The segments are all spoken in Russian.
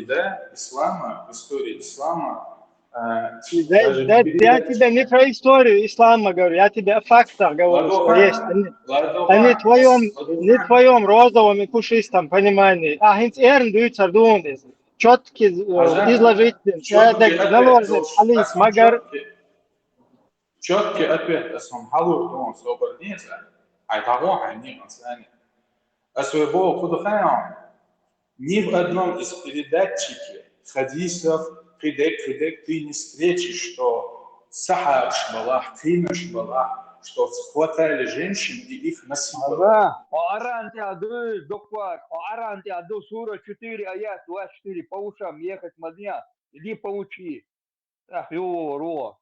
да, ислама, в истории ислама, даже я тебе не про историю ислама говорю, я тебе о фактах говорю, что есть. Они не в твоем розовом и пушистом понимании. А хинц эрн цардунис. Четкий изложительный, наложный алис, магар. Четкий ответ, اسمهم حلو دون سوبر نيزا هيطلعوها عني مثلا أسوأ خدخان ни в одном из передатчики хадисов ты не встретишь, что сахар шбалах, тина шбалах, что хватали женщин и их насиловали. Аранти аду, доктор, Аранти аду, сура 4, аят 24, по ушам ехать мадня, иди поучи. Ах, ро,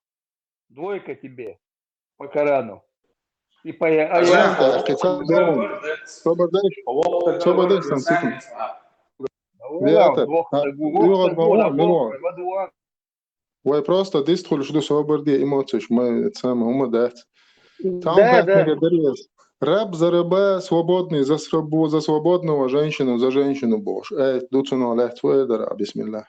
двойка тебе по Корану. И по аяту. Что بدك سامسكم فياتا يغض موضوع وهي просто تدخل شو صوبر دي эмоции ما تسمى هم ده там не говорилось раб за раба свободный за свободного женщину за женщину бож дуцуно лет твой дара бисмилlah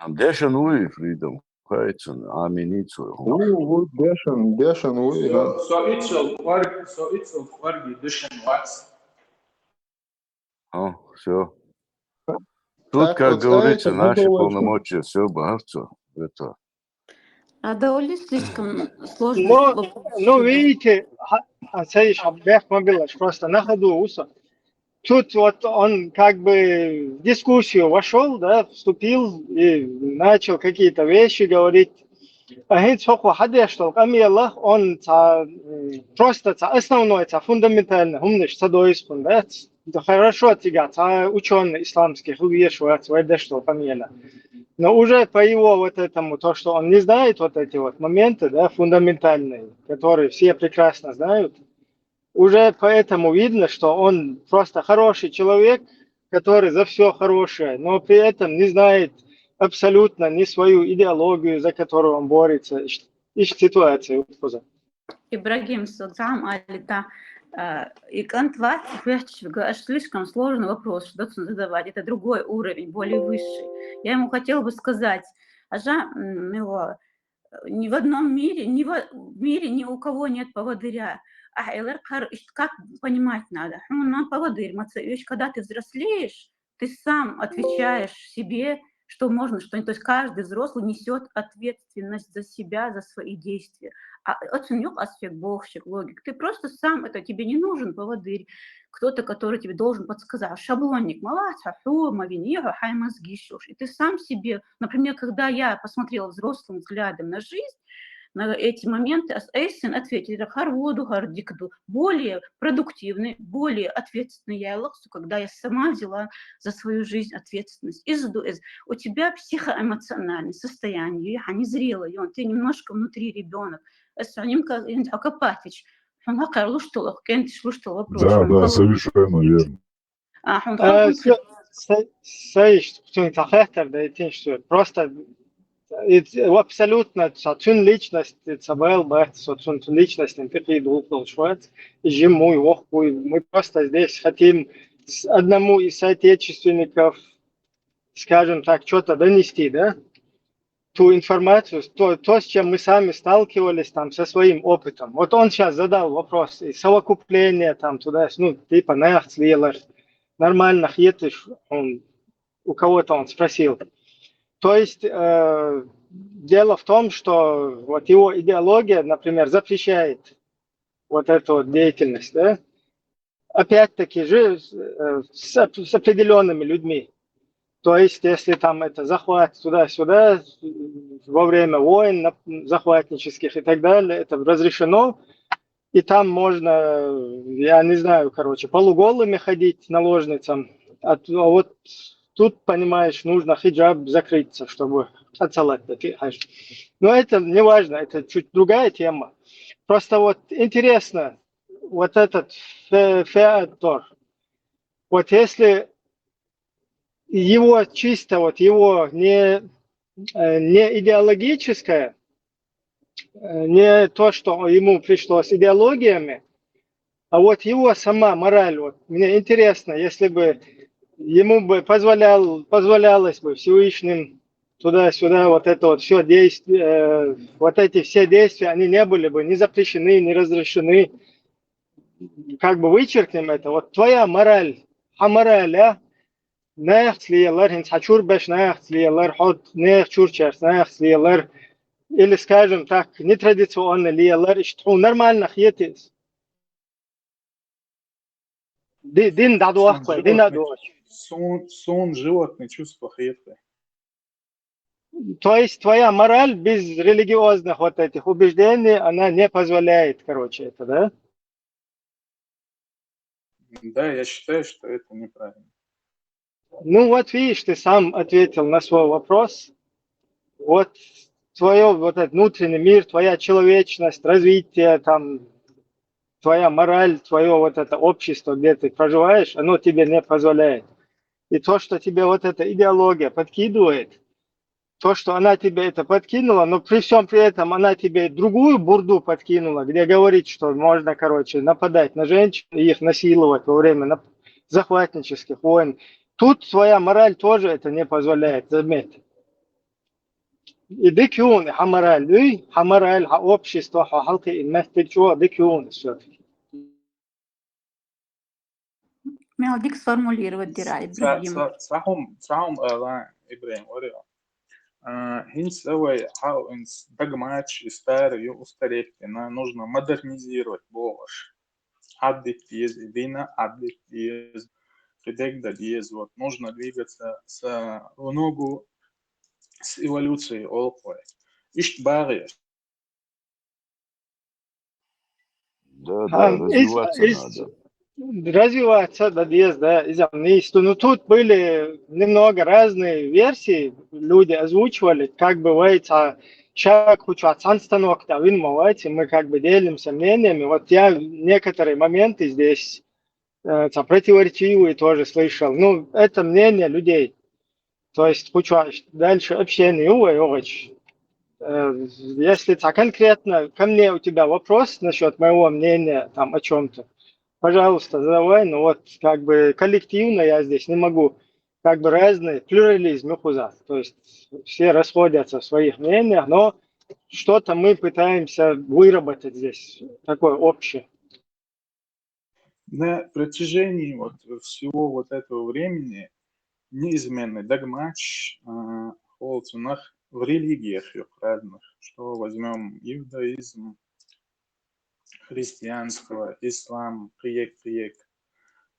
Дешен уи freedom Heizen, Aminizu. Дешен уи. So it's a фарги дешен вакс. Все. Тут, как говорится, наши полномочия, все, богатство. Это. А довольно слишком сложно. Ну, видите, Саиш Аббех Мобилаш просто на ходу уса. Тут вот он как бы в дискуссию вошел, да, вступил и начал какие-то вещи говорить. А хинц хоху хадештол камияллах, он просто основной, фундаментальный, умныш садоиспун, да, хорошо тягать, ученый исламский, хуешуат, вайдештол камиялла. Но уже по его вот этому, то, что он не знает вот эти вот моменты, да, фундаментальные, которые все прекрасно знают, уже поэтому видно, что он просто хороший человек, который за все хорошее, но при этом не знает абсолютно ни свою идеологию, за которую он борется, и ситуацию. Ибрагим Султан Алита. И Кантват, слишком сложный вопрос, что задавать. Это другой уровень, более высший. Я ему хотела бы сказать, ни в одном мире, в мире ни у кого нет поводыря. Как понимать надо? На поводырь, когда ты взрослеешь, ты сам отвечаешь себе, что можно, что нет. То есть каждый взрослый несет ответственность за себя, за свои действия. А оценёк аспект богщик, логик. Ты просто сам, это тебе не нужен поводырь, кто-то, который тебе должен подсказать. Шаблонник, и ты сам себе, например, когда я посмотрела взрослым взглядом на жизнь, на эти моменты, Эйсен ответил, более продуктивный, более ответственный я Аллаху, когда я сама взяла за свою жизнь ответственность. У тебя психоэмоциональное состояние, незрелый, ты немножко внутри ребенок. Да, совершенно верно. Просто абсолютно личность личность мы просто здесь хотим одному из соотечественников, скажем так, что-то донести, да? Ту информацию, то, с чем мы сами сталкивались там со своим опытом. Вот он сейчас задал вопрос, и совокупление там туда, типа нормально хетыш, у кого-то он спросил. То есть дело в том, что вот его идеология, например, запрещает вот эту вот деятельность, да? Опять-таки же с определенными людьми. То есть, если там это захват туда-сюда, во время войн захватнических и так далее, это разрешено. И там можно, я не знаю, полуголыми ходить наложницам. А вот тут, понимаешь, нужно хиджаб закрыться, чтобы отцалать. Но это не важно, это чуть другая тема. Просто вот интересно, вот этот феатор. Вот если его чисто, его не идеологическое, не то, что ему пришло с идеологиями, А вот его сама мораль, вот мне интересно, если бы ему бы позволялось бы Всевышним туда-сюда вот это вот все действие, вот эти все действия, они не были бы ни запрещены, ни разрешены. Как бы вычеркнем это. Вот твоя мораль, мораль, а? Нехслиелар, хачур беш нехслиелар, ход нехчурчерс, нехслиелар. Или, скажем так, нетрадиционно лиелар, что нормально хетис. Дин дадуах, дин дадуах. Сон животные чувства хетры. То есть твоя мораль без религиозных вот этих убеждений, она не позволяет, короче, это, да? Да, я считаю, что это неправильно. Ну вот видишь, ты сам ответил на свой вопрос. Вот твое вот этот внутренний мир, твоя человечность, развитие, там, твоя мораль, твое вот это общество, где ты проживаешь, оно тебе не позволяет. И то, что тебе вот эта идеология подкидывает, то, что она тебе это подкинула, но при всем при этом она тебе другую бурду подкинула, где говорит, что можно, короче, нападать на женщин и их насиловать во время захватнических войн. Тут твоя мораль тоже это не позволяет, заметь. И дикюн, хамораль, хамораль, общество, халки, инместичо, дикюн все-таки. Мелодик сформулировать дирай, Ибрагим. صحهم إبراهيم وريا هنس أوي حاونس دجماتش استار يو استريكتنا нужно модернизировать больше عدت يز إدينا عدت يز كدك يز вот нужно двигаться в ногу с эволюцией олкой ишт баги. Да, развиваться надо. Развиваться, да, есть, да, изомнисту. Но тут были немного разные версии, люди озвучивали, как бывает, человек хочет станок, да, мы как бы делимся мнениями. Вот я некоторые моменты здесь противоречивые тоже слышал. Ну, это мнение людей. То есть, хочешь дальше общение, очень. Если так конкретно ко мне у тебя вопрос насчет моего мнения там о чем-то, пожалуйста, задавай, но вот как бы коллективно я здесь не могу, как бы разный плюрализм, то есть все расходятся в своих мнениях, но что-то мы пытаемся выработать здесь, такое общее. На протяжении вот всего вот этого времени неизменный догмач холцунах в религиях разных, что возьмем иудаизм, христианство, ислам, приек.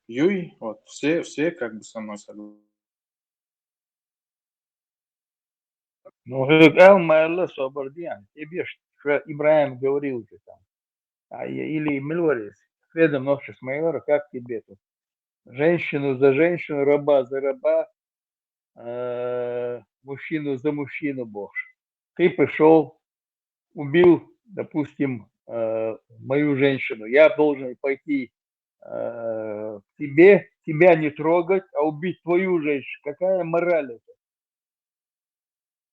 Юй, вот все как бы со мной согласны. Ну, Элмайла Собардиан, тебе что Ибраим говорил уже там. Или Милорис, Федом Ношис Майора, как тебе тут? Женщину за женщину, раба за раба, мужчину за мужчину, Бог. Ты пришел, убил, допустим, мою женщину. Я должен пойти к тебе, тебя не трогать, а убить твою женщину. Какая мораль это?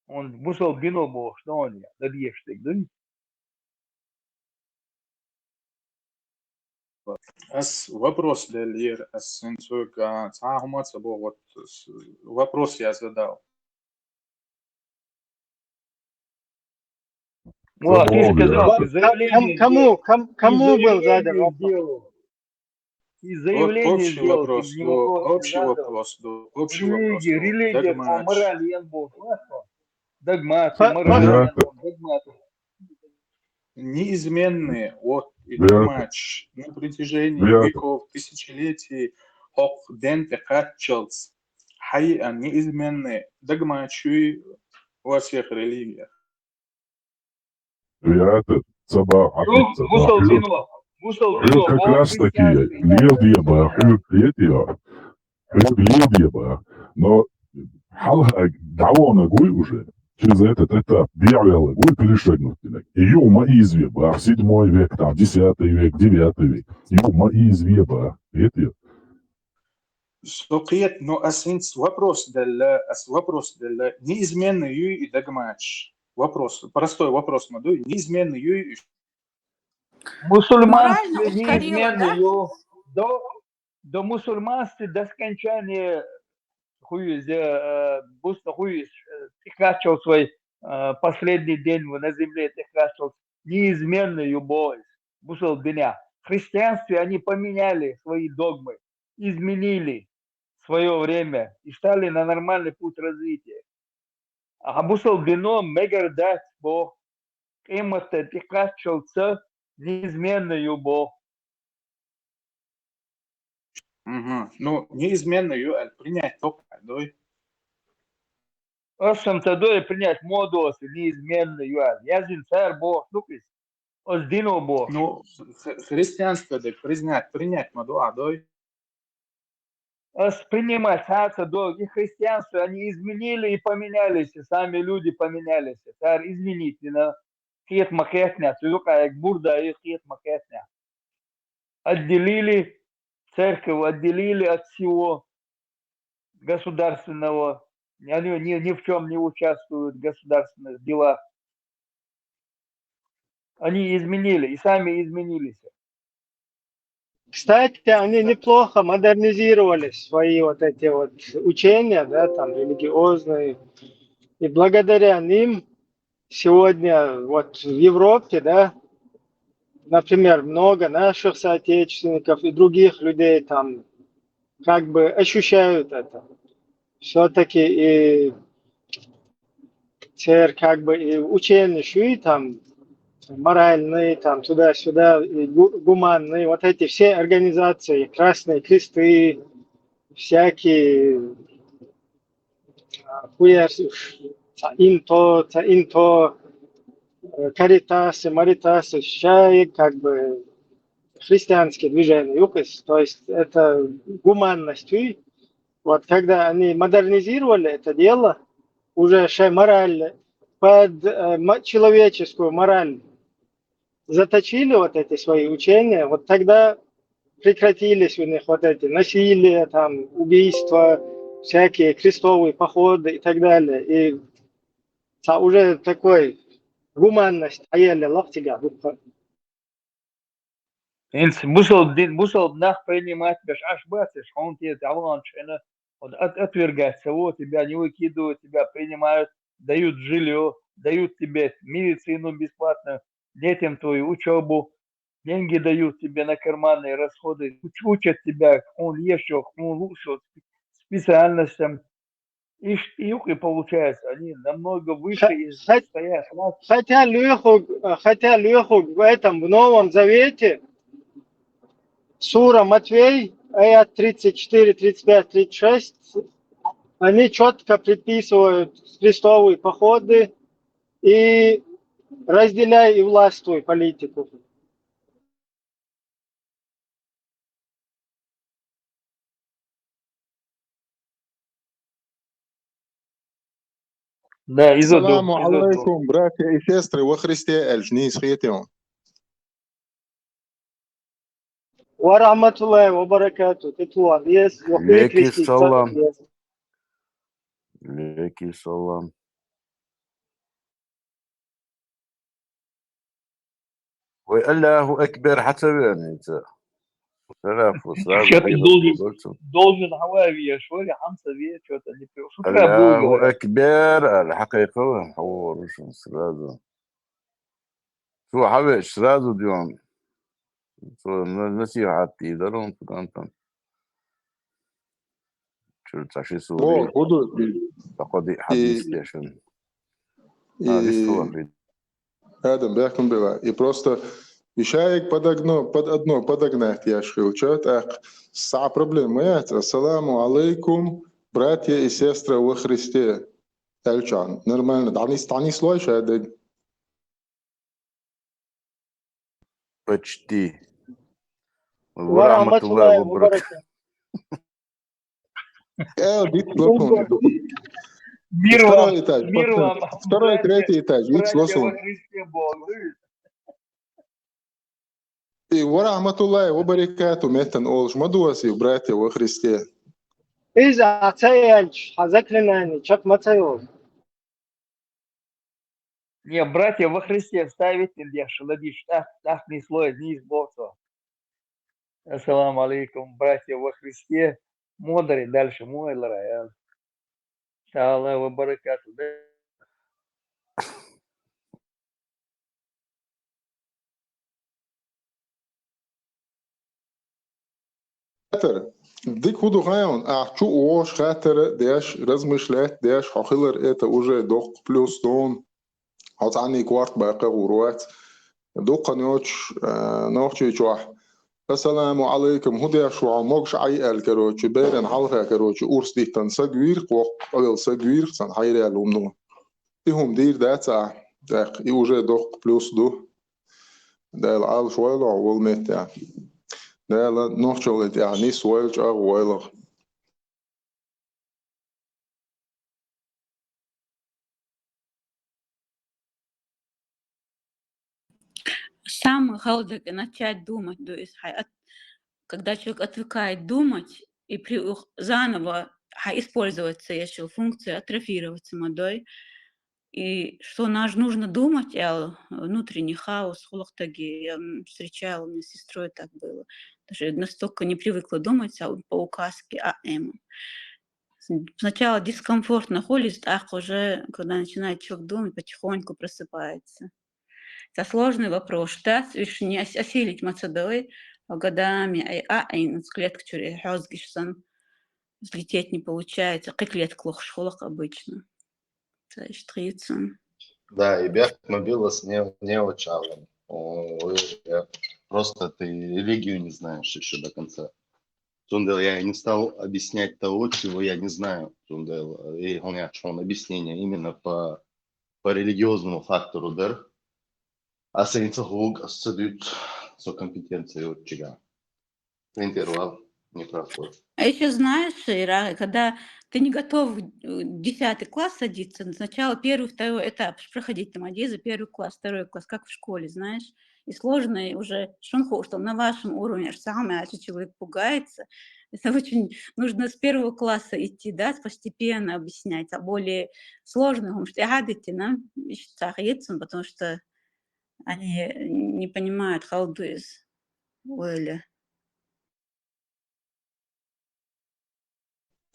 Он мусал бину Бог, что он я? Добьешь ты, да? Вопрос для Лир, вот вопрос я задал. Ну, ты сказал, ты заявление кому был задан вопрос? И заявление сделал, общий вопрос. Религия по морали и Бог. Догматы, морали, догматы. Неизменные от и догмач на протяжении веков, тысячелетий, хок ден текатчелс, хайа неизменные догмачи во всех религиях. Как раз таки левдеба, но давно гуй уже через этот этап биавела гуй перешагнуть. Юма извеба, 7 век, там 10 век, 9 век. Юма извеба, это. Сокет, но асинс вопрос для неизменный юй и догмач. Вопрос, простой вопрос, надо неизменный юй. Мусульманство Морально устарело, да? неизменное до мусульманства до скончания Буста Хуис тихачил свой последний день на земле, тихачил неизменную любовь. Бусал дня. В христианстве они поменяли свои догмы, изменили свое время и стали на нормальный путь развития. А бусал бино мегардат бо имата тихачился неизменную любовь. Ну, неизменную принять только, да? Осам тадой принять модос неизменную. Я царь Бог, нукис. Оздино Бог. Ну, христианство, да, принять мадуа, да? Принимать и христианство, они изменили и поменялись, и сами люди поменялись. Царь изменительно. Хет макетня, только как бурда и хет макетня. Отделили церковь, отделили от всего государственного. Они ни в чем не участвуют в государственных делах. Они изменили и сами изменились. Кстати, они неплохо модернизировали свои вот эти вот учения, да, там религиозные. И благодаря ним сегодня вот в Европе, да, например, много наших соотечественников и других людей там как бы ощущают это. Все-таки и как бы и учения, там моральные, там туда-сюда, гуманные, вот эти все организации, Красные Кресты, всякие инто, каритасы, маритасы, как бы христианские движения, юкос, то есть это гуманность. Вот когда они модернизировали это дело, уже мораль, под человеческую мораль заточили вот эти свои учения, вот тогда прекратились у них вот эти насилия, там, убийства, всякие крестовые походы и так далее. И уже такой гуманность, Инс бусал нах принимать без ашбатиш, он тебе таланчено, отвергаться, вот тебя не выкидывают, тебя принимают, дают жилье, дают тебе медицину бесплатно, детям твою учебу, деньги дают тебе на карманные расходы, учат тебя, он еще, он лучше специальностям. И получается, они намного выше и стоят. Хотя Леху в этом, в Новом Завете, Сура Матвей, аят 34, 35, 36, они четко предписывают крестовые походы и разделяй и властвуй политику. Да, Ассаламу алейкум, братья и сестры во Христе, эльжни схетион. Ва рахматуллахи ва баракату. Тетуан, есть. Веки салам. Веки салам. Ой, Аллаху Акбар حسب يعني انت تنافس должен Хавави, что ли, Хамса ве, что-то не понял. Аллаху Акбар الحقيقة هو رشن سرادو شو حبش سرادو ديون نصيحة تقدرون تقانتم شو تعشي سوري تقضي حديث ديشن Адам, бяхнем бива. И просто ишаек под одно подогнать я шилчат, ах, са проблема это. Ассаламу алейкум, братья и сестры во Христе. Эльчан, нормально. Тани слой шадeg. почти. Ва рахматуллахи ва баракату. Бит слосон. Второй этаж. Второй, третий этаж. Вид слосон. И ва рахматуллахи ва баракату метан олж мадуаси, братья во Христе. إذا أتيت حذكرنا نشك متى Не, братья во Христе ставить нельзя, шаладиш, так не слой, не бокса. Ассаламу алейкум, братья во Христе. Модери дальше, мой лараял. Аллах ва баракату. خاطر ديك هودو غاون أحشو أوش خاطر ديش رزمشلات ديش حخيلر إتا أوجي دوق بلوس دون هات عني كوارت باقي غوروات دوق نيوش نوحشي جواح السلام عليكم هدي شو عموكش عي الكروتش بيرن حلقة كروتش أورس ديك تنسجوير قوق قبل سجوير سن حيري الومنو تيهم دير داتا داق يوجي دوق بلوس دو دا العال شويلة عوال ميت يعني دا لا نوحشلت يعني سويلج أغويلة Самый главное начать думать, то есть когда человек отвыкает думать и заново используется еще функция атрофироваться модой, и что нужно думать, внутренний хаос, хулахтаги. Я встречала, у меня с сестрой так было. Даже настолько не привыкла думать по указке АМ. Сначала дискомфорт находится, а уже, когда начинает человек думать, потихоньку просыпается. Это сложный вопрос. Да, не осилить мацадой годами, клетка хозгишсан, взлететь не получается, как клетка лохшолок обычно. Это штрицем. Да, и бег мобилос не учален. Просто ты религию не знаешь еще до конца. Тундел, я не стал объяснять того, чего я не знаю. Тундел, и он объяснение именно по религиозному фактору, да? А сейнцахуг осудит со компетенцией от чего. Интервал не проходит. А еще знаешь, Ира, когда ты не готов в 10 класс садиться, сначала первый, второй этап проходить там одезу, первый класс, второй класс, как в школе, знаешь, и сложно уже, что на вашем уровне, самое, а человек пугается, это очень нужно с первого класса идти, да, постепенно объяснять, а более сложно, что нам потому что они не понимают how do it well.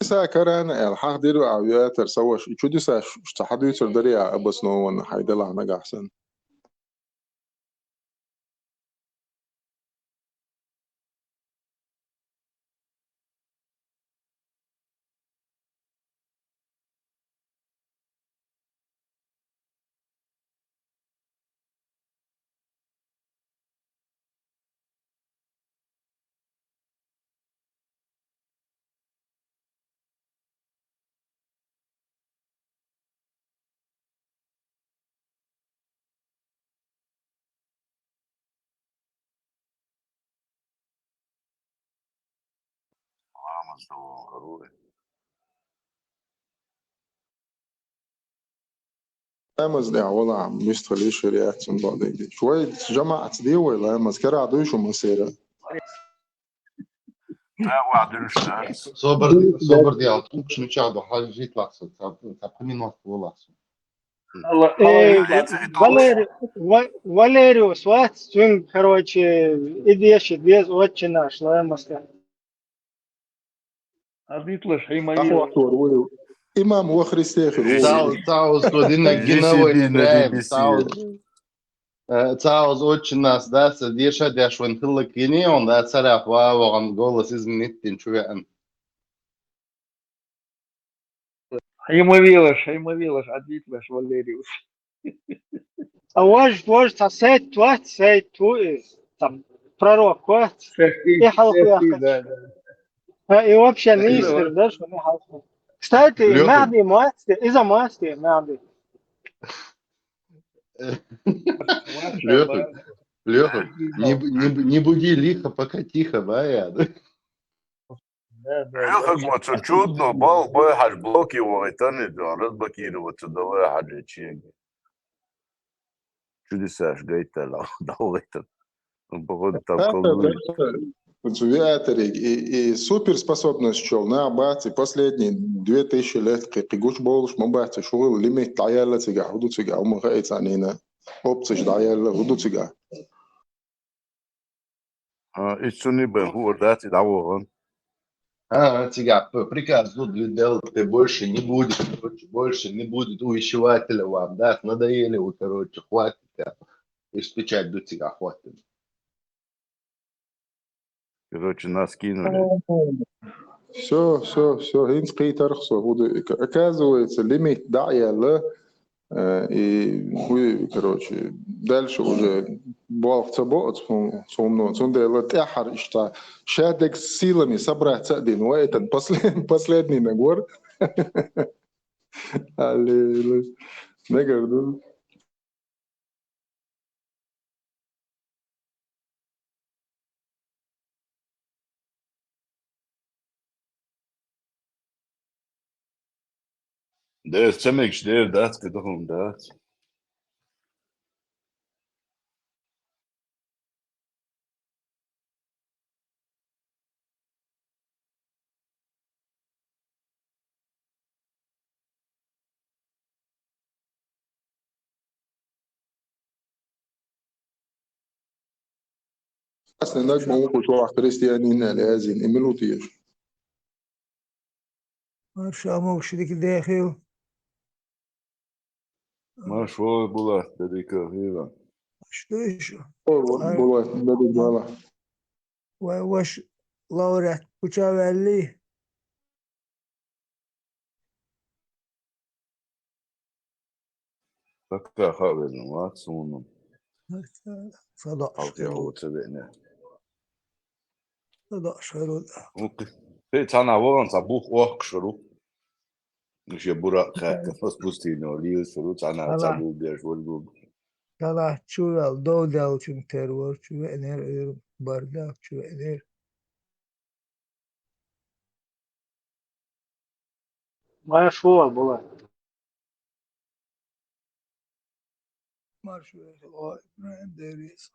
سا كران الحق ديرو عويات ترسوش شو دي سا شتحدو يتردري أبس نوون حيدل عنك أحسن أمز دي عوضة عم يستخلي شريعات سنبادي دي شوي جماعة دي ولا مذكرة عدوش ومسيرة Собор дел, трубчный чадо, хажит лаксо, цапаминот воласо. Валериус, вот, свин, короче, идешь, без очень наш, лаемаска. Адитлаш, имамил. إمام وخريستيخ Цаус година геновой прям, цаус очень нас, да, садиша, дяшвен хиллакини, он да царях ваваган голос изменит тинчуян. Имавилаш, адитлаш, Валериус. А вож, сосед, твать, сей, там, пророк, вот, и халку и вообще не искр, да, что не халку. Кстати, Махди Муасти, из-за Муасти, Махди. Леха, не буди лихо, пока тихо, бая. Леха, смотри, чудно, бой хаш блоки вайтаны, да, разбакиру вот сюда хаджи ченги. Чудеса, гайта, да, гайта. Походу там колдует. и суперспособностью на бате последние 2000 лет кигуш болш мобате шугыл лимит даяла тига худу тига умга эцанина опциш даяла худу тига Ищуни бы хурдати давон. Тебя приказ тут делать ты больше не будет, короче, больше не будет увещевателя вам, да, надоели вы, короче, хватит, испечать до тебя хватит. Короче, нас кинули. все инспей тархсо худу оказывается лимит даяла и вы, короче, дальше уже балфцабот сумно цундела тяхар ишта шадек силами собрать один это последний нагор аллилуйя нагорду Der ist ziemlich schnell, das geht doch um das. اصلا نجم ممكن تروح كريستيانين لازم ايميلوتيش Marshamo شريك داخل ما شو بولا تديك هيرا. что еще والله بدي والله وش لورا كوتشافيلي فكا خابر نوات سونو. صدق أوكي هو تبعنا. صدق شغل أوكي. في تانا وان صبوخ وقت شروع. مش يبورا خاك بس بوستينو ليو شروع تانا صبوخ بيش والبوب. طلع شو دو داو تنتر شو انير بردا شو انير ما شو بولا مارشو ابراهيم داريس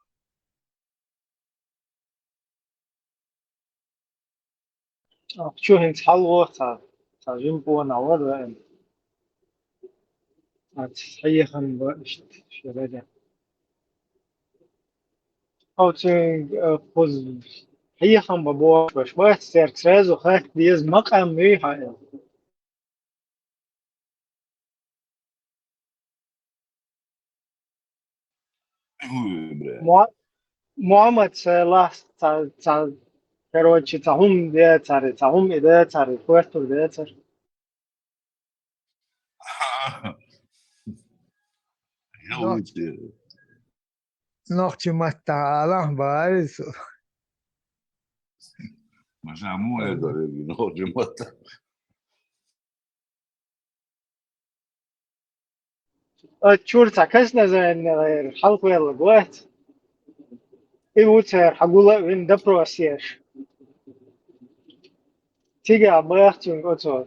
شو هنت حلوة تا جنبو نور هي خن باشت شرجة أو تين خوز هي خن ببوش باش باش سيركسرز وخاك ديز مقام ميها Muhammad Salah ta короче tahum de tare tahum ide tare puerto de tare نوختي متعالى باريس مش عمو هذا نخرج مطة. تشور تاكسنا زي الحلقة يلا قوات إيوتر حقولا من دبرو أسياش تيجي عبايختون أتو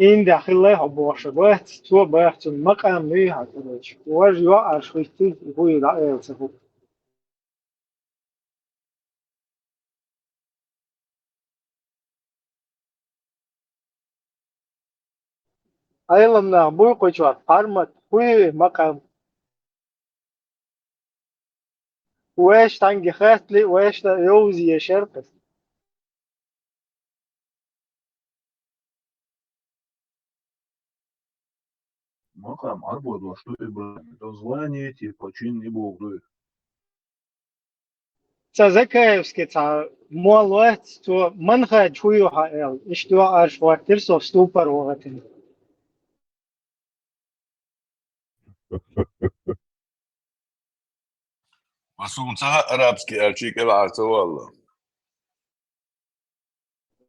إن داخل الله بوش قوات تو بايختون مقام ميها كروش واجوا عشويتي هو يدعي يلتفو أيضا نعبوي قجوا قارمت هو مقام واش تانجي خاتلي واش يوزي شرقس مقام عربو что это звание типа чин не богу. تذكرسكي تا مولوات تو منخج هو هايل اشتو ارش وقتر سو ستوبر وقتن وصوم سها أرابسكي أرشيك العصا والله.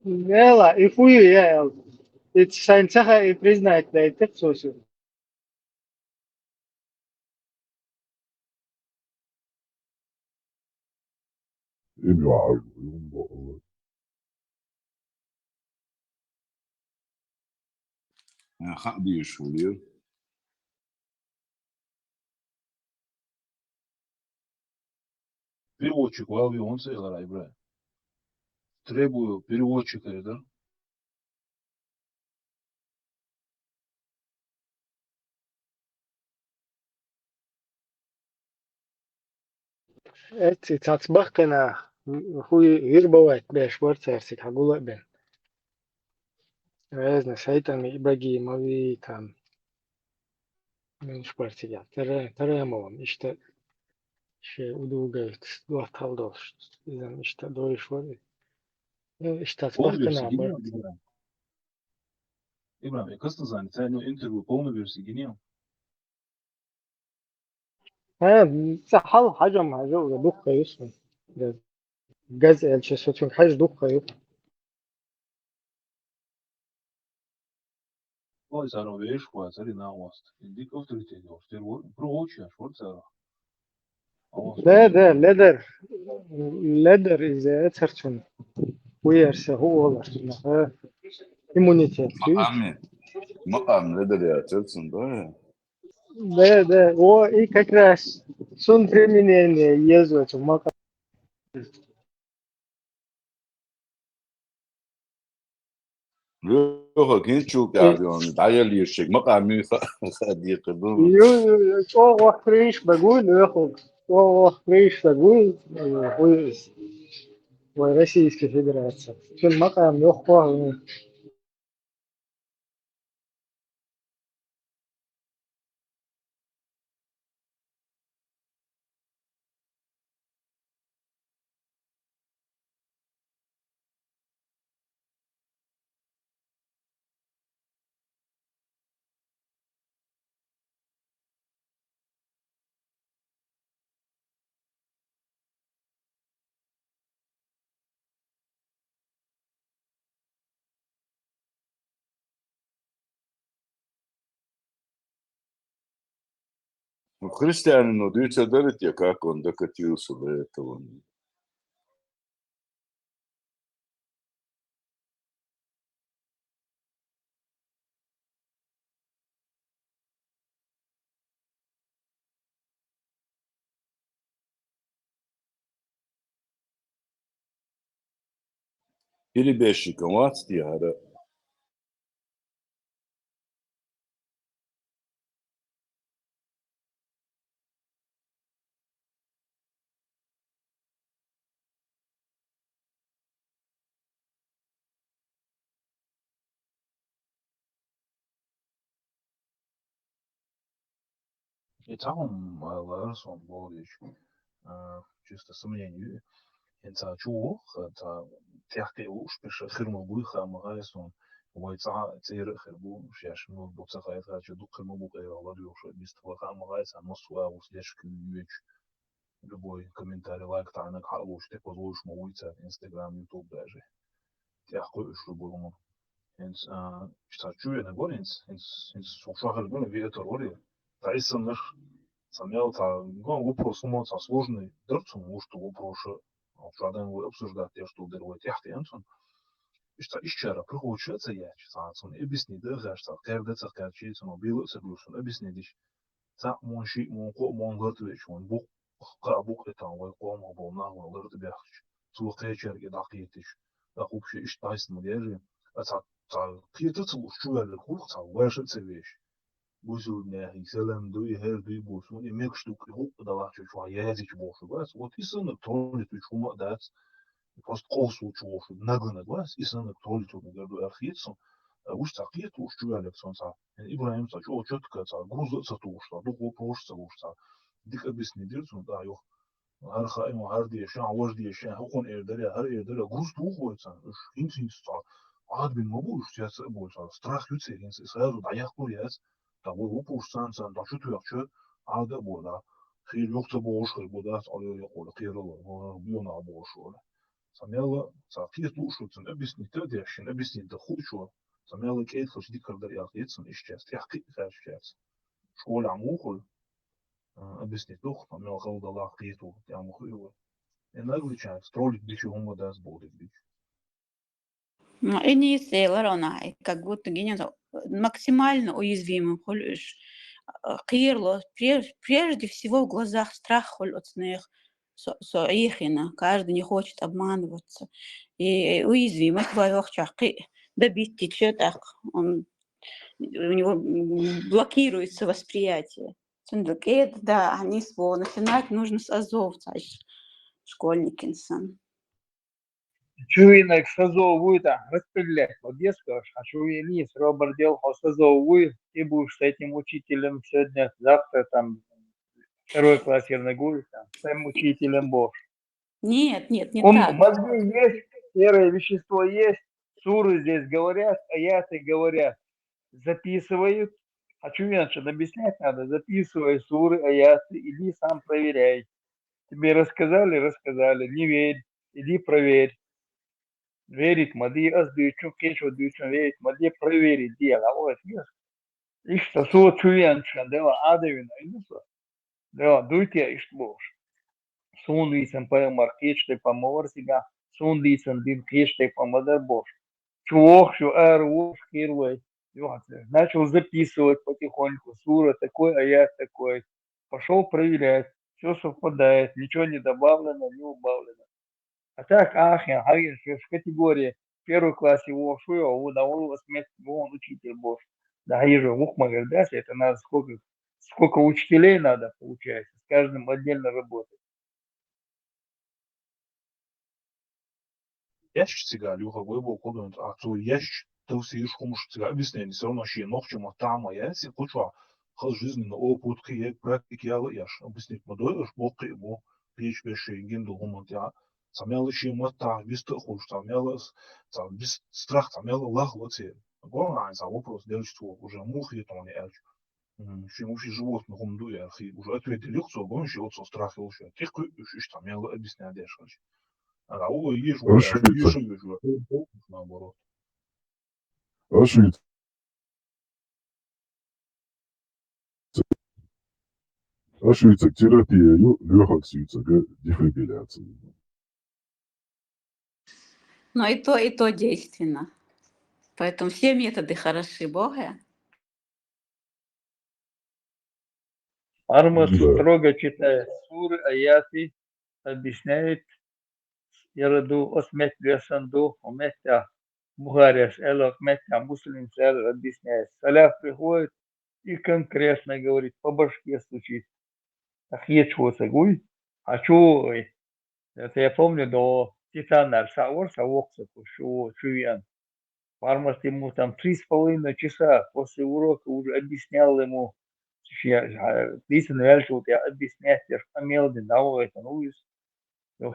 يلا يفوي يا ساينسها يبريزنايت دا يتفسوسو إبي عارف يا خدي شو ليه؟ переводчик в он целый райбра. Требую переводчика, да? Эти цацбахкана хуй вирбовать беш ворцерсик хагула бен. Разно сайтами Ибрагимови там меншпартия. Таремовым işte удугает два талдол. Bizden işte doğuş var. İşte Полную версию цацбахкана бар. гениал, İbrahim, kastın zannet. Sen o interview полную версию genial. Ha, hal hacam haca o dukka yusun. Gaz elçisi çünkü hac dukka yok. Ой, сару веш, хуа, цари на уаст. Дик авторитет, перевод, проучишь, вот цара. ده لدر إذا أثرتون ويرسه هو ولا إيمونيتيت مقام لدر يا تلسن ده هو إيه كراش سون تريمينين يزوج ما روحه كنشوك يعني تعال يشيك مقام صديق يو وخريش بقول ياخد وخريش بقول وروسийской Федерации في المقام يخوه Христианину дивіться дарить, як он докатився до этого. Перебежчиком отстяга. И там Ларсон Болдич, чисто сомнению. Это чего? Это тяжкий уж, пише хирма буйха магаесон. Войца цейр хирбу, шеш ну бокса хайт хачу дук хирма бука я ладю, что без того магаеса носуа услежку юч. Любой комментарий лайк танак халуш, ты позволишь мовиться Инстаграм, Ютуб даже. Тяжкий уж любой умом. Инс что чуя на горинс, инс сушахал гон виетор ори. Тайсон Самел вопрос умоца сложный, дырцун что вопросы, обсуждаем обсуждать те, что дырвой тяхты энсон. Что ищера приходится я, что объясни, да, что каждый царкачи, но било согласен, объясни дичь. За монши, монко, монгортович, он бук, крабук это, он ком, оболна, он лырт бяхч. Слухай черги дакитич, да общий ищ тайсно держи. А за киты слушаю, курца, вешается вещь. Бузульня, Селен, дуй, хер, дуй, бус. Он имеет штуки, да лачу, что я язык больше, бас. Вот и сын, троллит, чума, да, просто колсу, чего, нагнет, бас, и сын, троллит, говорю, архицу, уж такие, уж чуя, Александр, Ибраим, чего, четко, грузится, то, что, дух вопроса, что, дик объясни, дирцу, да, ё, арха, ему, харди, шан, вожди, шан, хукон, эрдаля, груз, уходится, интинство, адбин, могу, что я больше, страх, людей, сразу, да, я курец, da bu puşsan sen da şu tüyakçı ada burada. Xeyir yoksa boğuş xeyir burada alıyor yok orada xeyir olur. Bu yana boğuş olur. Samela sakiyet uşutsun ebisnikte değişin ebisnikte xuşu. Samela keyit xış dikkardır yakıyetsın işçez. Tehkik xerşkez. Şkol amuğul. Ebisnikte xux. Samela xaldalar qiyetu. Yamuğul. Энергичен, стролить бичи хума дас будет бич. Ну, и не сейлорона, как будто генерал максимально уязвимым, Кирло, прежде всего в глазах страх холодных, соихина, каждый не хочет обманываться. И уязвимость твоих чахки добить течет, так он у него блокируется восприятие. Да, они свой. Начинать нужно с азов, школьник инсан. Чуинок сазовую там распределять в Одессу, а чуини с Роберт делал сазовую, ты будешь с этим учителем сегодня, завтра там второй класс Ерногуй, там, с этим учителем Бош. Нет, не так. Мозги есть, серое вещество есть, суры здесь говорят, аяты говорят, записывают. А чуиночка объяснять надо, записывай суры, аяты, иди сам проверяй. Тебе рассказали, не верь, иди проверь. Верить, мади аздычу, кечу дычу, верить, мади проверить дело. Вот, yes. İşte su çuyançan deva adevina inusa. Deva duitya işte boş. Sun diysen payamar keçte pamor siga. Sun diysen din keçte памадар бош. Чувох, что ар первый. Начал записывать потихоньку. Сура такой, аят такой. Пошел проверять. Все совпадает. Ничего не добавлено, не убавлено. А так, я в категории первый класс его шуя, да он он учитель Бош. Да, и же Мухмагардас, это надо сколько учителей надо, получается, с каждым отдельно работать. Ящ сега люха гойбо кодон акцу ящ товси шхумш сега объяснение все равно ще нохчема тама яси кучва хаз жизненно опыт кие практики яла яш объяснить модой бок его пич беше генду гуматя самяла ще мата виста хуш самяла сам без страх самяла лах вот се главное за вопрос делчество уже мух и то не элч ще муж животных гумду я уже ответили кто гон ще вот со страх его ще тихо еще самяла объяснять дальше. Наоборот. Ошибиться терапия, легок свиться, дефибрилляция. Но и то действенно. Поэтому все методы хороши, Бога. Армас строго читает суры, аяты, объясняет Яраду осмет Весанду, ометя Бухаряс, Элок Метя, Муслим Сэр объясняет. Саляф приходит и конкретно говорит, по башке стучит. Так ечвоца гуй, а чуй. Это я помню до Титана Саур, Савокса, Чуян. Пармас ему там 3,5 часа после урока уже объяснял ему, Лисен Вельшут, я объяснять, я шпамел, динау, это новость.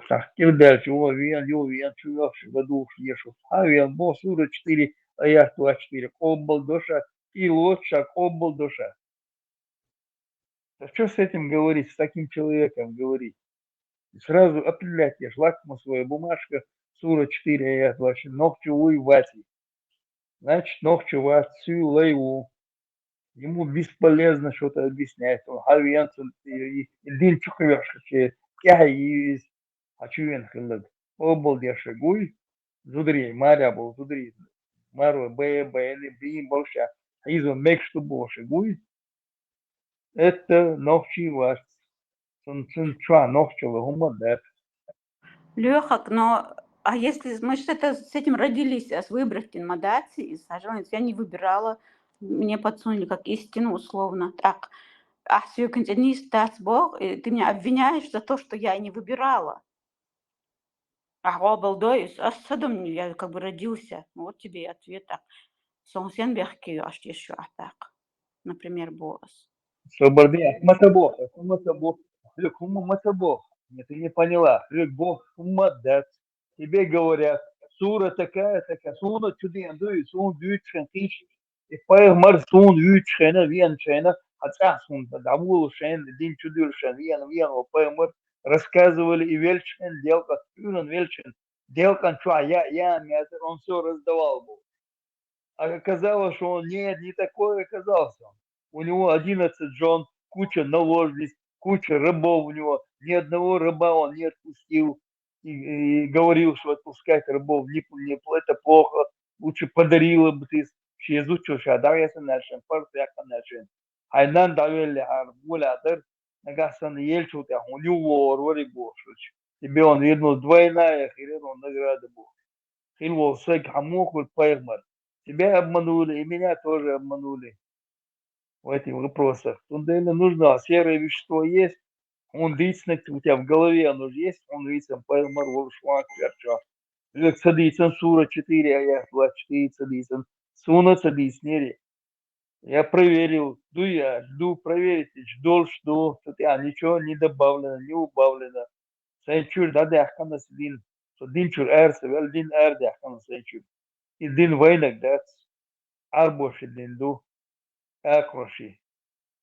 Тахкир дальше, вен, чувак, воду, ешу. Вен, сура 4, аят 24. Обл душа, и лучше обл душа. Что с этим говорить, с таким человеком говорить? Сразу определять, я лакмусовая бумажка, сура 4, аят 24. Ногчу уй вати. Значит, ногчу вати, сю лейву. Ему бесполезно что-то объяснять. Он хавианцем, и дин чухвешка, есть. А чувен хилд. Обл дяша гуй. Зудри, маря был, зудри. Мару, бэни, бим, болша. Изо мек, что больше гуй. Это ногчи вас. Сон чуа ногчего гумадет. Лёхак, но а если мы что-то с этим родились, с выборки модации, и саженец, я не выбирала, мне подсунули как истину условно. Так, а сегодня не стать Бог, и ты меня обвиняешь за то, что я не выбирала. А обалдой, а садом я как бы родился. Вот тебе и ответ так. Сонсен бехки аж еще так. Например, босс. Свободный. Матабох. Хума матабох. Нет, ты не поняла. Бог хумадет. Тебе говорят, сура такая, суна чуден, сун вючен, киш. И поэмар сун вючена, венчена, хотя сун давул шен, дин чудил шен, вен, поэмар рассказывали и вельчен, делка, юнан вельчен, делка, чуа, я, он все раздавал был. А оказалось, что он не такой оказался. У него 11 жен, куча наложниц, куча рабов у него. Ни одного раба он не отпустил. И говорил, что отпускать рабов это плохо. Лучше подарила бы ты. Изучил, что да, я начал, парты я начал. Айнан давили арбулядер, Нагасан ельчут, я у него роли больше. Тебе он видно двойная, херен он награда был. Хилвол сек хамухул поймар. Тебя обманули, и меня тоже обманули в этих вопросах. Тут нужно, серое вещество есть, он лично у тебя в голове, оно же есть, он лично поймар, волшвак, перча. Садится сура 4, а я 24 садится. Суна садится, нери. Я проверил, я жду проверить, жду, что ничего не добавлено, не убавлено. Сенчур, да, яхкана сдин. Динчур эрсе, вел дин эр, яхкана сенчур. И дин войнак, да, арбоши дин ду, акроши.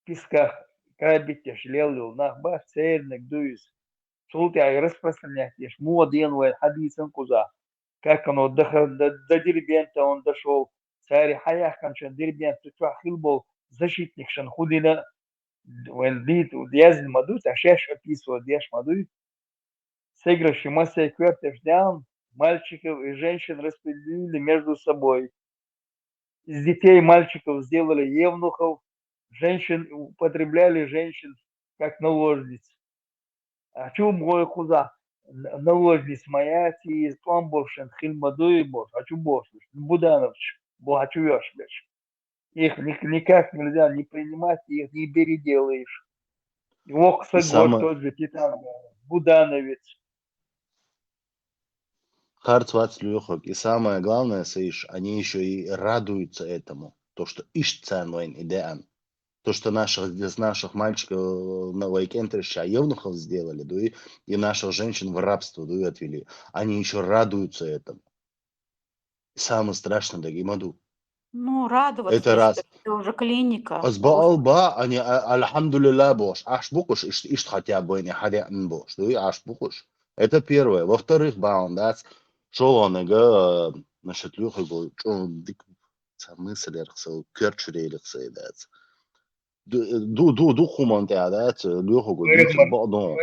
Писках, крабитя шлелил, нахба, цельник дуис. Султи ай распространять, ешь, муадин вой, хадисан куза. Как оно до дербента он дошел. Цари хаях каншан дербент, тутва хилбол, защитник шан худина. When дит, дьязин мадут, а шеш описывает, дьяш мадут. Сыгравший массой квартежнян, мальчиков и женщин распределили между собой. Из детей мальчиков сделали евнухов, женщин употребляли женщин как наложниц. А чум мой хуза? Наложниц моя, ти план больше, хильмаду и бос, а чум бос, Буданович, богачуешь, их никак нельзя не принимать, их не переделаешь. Ох, И Сагор самое, тот же Титан, Буданович. Харцвац Люхок. И самое главное, Саиш, они еще и радуются этому. То, что ишцануэн идеан. То, что из наших мальчиков на Вайкентрища евнухов сделали, да, и наших женщин в рабство, да, и отвели. Они еще радуются этому. И самое страшное, да, Гимаду. Ну, радоваться, Это я раз. считаю, это уже клиника. Азба, они, альхамдулилля, бош. Аш букуш, ишт хотя бы не харя бош, да, аш букуш. Это первое. Во-вторых, баундас, что он, насчет Люха, что он дик, мысль, керчурелихся, да. ду хуман да, Люха, дик, бадон.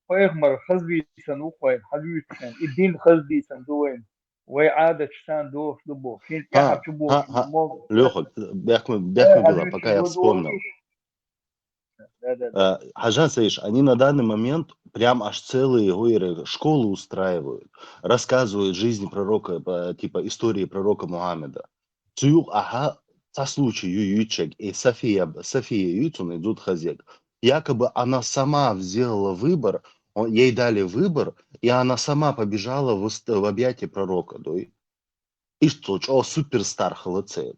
Поймар хазбисан ухвайн, хазбисан, и дин хазбисан дуэн. Вай ада чсан дух дубо. Хин тяхар чубо, мог. Люха, бяхмы было, пока я вспомнил. Да. Хаджан Саиш, они на данный момент прям аж целые школы устраивают, рассказывают жизни пророка, типа истории пророка Мухаммеда. Цуюк, ага, со случая Юючек и София Ютун идут хазек. Якобы она сама сделала выбор, ей дали выбор, и она сама побежала в объятия пророка. И что, суперстар халацели.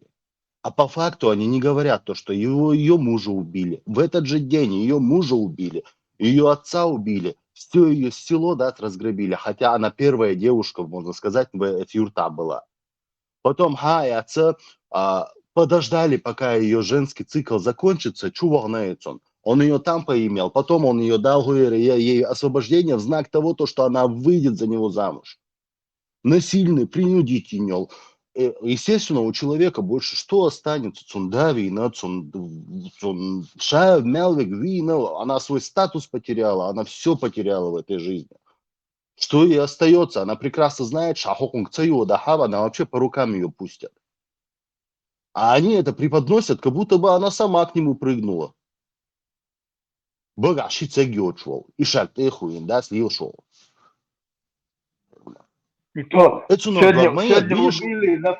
А по факту они не говорят то, что ее мужа убили. В этот же день ее мужа убили, ее отца убили, все ее село, да, разграбили. Хотя она первая девушка, можно сказать, в юрта была. Потом, и отца подождали, пока ее женский цикл закончится, чувагнается он. Он ее там поимел, потом он ее дал ей освобождение в знак того, то, что она выйдет за него замуж. Насильный, принудительный. Естественно, у человека больше что останется? Цундавина, шая, мелвик, вина. Она свой статус потеряла, она все потеряла в этой жизни. Что ей остается? Она прекрасно знает, шахокунг цаю дахава, она вообще по рукам ее пустят. А они это преподносят, как будто бы она сама к нему прыгнула. Богаши цегёчвал. И шаг ты хуин, да, слил шел. И то Это сегодня видишь? убили на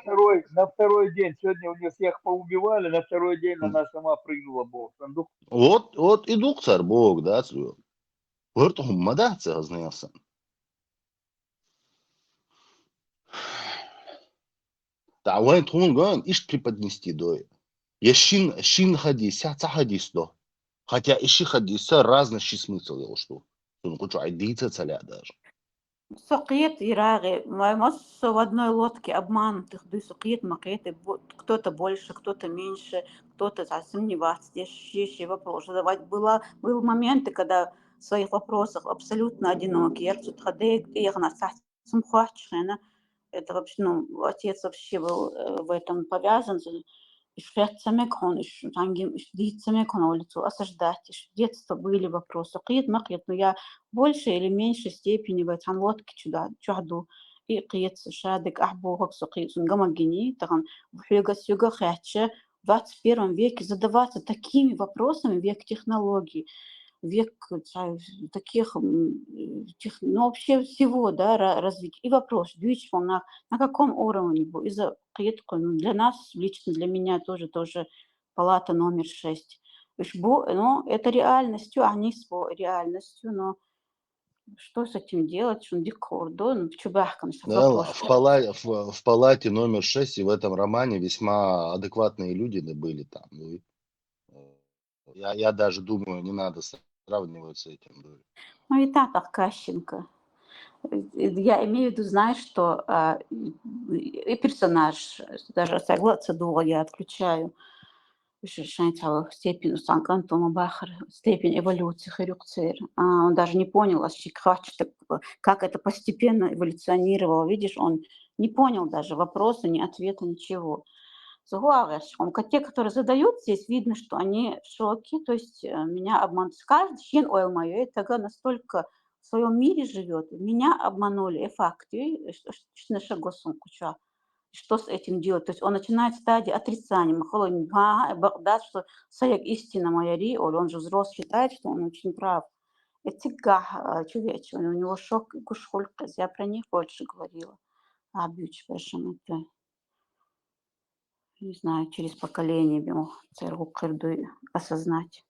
второй день. Сегодня у них всех поубивали, на второй день она сама прыгнула бог. Вот и дух царь Бог, да, слил. Вот да, цегазнался. Да, вайн тун ган иш преподнести дой. Я шин хадис, ца хадис до. Хотя ищи хадиса разный смысл его что. Ну, хочу айдица цаля даже. Сокет Ираги, в одной лодке обманутых, да сокет макеты, кто-то больше, кто-то меньше, кто-то сомневаться, здесь вопрос задавать. Был моменты, когда в своих вопросах абсолютно одинокий. Это вообще, ну, отец вообще был в этом повязан. Улицу осаждать. В детстве были вопросы. Но я в большей или меньшей степени в этом лодке чудаду. И قيت شادك أحبوه بسقي سنجما جني تغن وحيجا سيجا خاتشة в 21 веке задаваться такими вопросами, век технологий, век таких, ну, вообще всего, да, развития. И вопрос, на каком уровне был? Из-за для нас, лично для меня тоже палата номер 6. Ну, это реальностью, они с реальностью, но что с этим делать? Что дикор, да? Ну, Да, в палате номер 6 и в этом романе весьма адекватные люди были там. Я даже думаю, не надо сравнивать с этим. Ну, и так Кащенко. Я имею в виду, знаешь, что и персонаж, даже согласен, я отключаю степень степень эволюции Харюкцер. Он даже не понял, как это постепенно эволюционировало. Видишь, он не понял даже вопроса, ни ответа, ничего. Те, которые задают, здесь видно, что они в шоке, то есть меня обманут. Каждый мое, это настолько в своем мире живет. Меня обманули, факты, что с этим делать? То есть он начинает стадии отрицания. Что Саяк истина моя он же взрослый, считает, что он очень прав. Это человечек, у него шок и кушхолька. Я про них больше говорила. Это, не знаю, через поколение ему церкву кырду осознать.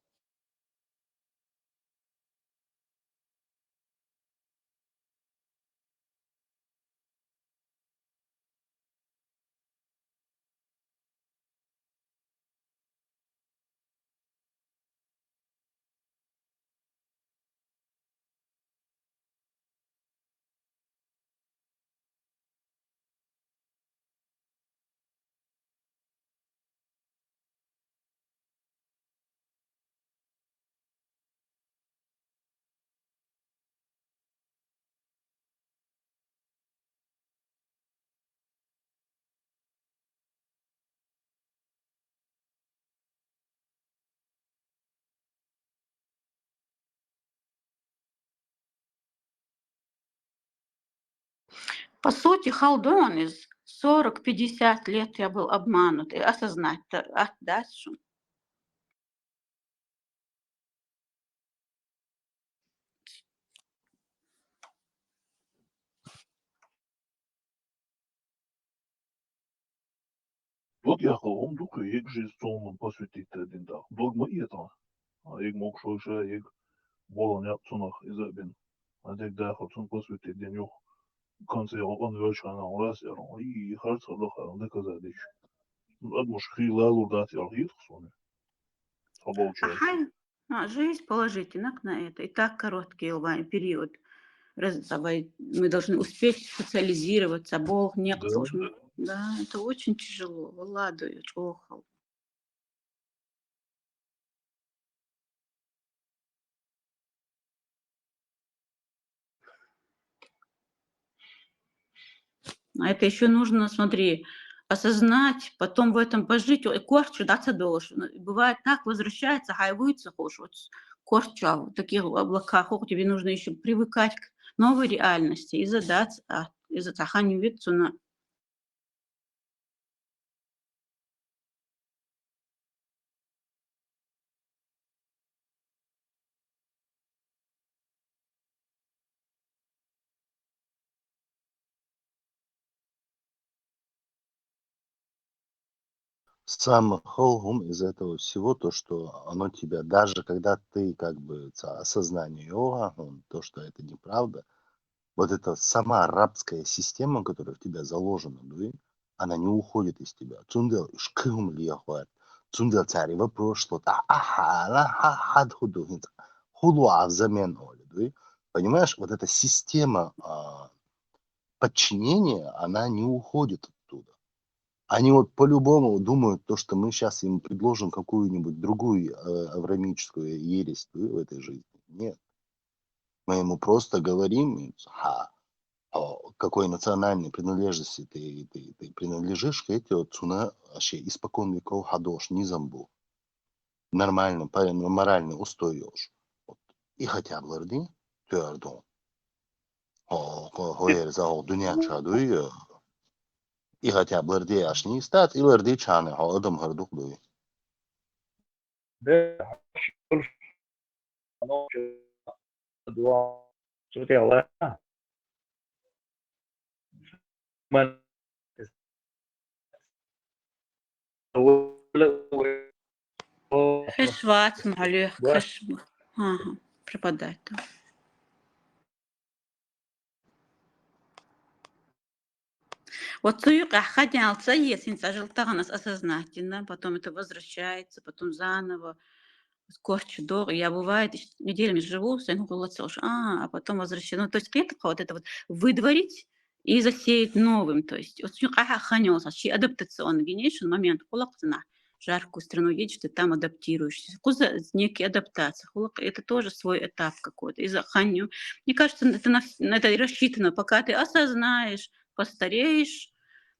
По сути, Халдон из 40-50 лет я был обманут. И осознать-то, да, что? Вот я думаю, як же сонным посвятить один дах. Догма это. А як мог шойша, як болон япсунах изабин. А так да, хотsun посвятить день yok. Конце он вёчкана урас ярон. И харца лоха доказадыш. Адмуш хила лурдат ярхит хсоны. Получается. Жизнь положительно на это. И так короткий период. Мы должны успеть социализироваться. Бог не да, это очень тяжело. Владаю, охал. А это еще нужно, смотри, осознать, потом в этом пожить. Корчу, да, должен. Бывает так, возвращается, хайвуется, корча в таких облаках, тебе нужно еще привыкать к новой реальности и задаться, из-за тахани на. Самый холгум из этого всего то, что оно тебя, даже когда ты как бы осознание йога, то, что это неправда, вот эта сама рабская система, которая в тебя заложена, она не уходит из тебя. Цундел шкым лияхват, цундел цари во прошлое, худуа взамен оли, понимаешь, вот эта система подчинения, она не уходит оттуда. Они вот по-любому думают, то, что мы сейчас им предложим какую-нибудь другую авраамическую ересь в этой жизни. Нет. Мы ему просто говорим, какой национальной принадлежности ты принадлежишь, к эти вот цуна вообще испокон веков хадош, низамбу. Нормально, моральный устой ёж. И хотя бы лырды, твердо. Хоер за дуня чадуй, И хотя бы РД аж не стат, и РД чаны, а адам гардук дуй. Да, оно два. Смотрел, да? Man- Хешват, малюх, Да. хеш... Ага, пропадает. там. Вот суюк ахадялся, если нас осознательно, потом это возвращается, потом заново, скорчу дор. Я бывает неделями живу, а потом возвращаю. Ну, то есть клетка вот это вот выдворить и засеять новым. То есть вот суюк ахаханялся, адаптационный генеришн момент кулакцена. Жаркую страну едешь, ты там адаптируешься. Некие адаптации. Это тоже свой этап какой-то. Из-за ханю. Мне кажется, это рассчитано, пока ты осознаешь, постареешь,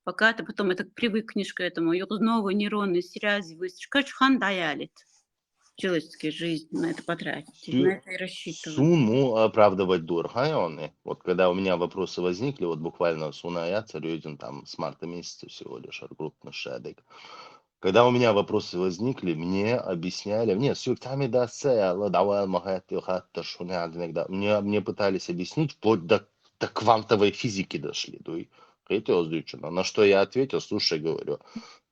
пока ты потом это привыкнешь к этому, и новые нейронные связи выстроишь. Короче, хан даялит человеческую жизнь на это потратить. И на это и рассчитываю. Суну оправдывать дурхайоны. Вот когда у меня вопросы возникли, вот буквально суна я царюдин там с марта месяца всего лишь аргруппно шадик. Когда у меня вопросы возникли, мне объясняли, мне мне пытались объяснить, вплоть до квантовой физики дошли. На что я ответил, слушай, говорю,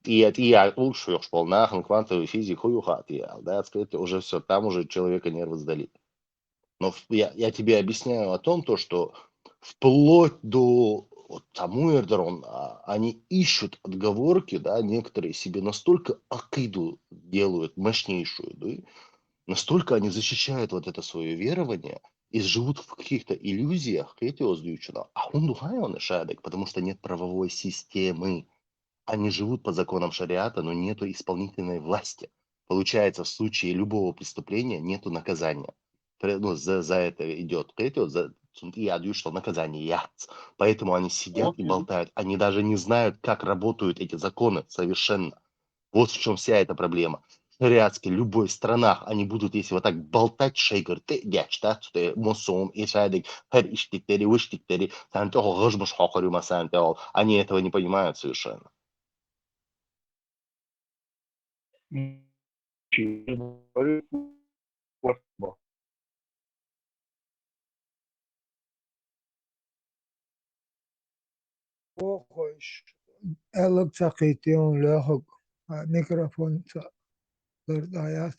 я лучше полнахен квантовой физику, да, сказать, уже все, там уже человека нервы сдали. Но я тебе объясняю о том, то, что вплоть до вот, тому Эрдорон, они ищут отговорки, да, некоторые себе настолько акиду делают мощнейшую, да, настолько они защищают вот это свое верование и живут в каких-то иллюзиях, а он духайон шадек, потому что нет правовой системы. Они живут по законам шариата, но нету исполнительной власти. Получается, в случае любого преступления нету наказания. Ну, за это идет что наказание яц. Поэтому они сидят и болтают. Они даже не знают, как работают эти законы совершенно. Вот в чем вся эта проблема. В шариатской любой странах они будут, если вот так болтать, шейгар, ты гячта, ты мусом, и шайдик, хэр иштиктери, выштиктери, они этого не понимают совершенно. Охош. Элок цахитион лехок. Микрофон цахирдаят.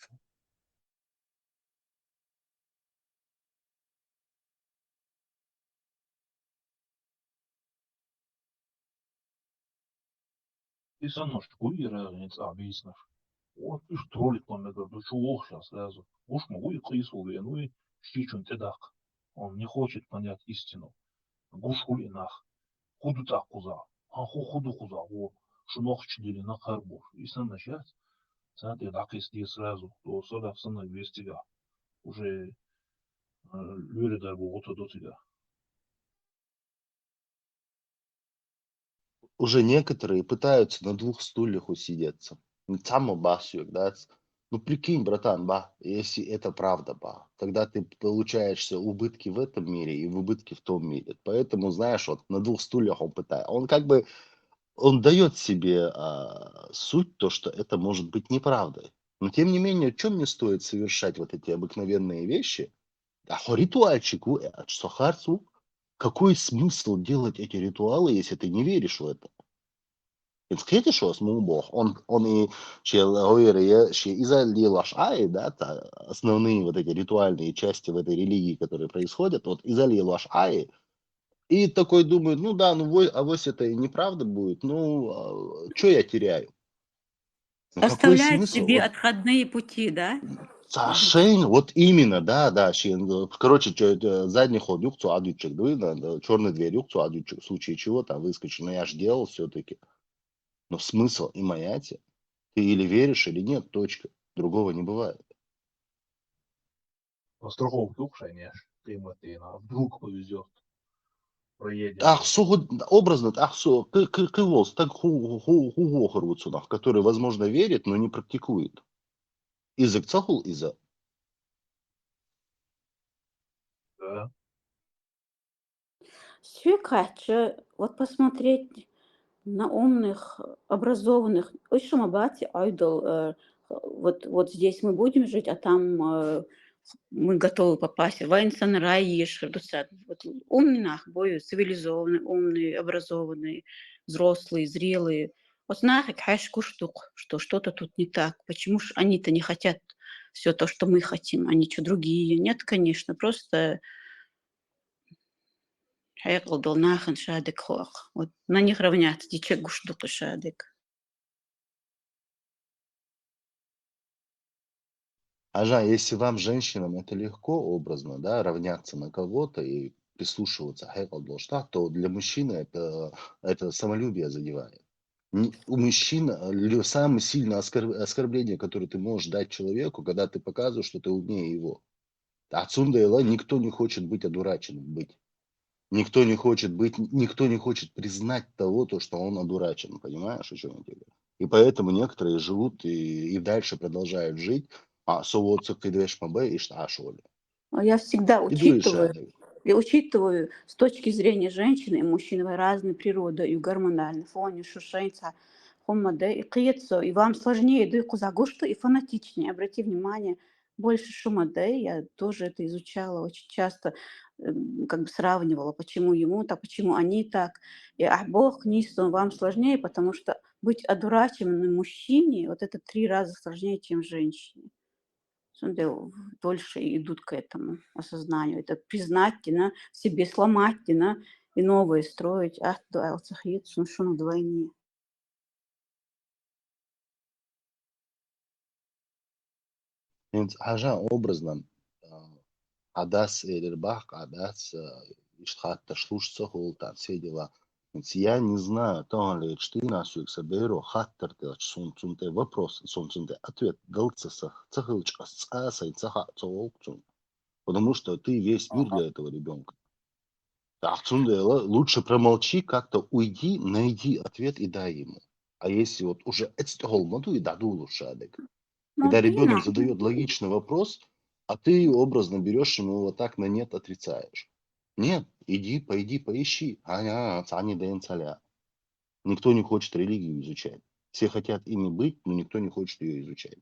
Исанаш, куи разниц объяснишь. Вот и троллит он это, да чего сейчас сразу. Уж могу и кису ну и щичун тедак. Он не хочет понять истину. Гушули нах. Худу так куза. А худу куза. О, шунох чдили на харбуш. Исан начать. Знаете, так если сразу, то сада в сана вестига. Уже люди дай богу то до тебя. Уже некоторые пытаются на двух стульях усидеться. Само басю, да. Ну прикинь, братан, если это правда, тогда ты получаешь убытки в этом мире и в убытки в том мире. Поэтому, знаешь, вот на двух стульях он пытается. Он как бы, он дает себе суть, то, что это может быть неправдой. Но тем не менее, чем мне стоит совершать вот эти обыкновенные вещи? Ритуальчику, какой смысл делать эти ритуалы, если ты не веришь в это? Kritischos Бог, он и да, основные вот эти ритуальные части в этой религии, которые происходят, вот изолил Ашай, и такой думает, ну да, авось это и неправда будет, что я теряю? Ну какой Оставляет смысл? себе Вот отходные пути, да? Сашень, вот именно, да, короче, задний ход юкцу адючек, черный дверь юкцу адючек, в случае чего там выскочил, но я ж делал все-таки. Но смысл и маяти. Ты или веришь, или нет, точка. Другого не бывает. Страховки укшайнеш. Климатина. Вдруг повезет. Проедем. Образно, кыволс, так хугохорвуцунах, который, возможно, верит, но не практикует. Изык цахул иза. Да. Свекача, вот посмотреть на умных, образованных. Ой, Шамабати, айдол, вот здесь мы будем жить, а там мы готовы попасть. Вайнсан Раиш, вот умный нах, бою, цивилизованный, умный, образованный, взрослые, зрелые. Вот нахик хэшку штук, что что-то тут не так. Почему ж они-то не хотят все то, что мы хотим, они что, другие? Нет, конечно, просто хайкл нахен шадик хох. Вот на них равняться, дичек гуштук шадик. Ажа, если вам, женщинам, это легко, образно, да, равняться на кого-то и прислушиваться, то для мужчины это самолюбие задевает. У мужчин самое сильное оскорбление, которое ты можешь дать человеку, когда ты показываешь, что ты умнее его. Отсюда никто не хочет быть одураченным, быть. Никто не хочет признать того, что он одурачен, понимаешь, о чем я тебе говорю? И поэтому некоторые живут и дальше продолжают жить, соваться ты двешь мабе и шташоли. Я всегда И дуешь, учитываю с точки зрения женщины и мужчины разной природы и гормональный фон, шушенца, хомаде и киецо, и вам сложнее дуйку загушту и фанатичнее. Обрати внимание, больше шумаде, я тоже это изучала очень часто, как бы сравнивала, почему ему так, почему они так. И бог нису, вам сложнее, потому что быть одураченным мужчине, вот это 3 раза сложнее, чем женщине. Дольше идут к этому осознанию. Это признать, себе сломать, и новое строить. Что вдвойне. Ажа образно, адас элербах, адас иштхатта шлушца холтан, все дела. Я не знаю, то ли ты нас соберу, хаттер ты сунцунте вопрос, сунцунте ответ, далтсасах, цахылч, асай, цаха, цоолкцун. Потому что ты весь мир для этого ребенка. Отсюда лучше промолчи, как-то уйди, найди ответ и дай ему. А если вот уже и даду шадек. Когда ребенок задает логичный вопрос, а ты образно берешь ему вот так на нет отрицаешь. Нет, пойди, поищи. Никто не хочет религию изучать. Все хотят ими быть, но никто не хочет ее изучать.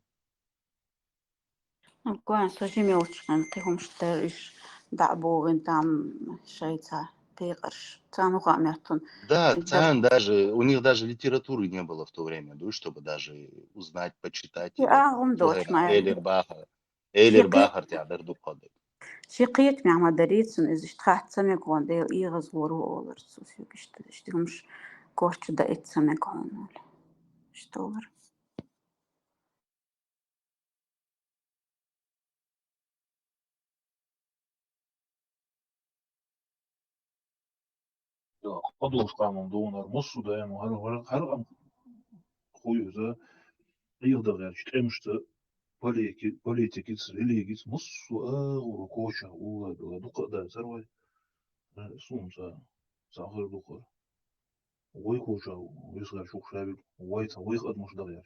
Кое сожмёшь, ты хомштэриш, дабовын там шейца, тыгаш, цануха мятун. Да, у них даже литературы не было в то время, да, чтобы даже узнать, почитать или Эйлербахар театр духады. شقيت مع مداريتسون إذا اشتخت سمك ونديل إيغز ورو أولرس وفيك اشتغمش كورش دا إت سمك هون اشتغر Adolf Kanon donar mossu da emo har am хуюза йылдыгы чтемште политикис религис мосsu урукоча ула била дукада сарвай сумса сахыр дукар ой коча висгар шукшавил ойца ойх адмушдагяр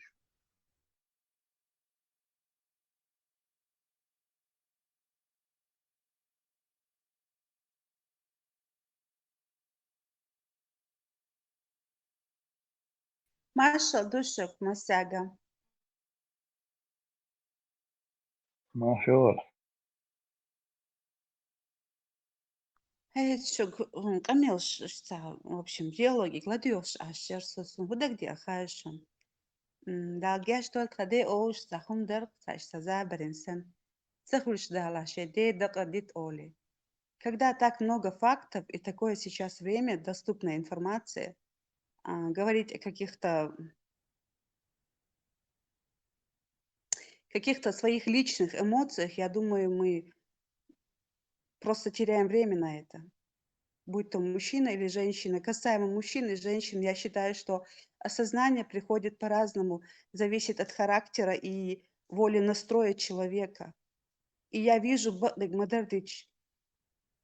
Маша, душек, Масяга. Машалlah. Шук, камилш, в общем, диалоги, гладиош, ашерсус, буда где хаешон. Далгяш тот кладе оуш, сахум дер, сашта заберинсен. Цехлиш дала, шеде, дакадит оли. Когда так много фактов и такое сейчас время, доступная информация, говорить о каких-то своих личных эмоциях, я думаю, мы просто теряем время на это. Будь то мужчина или женщина. Касаемо мужчин и женщин, я считаю, что осознание приходит по-разному, зависит от характера и воли настроя человека. И я вижу, Мадардыч,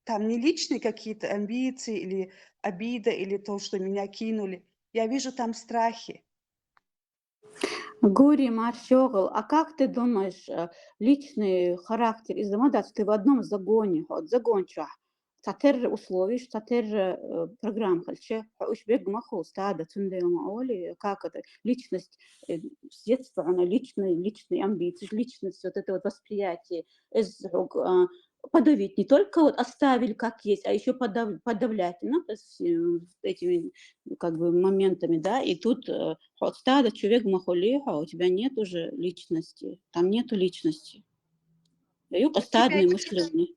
там не личные какие-то амбиции или обида, или то, что меня кинули. Я вижу там страхи. Гури Маршогл, а как ты думаешь, личный характер из-за модации ты в одном загоне, загончах, штатер условий, штатер программ, хальче, уж бег маху, стада, цундема, оли, как это, личность, с детства она личные амбиции, личность, вот это вот восприятие, подавить, не только вот оставили как есть, а еще подавлять, ну, этими как бы моментами, да, и тут от стада человек махолеха, у тебя нет уже личности, там нету личности. Даю постадное мышление.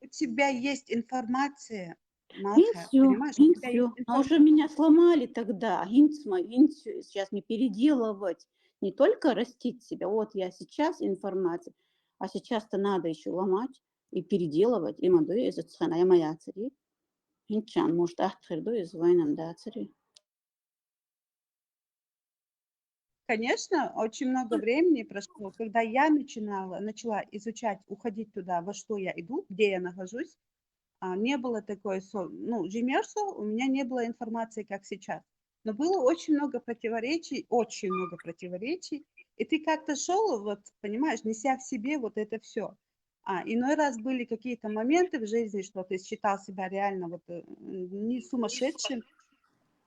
У тебя есть информация, Малха, Все, понимаешь? У тебя есть а уже меня сломали тогда, сейчас не переделывать, не только растить себя, вот я сейчас информация, а сейчас-то надо еще ломать и переделывать, и моду из цена я моя цари, инчан может ахтхерду из войнам да цари. Конечно, очень много времени прошло, когда я начала изучать, уходить туда, во что я иду, где я нахожусь. Не было такой, ну, жимерсо, у меня не было информации, как сейчас. Но было очень много противоречий, и ты как-то шел, вот, понимаешь, неся в себе вот это все. Иной раз были какие-то моменты в жизни, что ты считал себя реально вот не сумасшедшим,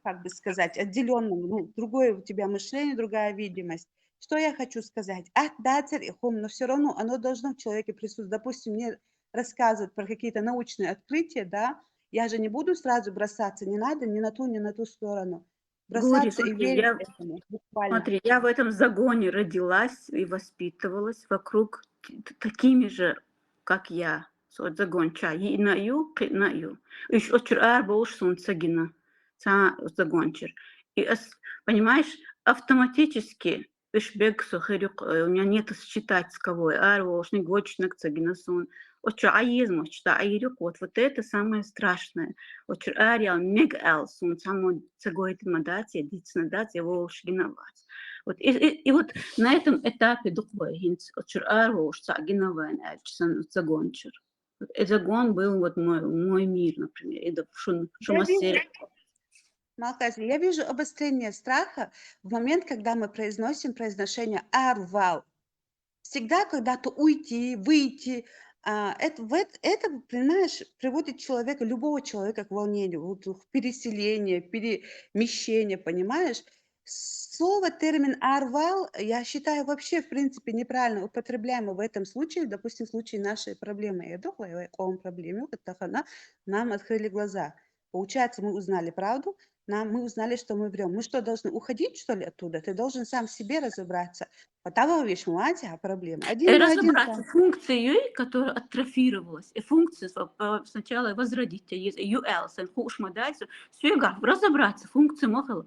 как бы сказать, отделенным, ну, другое у тебя мышление, другая видимость. Что я хочу сказать? Да, царь Ихом, но все равно оно должно в человеке присутствовать. Допустим, мне рассказывают про какие-то научные открытия, да, я же не буду сразу бросаться, не надо ни на ту сторону. Гори, Бросаться и верить этому, буквально. смотри, я в этом загоне родилась и воспитывалась вокруг такими же, как я. Загон чай, и на ю, Иш очер арба уж сунцагина. Загончер. И, понимаешь, автоматически бег сухарюк, у меня нет считать с кого, арва уж не гочник цагинасун. Очер аизм, чта айрюк, вот это самое страшное. Очер ариал мег элсун, само цагоит мадати, дицнадати, его уж гиновать. Вот, и вот на этом этапе духовой гинц, очер арва уж цагиновайн, эльчсан загончер. Загон был вот мой мир, например, и да шумосерия. Малкази, я вижу обострение страха в момент, когда мы произносим произношение арвал. Всегда когда-то уйти, выйти, это, понимаешь, приводит человека, любого человека к волнению, вот, в переселение, перемещение, понимаешь? Слово, термин «арвал», я считаю, вообще, в принципе, неправильно употребляемо в этом случае, допустим, в случае нашей проблемы. Я думаю, о проблеме, нам открыли глаза. Получается, мы узнали правду, мы узнали, что мы врем. Мы что, должны уходить, что ли, оттуда? Ты должен сам в себе разобраться. Потому видишь, проблема. Один на один. Разобраться функцией, которая атрофировалась, и функция сначала возродить, есть UL, сэн хушма дальше, все, разобраться, функции могла.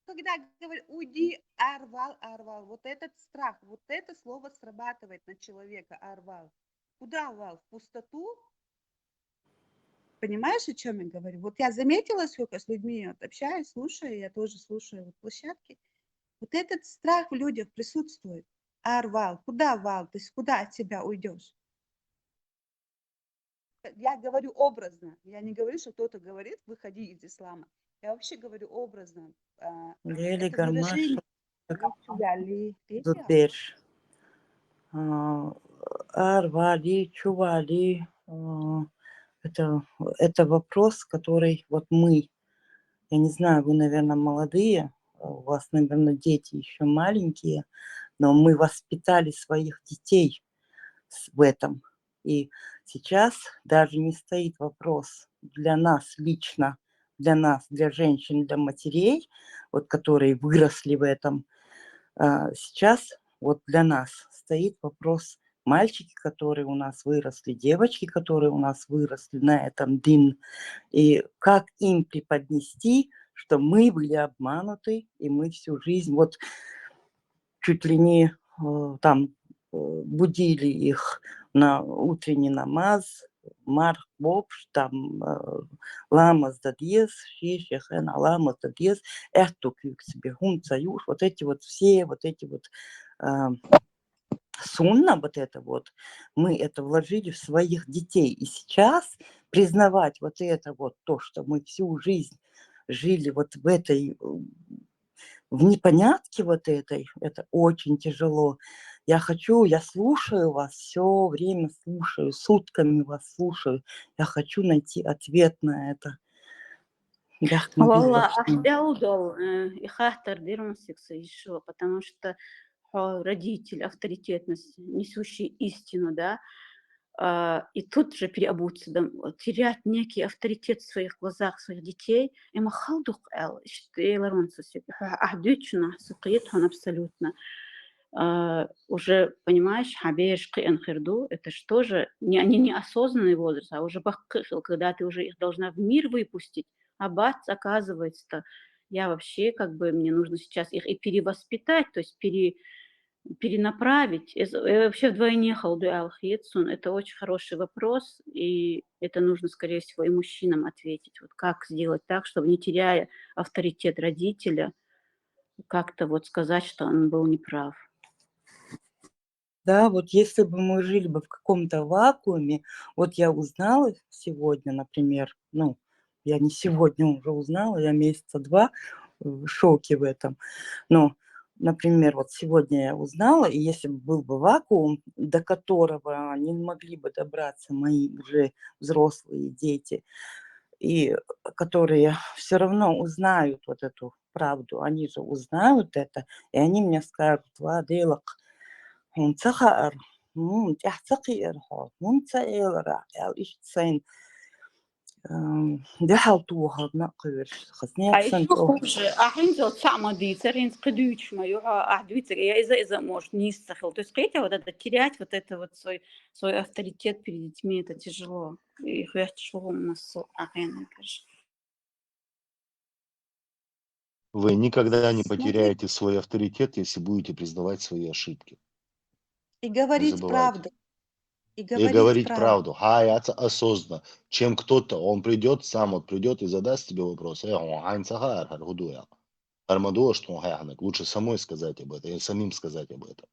Когда говорят, уйди, арвал, вот этот страх, вот это слово срабатывает на человека, арвал. Куда вал? В пустоту? Понимаешь, о чем я говорю? Вот я заметила, сколько с людьми вот общаюсь, слушаю, я тоже слушаю вот площадки. Вот этот страх в людях присутствует. Арвал, куда вал? То есть куда от себя уйдешь? Я говорю образно. Я не говорю, что кто-то говорит, выходи из ислама. Я вообще говорю образно. Лели Это выражение. Зудберш. Арвали, чували. Это вопрос, который вот мы, я не знаю, вы, наверное, молодые, у вас, наверное, дети еще маленькие, но мы воспитали своих детей в этом. И сейчас даже не стоит вопрос для нас лично, для нас, для женщин, для матерей, вот, которые выросли в этом. Сейчас вот для нас стоит вопрос мальчики, которые у нас выросли, девочки, которые у нас выросли на этом дин, и как им преподнести, что мы были обмануты, и мы всю жизнь вот чуть ли не там будили их на утренний намаз, марх бобш, там ламаз дадьес, шишехена ламаз дадьес, эхту кюк себе гум цаюш, вот эти вот все, вот эти вот сунна, вот это вот, мы это вложили в своих детей. И сейчас признавать вот это вот, то, что мы всю жизнь жили вот в этой, в непонятке вот этой, это очень тяжело. Я слушаю вас, все время слушаю, сутками вас слушаю. Я хочу найти ответ на это. والله أفضل يخاطر ديرون еще, потому что родитель, авторитетность, несущий истину, да, и тут же переобуться, да, терять некий авторитет в своих глазах своих детей, и махалдук эл, абсолютно. Уже, понимаешь, хабеш хирду, это же тоже они неосознанный возраст, а уже бахкыхил, когда ты уже их должна в мир выпустить, а бац, оказывается, я вообще мне нужно сейчас их и перевоспитать, то есть перенаправить. Вообще вдвойне халду алхиетсун. Это очень хороший вопрос, и это нужно, скорее всего, и мужчинам ответить. Вот как сделать так, чтобы, не теряя авторитет родителя, как-то сказать, что он был неправ. Да, вот если бы мы жили бы в каком-то вакууме, вот я узнала сегодня, например, я не сегодня уже узнала, я месяца 2 в шоке в этом. Но, например, вот сегодня я узнала, и если бы был бы вакуум, до которого не могли бы добраться мои уже взрослые дети, и которые все равно узнают вот эту правду, они же узнают это, и они мне скажут: «Владелок, منتخر تحتقي إرهاق منتقل إيش تسين ده حلطوها بنقر خصني А еще أكسنتو». хуже, ахинзел цамади, царин скидуч мою, ахдвицер, я из-за может не истахил. То есть, видите, вот это терять, вот это вот свой авторитет перед детьми, это тяжело. И хвяст тяжело у нас ахин, конечно. Вы никогда не Смотри, потеряете свой авторитет, если будете признавать свои ошибки. и Не говорить забывайте. правду, и И говорить говорить правду. правду. Это осознанно. Чем кто-то, он придет, сам вот придет и задаст тебе вопрос. Лучше самой сказать об этом, и самим сказать об этом.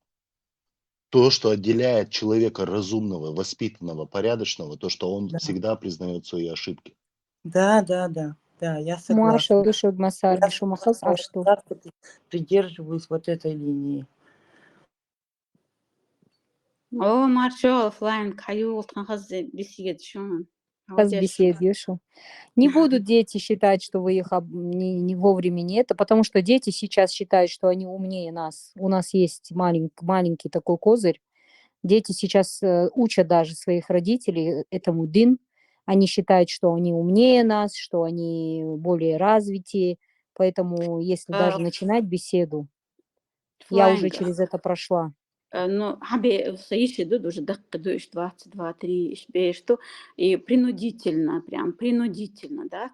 То, что отделяет человека разумного, воспитанного, порядочного, то, что он Да, всегда признает свои ошибки. да, я согласна. Маршал Душуд Масар Я Мишумахас Ашту. придерживаюсь вот этой линии. О, Маршал, офлайн, каю, тханхаз беседы, шон. Раз беседуешь. Не будут дети считать, что вы их не вовремя не это, потому что дети сейчас считают, что они умнее нас. У нас есть маленький такой козырь. Дети сейчас учат даже своих родителей этому дин. Они считают, что они умнее нас, что они более развитые. Поэтому, если даже начинать беседу, я уже через это прошла. Ну, хабе саиши дуд уже даккадуешь 22-3 ишбе, что и принудительно, прям принудительно, да,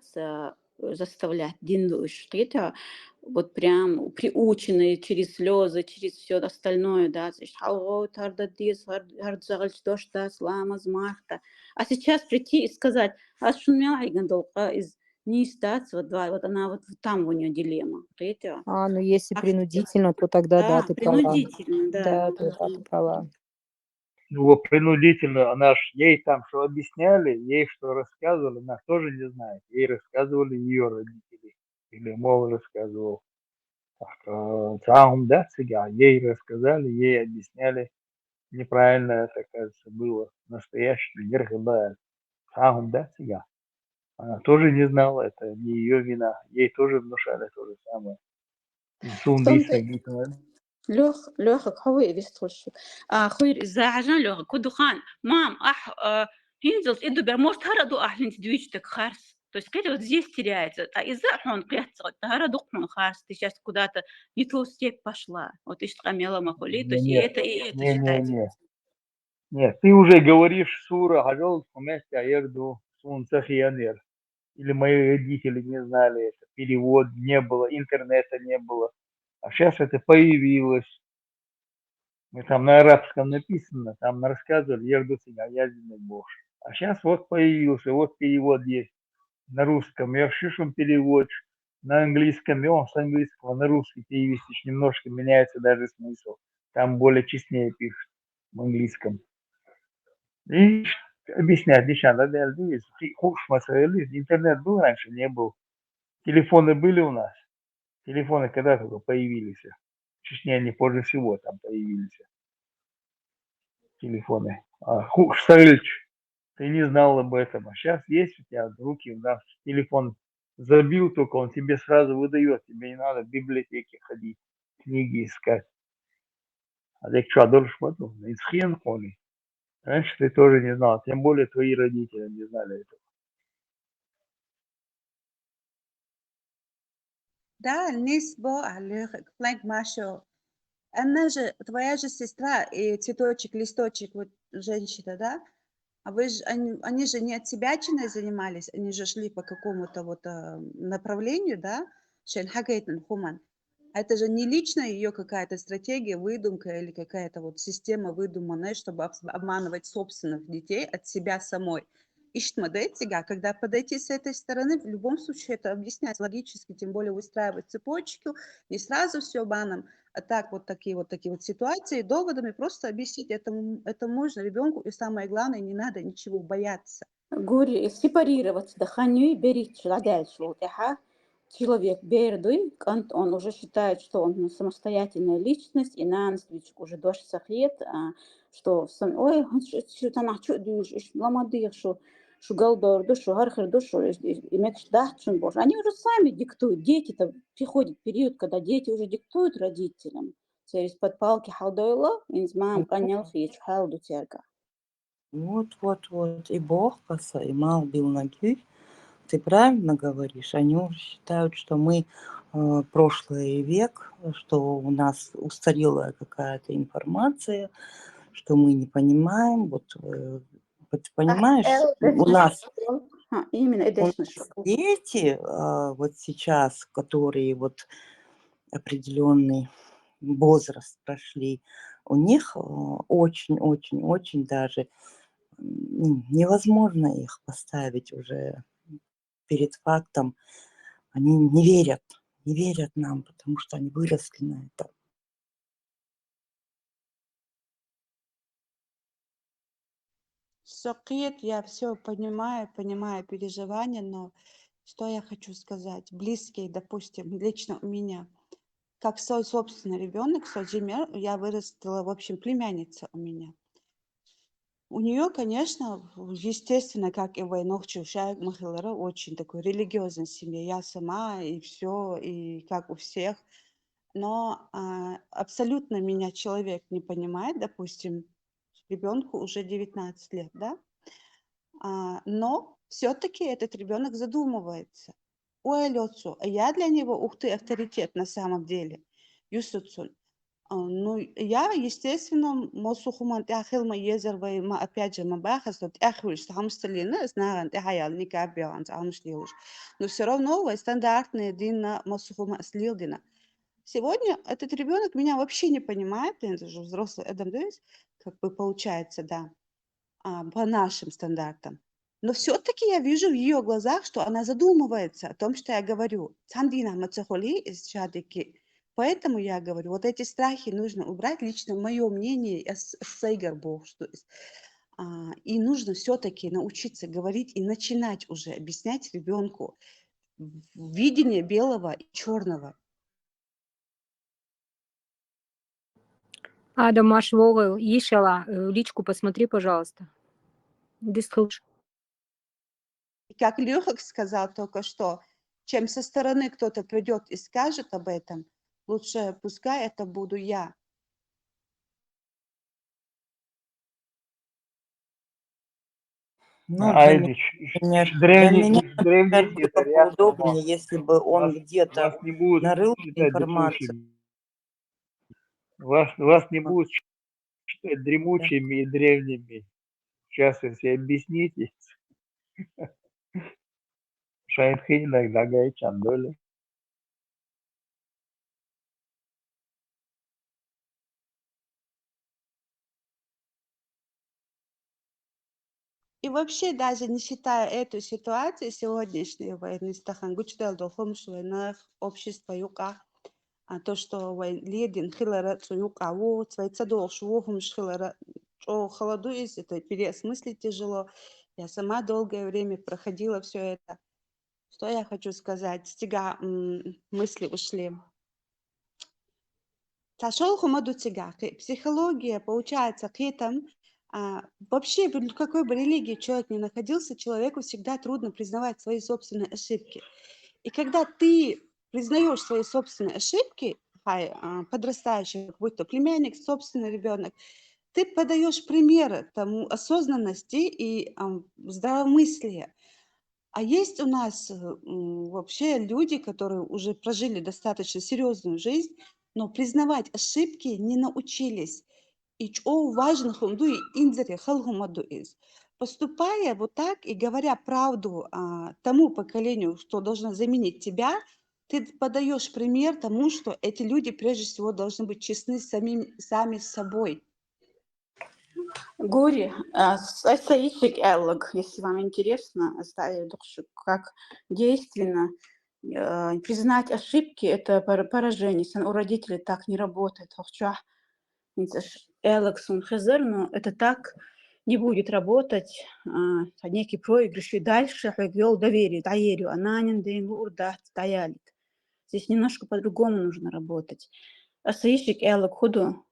заставлять диндуешь, это вот прям приученные через слезы, через все остальное, да, а сейчас прийти и сказать, а из не стать, вот она вот там у нее дилемма, это. Ну если принудительно, то тогда да, ты права. Принудительно, да. Да, ты права. Ну, вот принудительно, она ж ей там что объясняли, ей что рассказывали, она тоже не знает. Ей рассказывали ее родители. Или мол рассказывал. Да, ей рассказали, ей объясняли. Неправильно это, кажется, было. Настоящий Герхабая. Да, она тоже не знала, это не ее вина. Ей тоже внушали то же самое. Лёха, خوي بيستخلشك خوير زعجان لوخ كودو خان мам هينزل иду бермош тараду ахлинс двичтек харс. То есть вот здесь теряется. А из-за он кляцает, тараду он харс. Ты сейчас куда-то не ту степь пошла. Вот ишь камела махули, то есть и это считается. Нет, ты уже говоришь сура, хажол, вместе аерду, сун цахиянер. Или мои родители не знали это, перевод не было, интернета не было. А сейчас это появилось. Мы там на арабском написано, там рассказывали, ерду себя, ядерный бог. А сейчас вот появился, вот перевод есть на русском. Я шишум перевод на английском, и он с английского на русский перевести немножко меняется даже смысл. Там более честнее пишут в английском. И объяснять, интернет был раньше, не был. Телефоны были у нас. Телефоны когда только появились. В Чечне они позже всего там появились. телефоны. Штарлич, ты не знал об этом. А сейчас есть у тебя в руки, да, телефон забил только, он тебе сразу выдает. Тебе не надо в библиотеке ходить, книги искать. А ты что, дольше потом? Из хрен коли. Раньше ты тоже не знал, тем более твои родители не знали этого. Да, Нисбо, Алёх, Флэнк Машо. Она же, твоя же сестра и цветочек, листочек, вот женщина, да? А вы же, они же не от себя чиной занимались, они же шли по какому-то вот направлению, да? Шенхагейтен Хуман. А это же не лично ее какая-то стратегия, выдумка или какая-то вот система выдуманная, чтобы обманывать собственных детей от себя самой. Ищтмадетига, когда подойти с этой стороны, в любом случае это объяснять логически, тем более выстраивать цепочку, не сразу все баном, а так вот такие вот ситуации, доводами просто объяснить, это можно ребенку, и самое главное, не надо ничего бояться. Говори, сепарироваться, дыханию и берите дальше. Человек бердуй, он уже считает, что он самостоятельная личность, и на уже до 6 лет, что ой, что-то она ломадых, что галдорду, что гархерду, что имеешь дахчун боже. Они уже сами диктуют. Дети-то приходит период, когда дети уже диктуют родителям. Через подпалки халдойла, инзмам канял хич халду терка. Вот. И Бог коса, и мал бил ноги. Ты правильно говоришь. Они уже считают, что мы прошлый век, что у нас устарелая какая-то информация, что мы не понимаем. Вот понимаешь, у нас именно дети вот сейчас, которые вот определенный возраст прошли, у них очень даже невозможно их поставить уже перед фактом. Они не верят нам, потому что они выросли на это. Сокет, я все понимаю переживания, но что я хочу сказать? Близкие, допустим, лично у меня, как свой собственный ребенок, я вырастила, в общем, племянница у меня. У нее, конечно, естественно, как и войнах Чушай Махилара, очень такой религиозной семье. Я сама и все, и как у всех. Но абсолютно меня человек не понимает, допустим, ребенку уже 19 лет, да? Но все-таки этот ребенок задумывается. Ой, Лёцу, я для него, ух ты, авторитет на самом деле. Юсуцуль. Ну, я, естественно, мосухуман тяхил езер опять же, мабахас, вот тяхвиш, хамсталина, знаю, тяхаял, не кабиан, амшлилуш. Но все равно, стандартные дина мосухума слилдина. Сегодня этот ребенок меня вообще не понимает, это же взрослый Эдам Дэвис, как бы получается, да, по нашим стандартам. Но все-таки я вижу в ее глазах, что она задумывается о том, что я говорю. Сандина мацахоли из чадики. Поэтому я говорю, вот эти страхи нужно убрать, лично мое мнение, и нужно все-таки научиться говорить и начинать уже объяснять ребенку видение белого и черного. Ада Машвогл, Ишала, личку посмотри, пожалуйста. Дислуш. Как Лёхак сказал только что, чем со стороны кто-то придет и скажет об этом, лучше пускай это буду я. Ну, для меня, например, было бы удобнее, если бы он где-то нарыл информацию. Вас не будут считать дремучими и древними. Сейчас вы все объясните. Шайнхин иногда гайчан, доли. И вообще, даже не считая эту ситуацию сегодняшней войны, общество юка, то, что ледин хилара цуюка, холоду есть, это переосмыслить тяжело. Я сама долгое время проходила все это. Что я хочу сказать? Стига мысли ушли. Ташол хумаду тига. Психология, получается, к этому Вообще, в какой бы религии человек ни находился, человеку всегда трудно признавать свои собственные ошибки. И когда ты признаешь свои собственные ошибки, подрастающий, будь то племянник, собственный ребенок, ты подаешь примеры тому осознанности и здравомыслия. А есть у нас вообще люди, которые уже прожили достаточно серьезную жизнь, но признавать ошибки не научились. И важно поступая вот так и говоря правду тому поколению, что должно заменить тебя, ты подаешь пример тому, что эти люди прежде всего должны быть честны сами с собой. Гури, Саисик Эллог, если вам интересно, как действенно признать ошибки, это поражение. У родителей так не работает. Эллог Сунхезер, но это так не будет работать. Некий проигрыш и дальше ввел доверие, ананин дейн урдат таялит. Здесь немножко по-другому нужно работать. Саисик Эллог худу.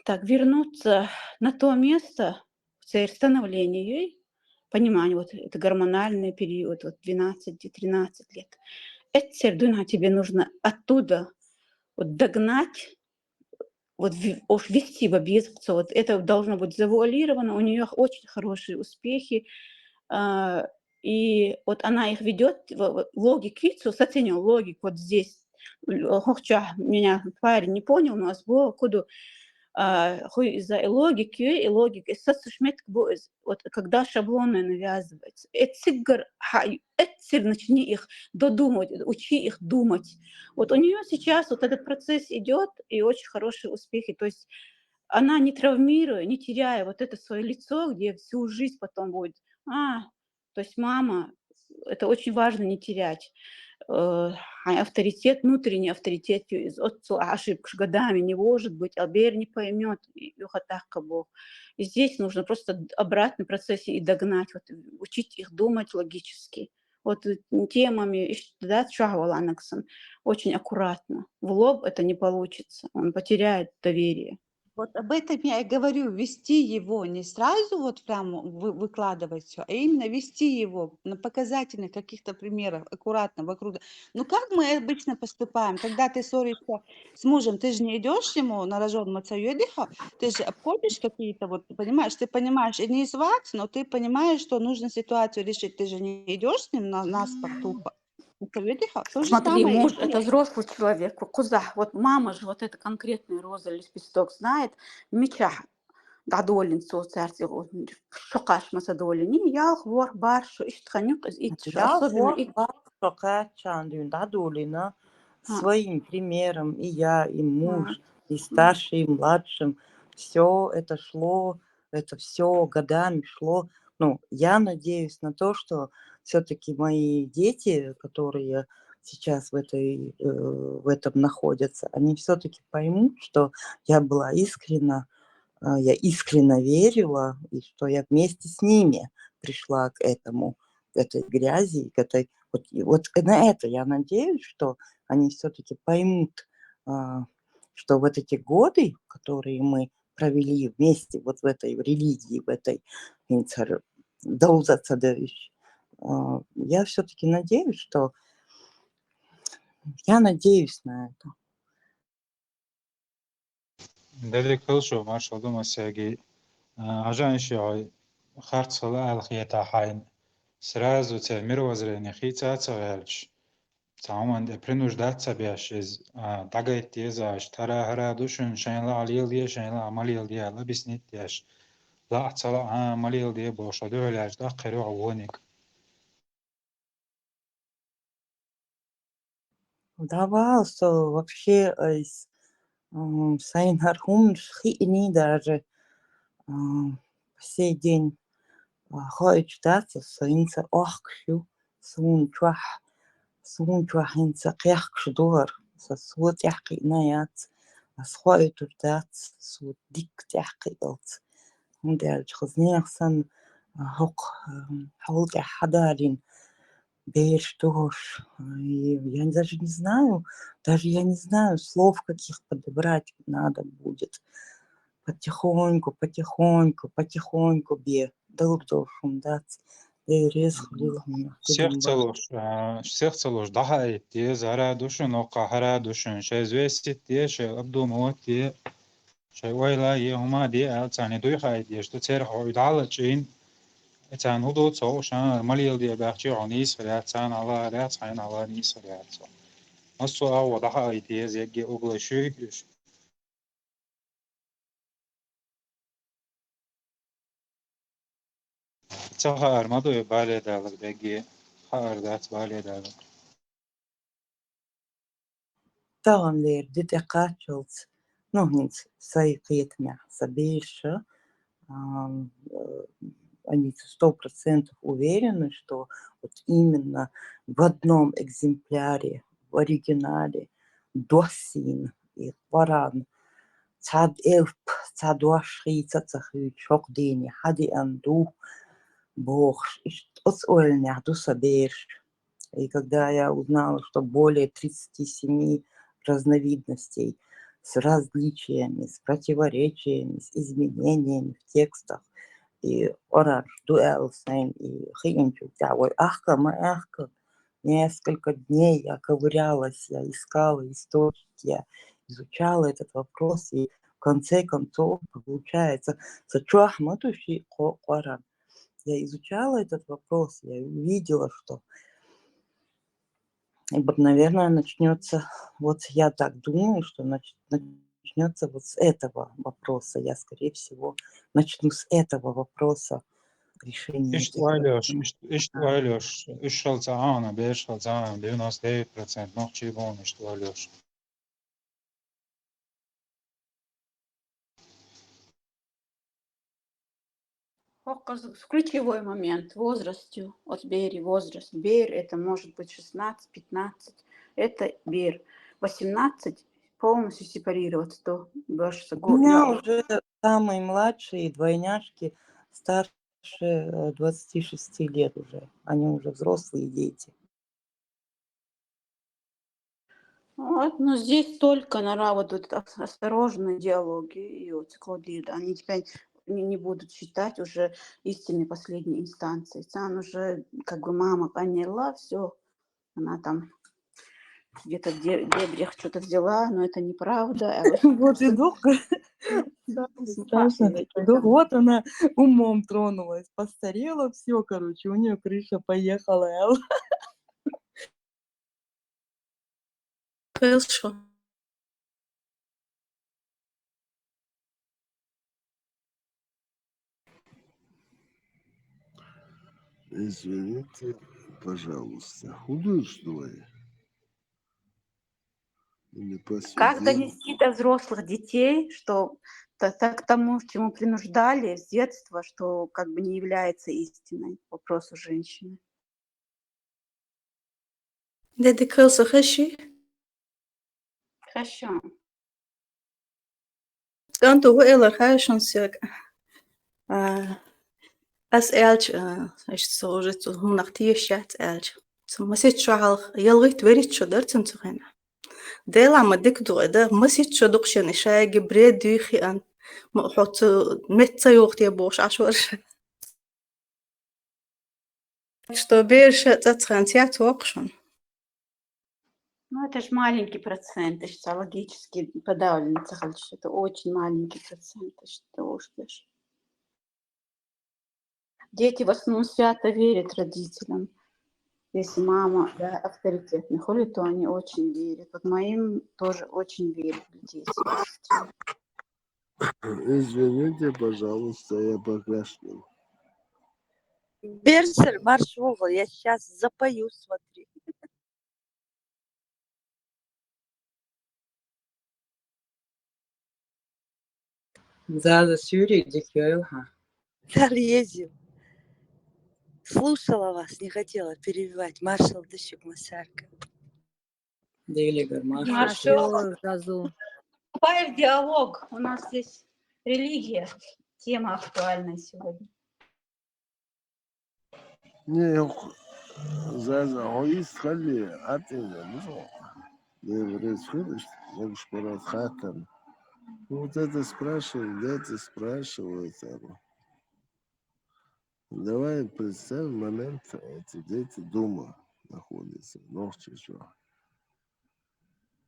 Так, вернуться на то место, в становления, понимание, вот это гормональный период, вот 12-13 лет. Это тебе нужно оттуда вот догнать, вот ввести в объект, вот это должно быть завуалировано, у нее очень хорошие успехи, и вот она их ведет, логику, оценил логику вот здесь. Меня парень не понял, но куда из-за логики, и логики, вот когда шаблоны навязываются, начни их додумать, учи их думать. Вот у нее сейчас вот этот процесс идет, и очень хорошие успехи. То есть она не травмируя, не теряя вот это свое лицо, где всю жизнь потом будет. То есть мама, это очень важно не терять. Авторитет, внутренний авторитет из ошибок годами не может быть, Альбер не поймет, и здесь нужно просто обратный процесс и догнать, вот, учить их думать логически. Вот темами очень аккуратно. В лоб это не получится, он потеряет доверие. Вот об этом я и говорю, вести его не сразу вот прямо выкладывать все, а именно вести его на показательных каких-то примерах, аккуратно вокруг. Ну как мы обычно поступаем, когда ты ссоришься с мужем, ты же не идешь ему на рожон мацаюдиха, ты же обходишь какие-то, вот понимаешь, ты понимаешь, и не извать, но ты понимаешь, что нужно ситуацию решить, ты же не идешь с ним на спор тупо. Смотри, муж – это взрослый человек, куза. Вот мама же вот это конкретный роза лепесток знает. Меча дадолин соцарти, шокаш масадолини, я хвор баршу, иштханюк, особенно своим примером, и я, и муж, и старший, и младшим. Все это шло, это все годами шло. Ну, я надеюсь на то, что все-таки мои дети, которые сейчас в этом находятся, они все-таки поймут, что я была искренна, я искренне верила, и что я вместе с ними пришла к этому, к этой грязи, к этой... Вот на это я надеюсь, что они все-таки поймут, что вот эти годы, которые мы провели вместе вот в этой религии, в этой я все-таки надеюсь, что я надеюсь на это. Дали кылшу, машалду масяги. Ажан шиай харцала алхията хайн. Сразу те мировоззрение хица цавельч. Цауман де принуждаться бяш из дагайт тезаш тара хара душун шайнла алил дия шайнла амалил дия лабиснит дияш. لا أتصلا عملية دي بوشادو العج دا قروا عوانيك. Давал, что вообще Сайн Хархун Шхини даже по сей день ходит даться Сайнца Охкшу, Сунчвах Инца Кяхкшдор, Сосуот Яхки Наяц, Асхоит Урдац, Суд Дик Яхкилц. Der Chosnersan Hok Hold Хадарин Бейштош. Я даже не знаю слов, каких подобрать надо будет. потихоньку бе. Дылып-дылшым дац. Резх лилгмна. всех целуш, дахай, те зара душун, окахара душун, шезвесит, те ше абдумот, те ше ойла, е хума, де алцани дуйхай, те что церх ойдала чин, цан худо цо, шан малил де бахчи онис, цан ала, цан ала нис, цо. Масу ау дахай, те зеги углашуй, цахар мадуй бале далак, деги хар дац бале далак. Таган лерди декачылц. Ну, ниц сайкиетмя сабейша. Они 100% уверены, что вот именно в одном экземпляре, в оригинале, досин и варан, цад элп, цадуашри, цацахи, чокдени, хади анду, бог, оцольня, дусабеш. И когда я узнала, что более 37 разновидностей с различиями, с противоречиями, с изменениями в текстах, и оранж, дуэлсен, и хинчу, ой, ахка, несколько дней я ковырялась, я искала источники, я изучала этот вопрос, и в конце концов получается, я изучала этот вопрос, я увидела, что, наверное, начнется, вот я так думаю, что начнется вот с этого вопроса. Я, скорее всего, начну с этого вопроса решения этих проблем. Ишtuvaljoš, išalcāna, bešalcāna, 99% nohčībon ишtuvaljoš. Ключевой момент возрасту. Вот бери возраст. Бер это может быть 16, 15. Это бер. 18 полностью сепарироваться. То больше У меня уже самые младшие двойняшки старше 26 лет уже. Они уже взрослые дети. Вот, но здесь только на вот осторожные диалоги и вот циклодида. Они теперь не будут считать уже истинной последней инстанцией. Она уже, как бы мама поняла, все, она там где-то в дебрях что-то взяла, но это неправда. Вот и вот она умом тронулась, постарела, все, короче, у нее крыша поехала. Хорошо. Извините, пожалуйста, худой, что ли? Как донести до взрослых детей, что к тому, к чему принуждали с детства, что как бы не является истиной по вопросу женщины? Dedikası hashi. Хорошо. Kanto hu eller hashon sirk. As elch, so уже hu nach tie chat elch. So masit shal yelgit verit chodar tsuntsugena. Dela ma dik do da masit choduk shani shaygi bred duhi an ma hot metsa yogt ya bosh ashwar. Что больше цацхантия токшон. Ну, это же маленький процент, это социологически подавленный цехальш. Это очень маленький процент, это уж даже. Дети в основном свято верят родителям. Если мама, да, авторитетный ходит, то они очень верят. Вот моим тоже очень верят дети. Извините, пожалуйста, я покашлял. Берсель, маршвол, я сейчас запою, смотри. Да, Сюрий, Дикёйлха. Залезем. Слушала вас, не хотела перебивать. Маршал Дыщик Масарка. Дейлигар, Маршал, вступай в диалог. У нас здесь религия. Тема актуальная сегодня. Не, Заза, хоист хали, атея, ну, не вред ходишь, могешь порад хатан. Вот это спрашивают, дети спрашивают. Давай представим момент, эти дети дома находятся, ночью что.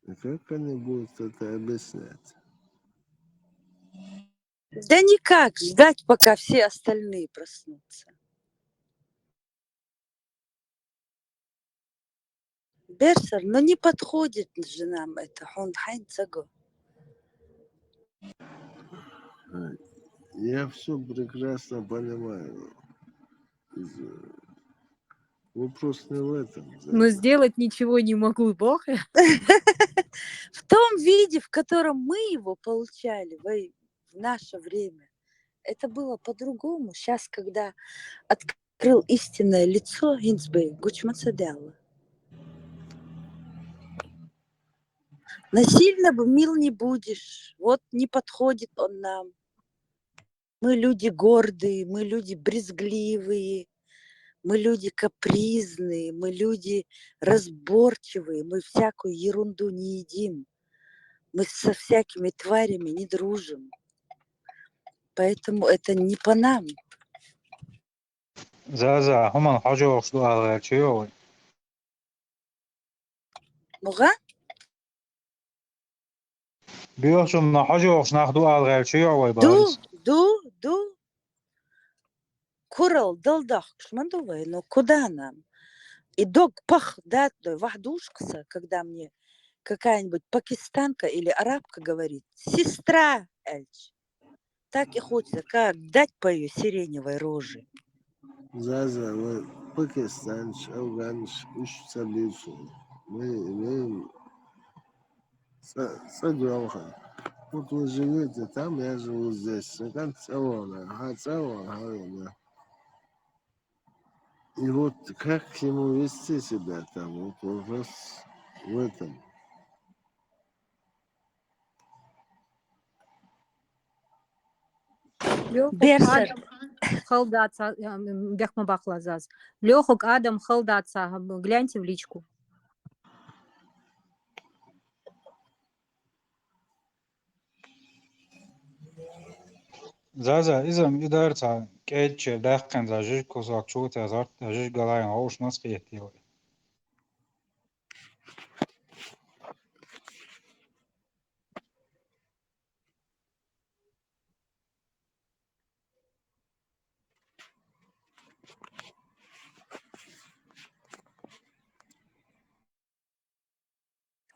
И как они будут это объяснять? Да никак, ждать, пока все остальные проснутся. Берсер, но не подходит же нам это. Я все прекрасно понимаю. Вопрос не в этом. Но сделать ничего не могу, Бог. В том виде, в котором мы его получали в наше время, это было по-другому. Сейчас, когда открыл истинное лицо Гинзбей, Гучмацаделла, насильно бы мил не будешь. Вот не подходит он нам. Мы люди гордые, мы люди брезгливые, мы люди капризные, мы люди разборчивые, мы всякую ерунду не едим. Мы со всякими тварями не дружим. Поэтому это не по нам. زازا هما حاجة وخشدوا على الشيوعي مغا؟ بيوخشوا من حاجة وخشناخدوا على الشيوعي بارس. Ду. Курал, долдах, шмандувай, но куда нам? И дог пах, да, вахдушкса, когда мне какая-нибудь пакистанка или арабка говорит, сестра Эльч. Так и хочется, как дать по ее сиреневой роже. Заза, вы пакистанец, афганец, ищут таблицу. Мы имеем соглахан. Вот вы живете там, я живу здесь. И вот как к нему вести себя там, вот вопрос в этом. Берсер. Халдаться, Бяхмабахлазаз. Лехок Адам халдаться. Гляньте в личку. زازا إذا إدارة كأتش داخل زاجيج كوزاك شو تزارت زاجيج قلاين هوش نص قيتيوي.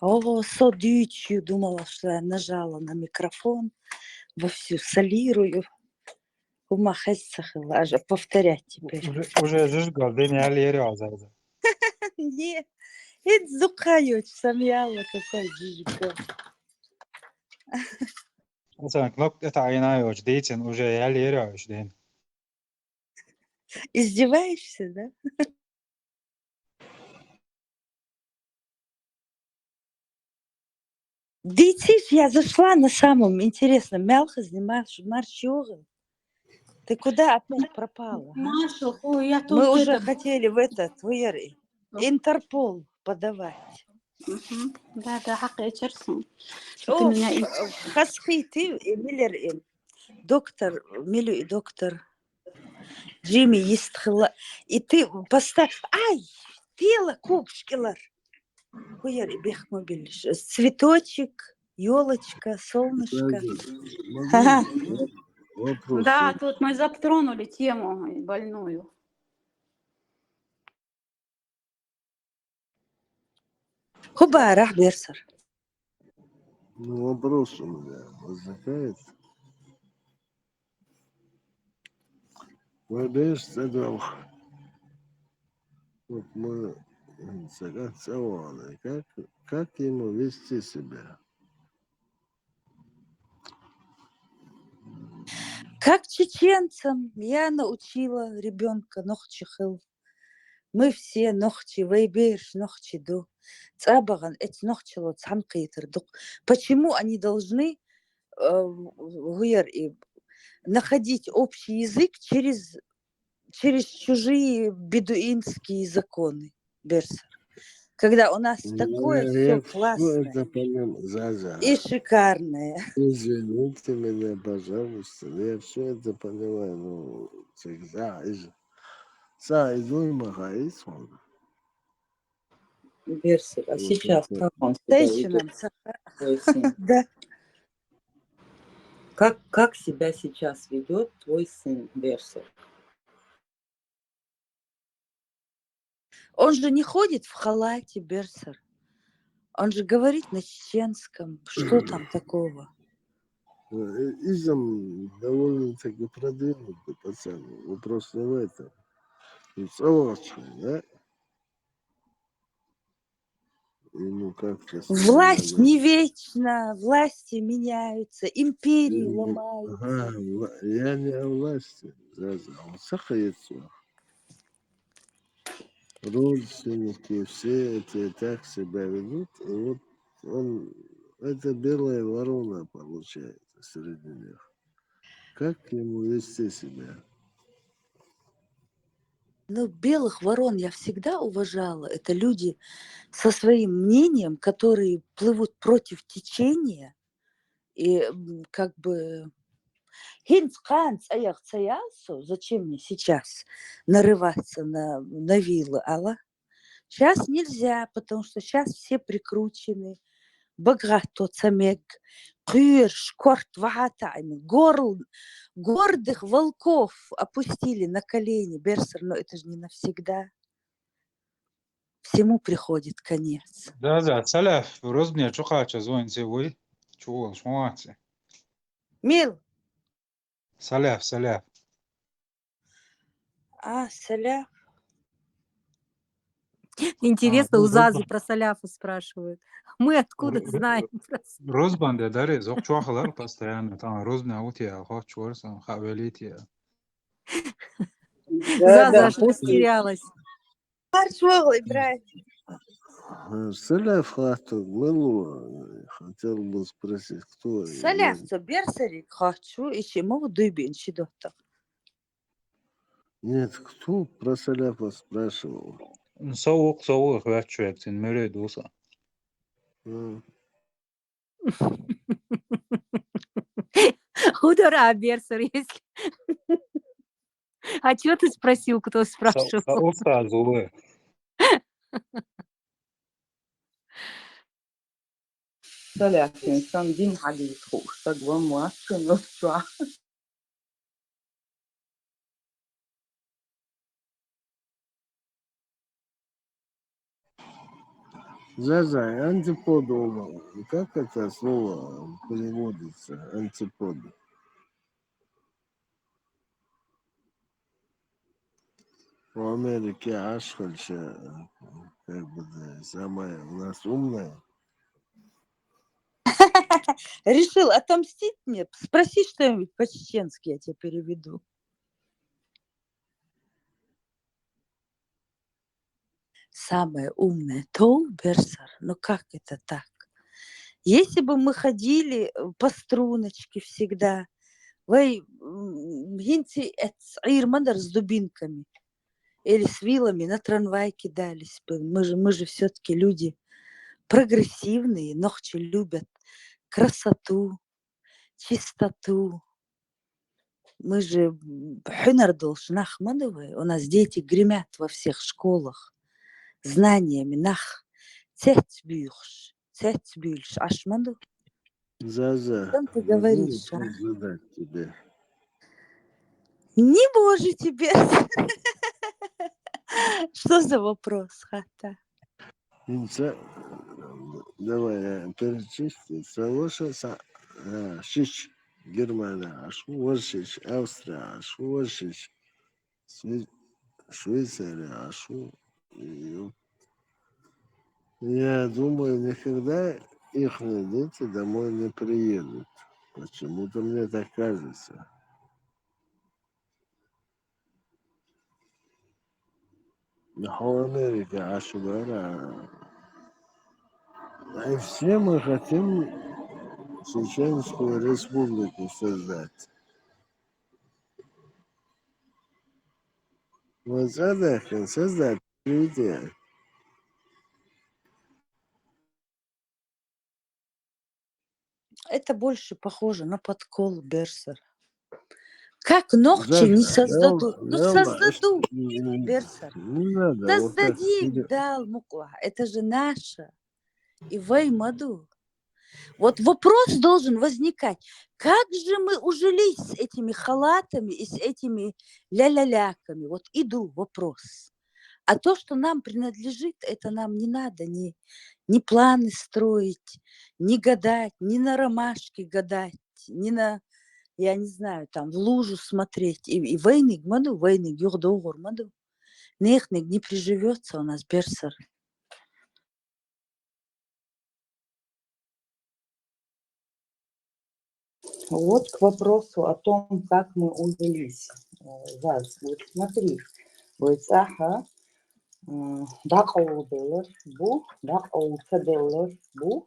О, содючью, думала, что я нажала на микрофон, вовсю солирую. Умахайцахила, повторять теперь. Уже жиж галден я леря заза. Нет, это зукают, самьяла какой жижга. مثلا كنوك اتعيناي وجديتن وجا يا ليرا وجدين. Издеваешься, да? Детишь, я зашла на самом интересном. Мялха снимаешь маршюры. Ты куда опять пропала? Маша, я тут Мы уже хотели в этот, Интерпол подавать. Да, حقي ترسم. Что ты меня ищешь? Хасхи, ты Миллер, доктор, Милю и доктор Джимми Истхла. И ты поставь, тело кубшкилар. Хуяр и бехмобиль. Цветочек, елочка, солнышко. Да, тут мы затронули тему больную. Хуба, Рахберсер. Ну, вопрос у меня возникает. Вот мы согласованы. Как ему вести себя? Как чеченцам я научила ребенка нохчихил. Мы все нохчи, вейбеш, нохчи ду. Цабаган, эти нохчило цамкейтер. Почему они должны находить общий язык через чужие бедуинские законы, Берсер? когда у нас такое все Я все классное это понимаю, и Заза. шикарное. Извините меня, пожалуйста, я все это понимаю, но всегда иду и магазин. Берсер, а Вот сейчас это. как он себя ведет, Женщинам, твой сын? да. Как себя сейчас ведет твой сын, Берсер? Он же не ходит в халате, Берсер. Он же говорит на чеченском. Что там такого? Изм довольно-таки продвинутый пацан. Вопрос не в этом. Очень, да? Ему как-то с этим Власть надо. не вечна, власти меняются, империи Ага, ломаются. я не о власти. Заза. Он сахается. Родственники, все эти так себя ведут. И вот он, это белая ворона получается среди них. Как ему вести себя? Ну, белых ворон я всегда уважала. Это люди со своим мнением, которые плывут против течения. И как бы... Зачем мне сейчас нарываться на виллы, алла? Сейчас нельзя, потому что сейчас все прикручены. Багато цамек, кырш, корт, вагатайми, гордых волков опустили на колени. Берсер, но это же не навсегда. Всему приходит конец. Да, саляф, розбня чухача звонит вы. Чего, шмуатся? Мил, Саляф. Саля. Интересно, у Зазы про Саляфа спрашивают. Мы откуда знаем про Розбанда даре, зок чухалар постоянно. Там розбня утя, хох чурсан, хавелития. Заза аж После растерялась. Саля факту было, хотел бы спросить, кто я. Саляфца берсерик хочу, и чему дыбенчи доктор. Нет, кто про Саляфа спрашивал? Соук, хвачуек, тин мюре дуса. Удара, Берсер, если... А что ты спросил, кто спрашивал? Соуста зулы. Саляф, инсан дин халит хуш, так вам муашка, но что? Заза, антиподу. Как это слово переводится? Антипод. В Америке Ашхольша, как бы, да, самая у нас умная. Решил отомстить мне? Спроси что-нибудь по-чеченски, я тебе переведу. Самая умная то, Берсер. Ну как это так? Если бы мы ходили по струночке всегда, вы с дубинками или с вилами на трамвай кидались бы. Мы же все-таки люди прогрессивные, ногчи любят красоту, чистоту. Мы же у нас дети гремят во всех школах знаниями. Ашмаду. Заза, Что ты могу говоришь, а? вопрос задать тебе? Не можете, Берсер. Что за вопрос, хата? Давай я перечислю. Савоша, Шиш, Германия, Ашвошич, Австрия, Ашвошич, Швейцария, Ашу. Я думаю, никогда их дети домой не приедут. Почему-то мне так кажется. Нахуй Америка, Ашубара. И все мы хотим Чеченскую республику создать. Вот это создать идея. это больше похоже на подкол, Берсер. Как ногти не создадут? Ну, создадут, Берсер. Не надо вот так. Создадим, дал мукла. Это же наше. И ваймаду. Вот вопрос должен возникать. Как же мы ужились с этими халатами и с этими ля-ля-ляками? Вот иду вопрос. А то, что нам принадлежит, это нам не надо ни планы строить, ни гадать, ни на ромашки гадать, ни на, я не знаю, там, в лужу смотреть. И войны, маду, войны, юрдогор, маду. Нехник не приживется у нас, Берсер. Вот к вопросу о том, как мы ужились. Вот смотри, вот аха,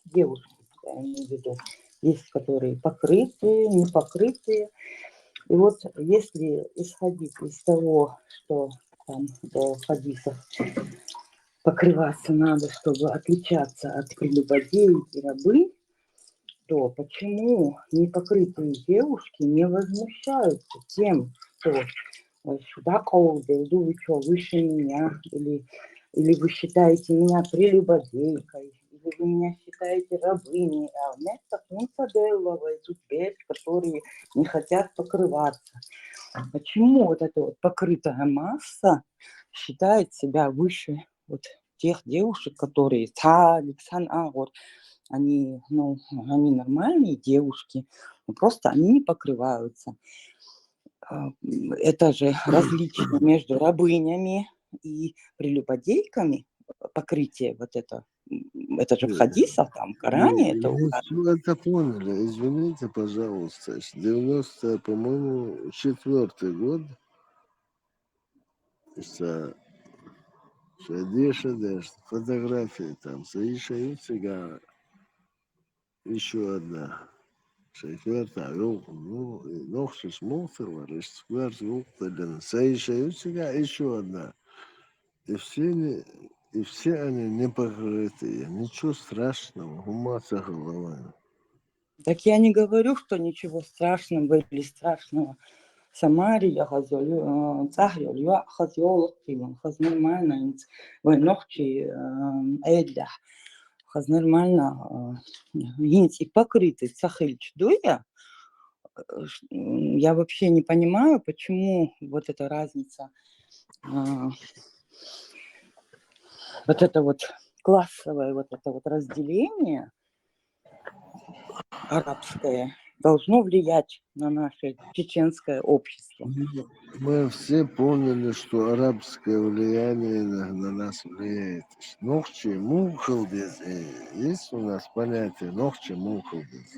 девушки, я имею в виду, есть которые покрытые, не покрытые. И вот если исходить из того, что там в хадисах покрываться надо, чтобы отличаться от прелюбодеев и рабынь, то почему непокрытые девушки не возмущаются тем, что сюда колдел, вы что, выше меня, или вы считаете меня прелюбодейкой, или вы меня считаете рабыней, а у меня идут без, которые не хотят покрываться. Почему вот эта вот покрытая масса считает себя выше вот тех девушек, которые вот, они нормальные девушки, но просто они не покрываются. Это же различие между рабынями и прелюбодейками, покрытие вот это же в хадисах, там, в Коране. Мы это поняли. Извините, пожалуйста. 90, по-моему, 4-й год. Шадеш, фотографии там, Саиша Юцигара. Еще одна. Шекверта, ну, нохшиш мусор, решкверт, юкталин. Саиша Юцигара, еще одна. И все они не покрытые. Ничего страшного, ума со головой. Так я не говорю, что ничего страшного или страшного. Самария хазёл, цахёл, я хазёл, хаз нормально, вы ногти эдля, хаз нормально, инти покрытый цахельч дуя. Я вообще не понимаю, почему вот эта разница, вот это вот классовое вот это вот разделение арабское должно влиять на наше чеченское общество. Мы все поняли, что арабское влияние на нас влияет. Нохчи мухалдез. Есть у нас понятие нохчи мухалдез.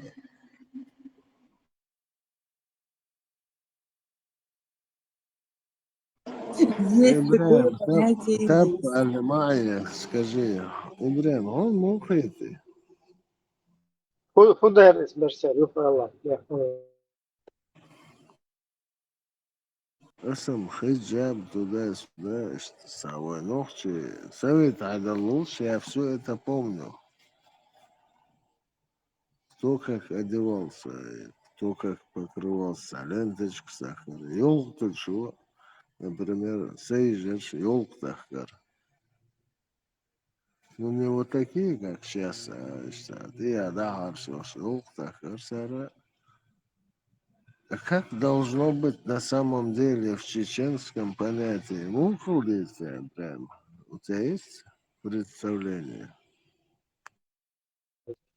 Есть такое понятие. Тап Аль-Майя, скажи, Ибрахим, он мухайтый. Худерис, Берсер, юфрала. Сам хиджаб туда-сюда, совой ногти. Совет лучше, я все это помню. Кто как одевался, кто как покрывался, ленточка сахар. Елка чего, например, сейжеш, елка тахкар. Ну не вот такие, как сейчас, я да, все, елка тахкар, сара. А как должно быть на самом деле в чеченском понятии? Мухулица, прям. У тебя есть представление?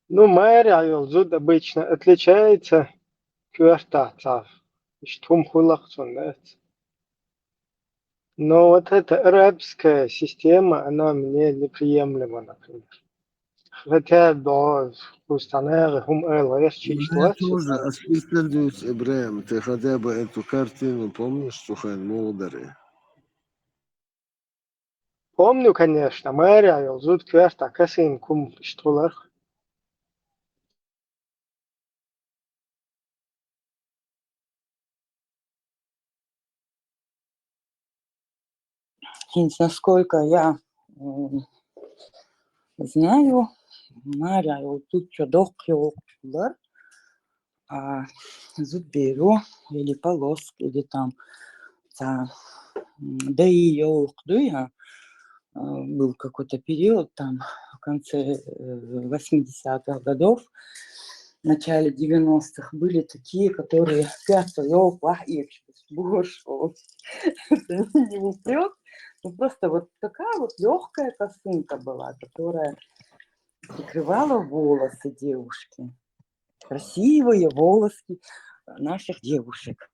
Ну, Майя Юлзуд обычно отличается квартацав. Штум хулахцунет. Но вот эта арабская система, она мне неприемлема, например. Хотя до Кустанера, Хум Эл-Решчи, Я тоже ассистент Ибрахим, ты хотя бы эту картину помнишь, Сухань Молдари? Помню, конечно, Майя Юлзуд кварта касин кум штулах. Насколько я знаю, Мария, вот тут что, дохлый, зудберу или полоски, или там да и я был какой-то период там в конце 80-х годов, в начале 90-х были такие, которые не упрек, ну просто вот такая вот легкая косынка была, которая прикрывала волосы девушки, красивые волосы наших девушек.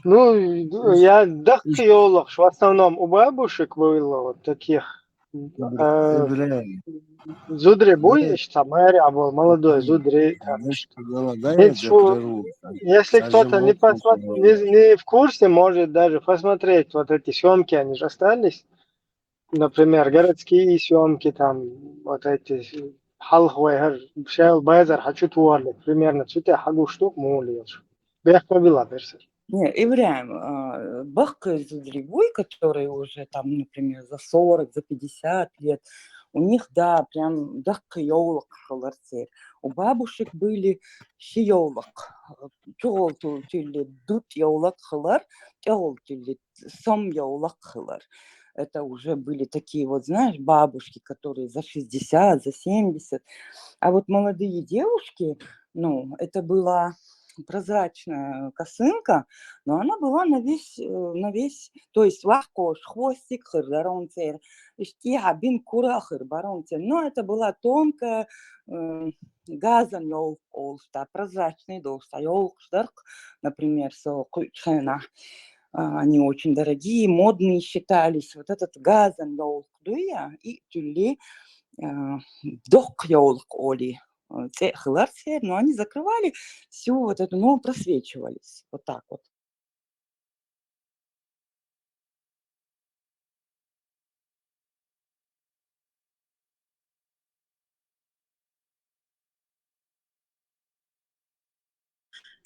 Ну, я дохёлок, в основном у бабушек было вот таких. Ибраим, Зудри да, будешь, там, был молодой Зудри. Там. дай я тебя прерву. Если кто-то не, Сажемок не в курсе, может даже посмотреть вот эти съемки, они же остались. Например, городские съемки, там, вот эти халхвайгар, шел базар, хочу туарлик, примерно, цвете хагу штук мулиешь. Бех побила, берсер. Не, Иврям, бахка зудревой, которые уже там, например, за 40, за 50 лет, у них, да, прям дахка ёлок халарцер. У бабушек были щеёлок. Чол тюли дут ёлок халар, чол тюли сом ёлок халар. Это уже были такие вот, знаешь, бабушки, которые за 60, за 70. А вот молодые девушки, ну, это была прозрачная косынка, но она была на весь, то есть лахкош, хвостик, хырдаронцер, бин курахыр баронцер, но это была тонкая газан олста, прозрачный долста ёлкшдарк, например, со кучхена. Они очень дорогие, модные считались. Вот этот газан ёлкдуя и тюли док ёлк оли. Но они закрывали всю вот эту, ну, просвечивались. Вот так вот.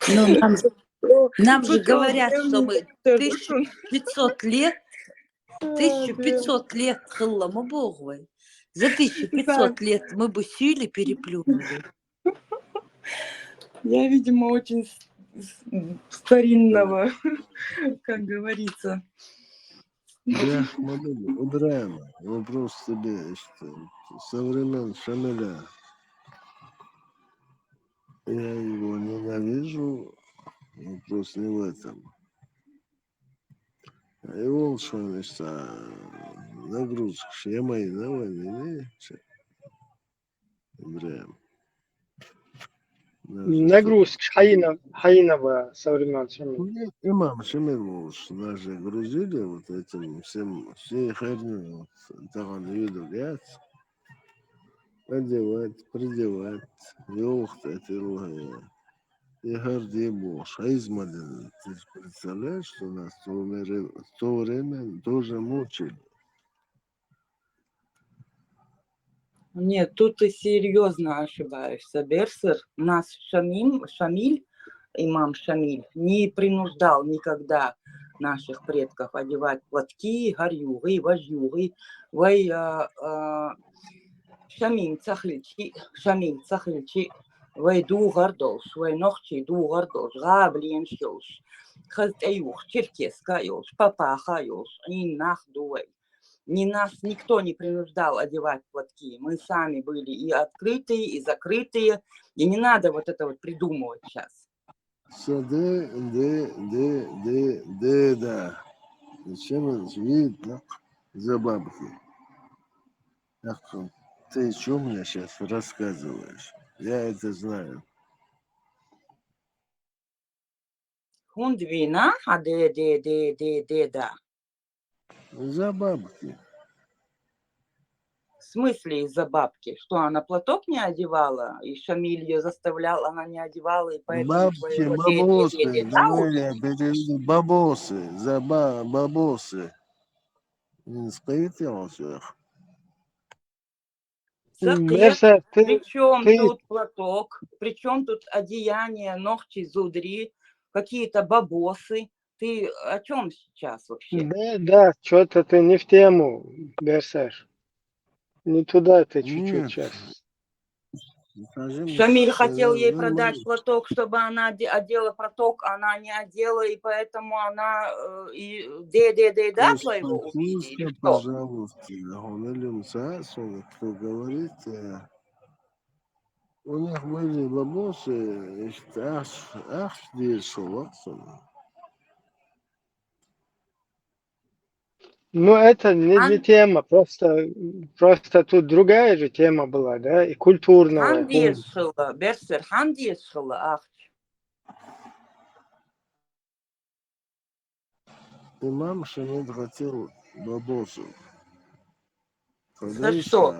Ну, нам же говорят, что мы 1500 лет, 1500 лет хыллама богвай. За 1500 лет мы бы сили переплюнули. Я, видимо, очень старинного, как говорится. Да, Ибраим, вопрос тебе, что со времен Шамиля я его ненавижу, вопрос не в этом. И он что нагрузка, я мои на войне, Ибраим. Нагрузка Хаинова со времен Шамиля. Имам Шамиль, даже грузили вот этим всем, все херню, там видят, одевать, придевать, ёхта, это и горди бож. А измален, ты представляешь, что нас в то время тоже мучили? Нет, тут ты серьезно ошибаешься, Берсер. Нас Шамиль, имам Шамиль, не принуждал никогда наших предков одевать платки, горюгы, вожюгы, Шамиль цахличи, вай дугар долш, вай нохчи дугар долш, габлиен шёш, хазтаюх, черкеска ёш, папаха ёш, и нах дуэй. Нас никто не принуждал одевать платки. Мы сами были и открытые, и закрытые. И не надо вот это вот придумывать сейчас. Да. Зачем видно за бабки? Ты что мне сейчас рассказываешь? Я это знаю. Хундвина, да. За бабки. В смысле из-за бабки? Что, она платок не одевала? И Шамиль ее заставлял, она не одевала, и поэтому Бабки, бабосы, за бабосы. Не споветался. Берсер, Причем тут платок, причем тут одеяние, ногти зудри, какие-то бабосы. Ты о чем сейчас вообще? Да, что-то ты не в тему, Берсер. Не туда ты чуть-чуть Нет. сейчас. Скажи мне, Шамиль хотел ей ну, продать платок, чтобы она одела платок, она не одела, и поэтому она и да твоего увидели, или успокойся, что? пожалуйста. Он или он, кто говорит, у них были бабусы, ах, здесь, Ну, это не Ан тема, просто тут другая же тема была, да, и культурная. Хандиешила, Берсер, Хандиешила, ах. Имам Шамид хотел бабусу. За что?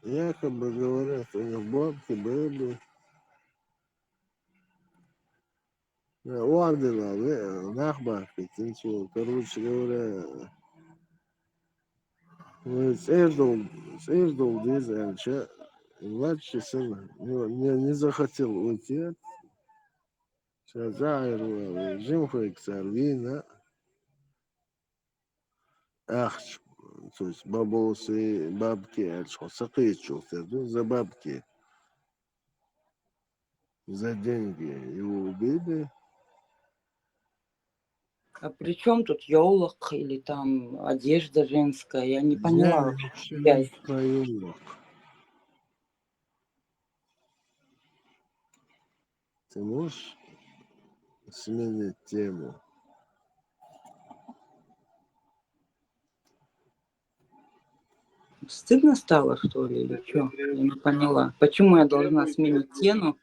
Якобы говорят, у них бабки были. Ордена, нахбарки, короче говоря, Эрдл Дизельча, младший сын, не захотел уйти. Шазайру, Жимфейк Сарвина, ах, то есть бабусы, бабки, сакычился, за бабки, за деньги его убили. А при чем тут елок или там одежда женская? Я не поняла. Я вообще не пою. Ты можешь сменить тему? Стыдно стало, что ли, или что? Я не поняла. Почему я должна сменить тему?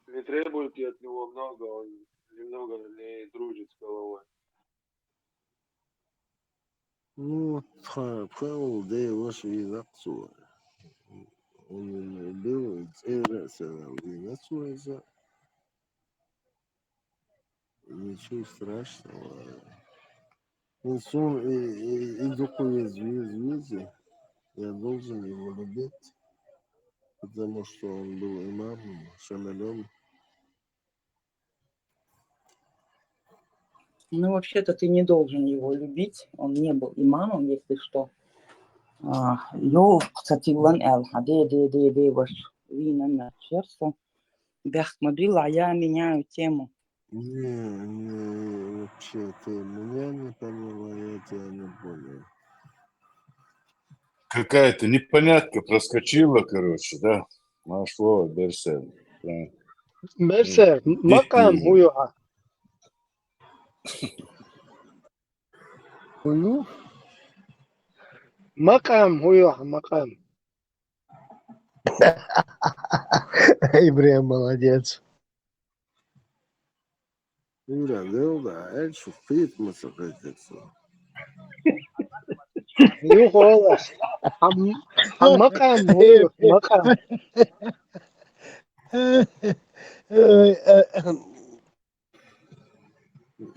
Не требуете от него много, он немного не дружит с головой. Ну, Пхаул, да его швейцарцу. Он был швейцарцу, ничего страшного. Он сон и духовный звезды. Я должен его любить, потому что он был имамом, шамалем. Ну, вообще-то ты не должен его любить. Он не был имамом, если что. кстати, ваш вина черство. Бяхмадрила, я меняю тему. Не, вообще, ты меня не поняла, я тебя не понял. Какая-то непонятка проскочила, короче, да? Нашло Берсер. Берсер, макам хуюха. Хую? Макам хуюха, макам. Ибрем молодец. Юра, да, это что, фит масакается. Ну, голос. А макам хуюха, макам.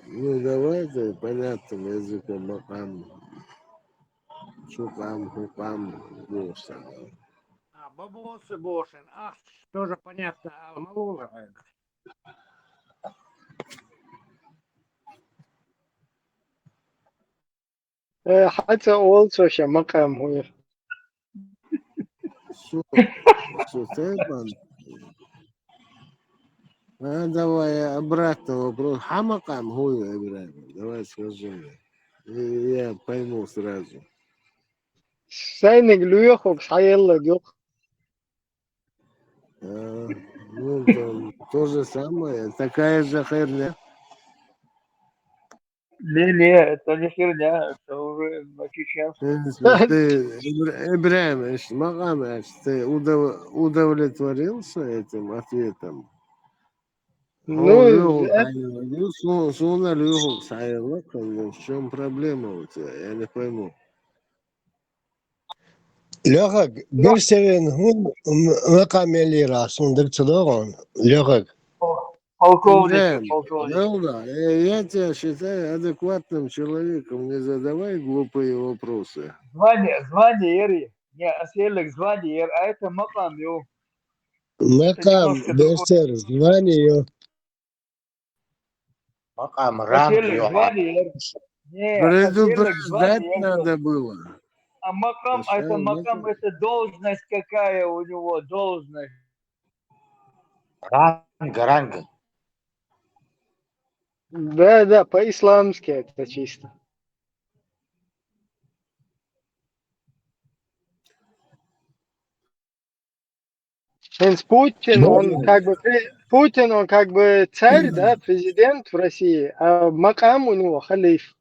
Ну, давайте понятным языком макам. Шукам, хукам, бошен. Бабусы бошен. Ах, тоже понятно. Алмалула. حتى also ще макам хуюха. Сутейбан. Давай обратно вопрос. Хамакам хую, Ибрахим. Давай скажи мне. Я пойму сразу. Сайник люехок сайелла yok. Ну, то же самое. Такая же херня. Не, это не херня, это уже на чеченском. Ты, Ибрахим, Макам, ты удовлетворился этим ответом? Ну, Суна люху сайылык, в чем проблема у тебя? Я не пойму. Лёгак, Берсерин, макамелира, сундырцылыгон. Лёгак. Полковник. Да, я тебя считаю адекватным человеком. Не задавай глупые вопросы. Звание, Ери. Не, оселек звание, а это макам, ё. Макам, Берсер, звание. Макам, рам, звание. Предупреждать надо было. А макам, а это макам, это должность какая у него, должность? Ранга. Да, по-исламски это чисто. Путин, он как бы царь, да, президент в России, а макам у него халиф.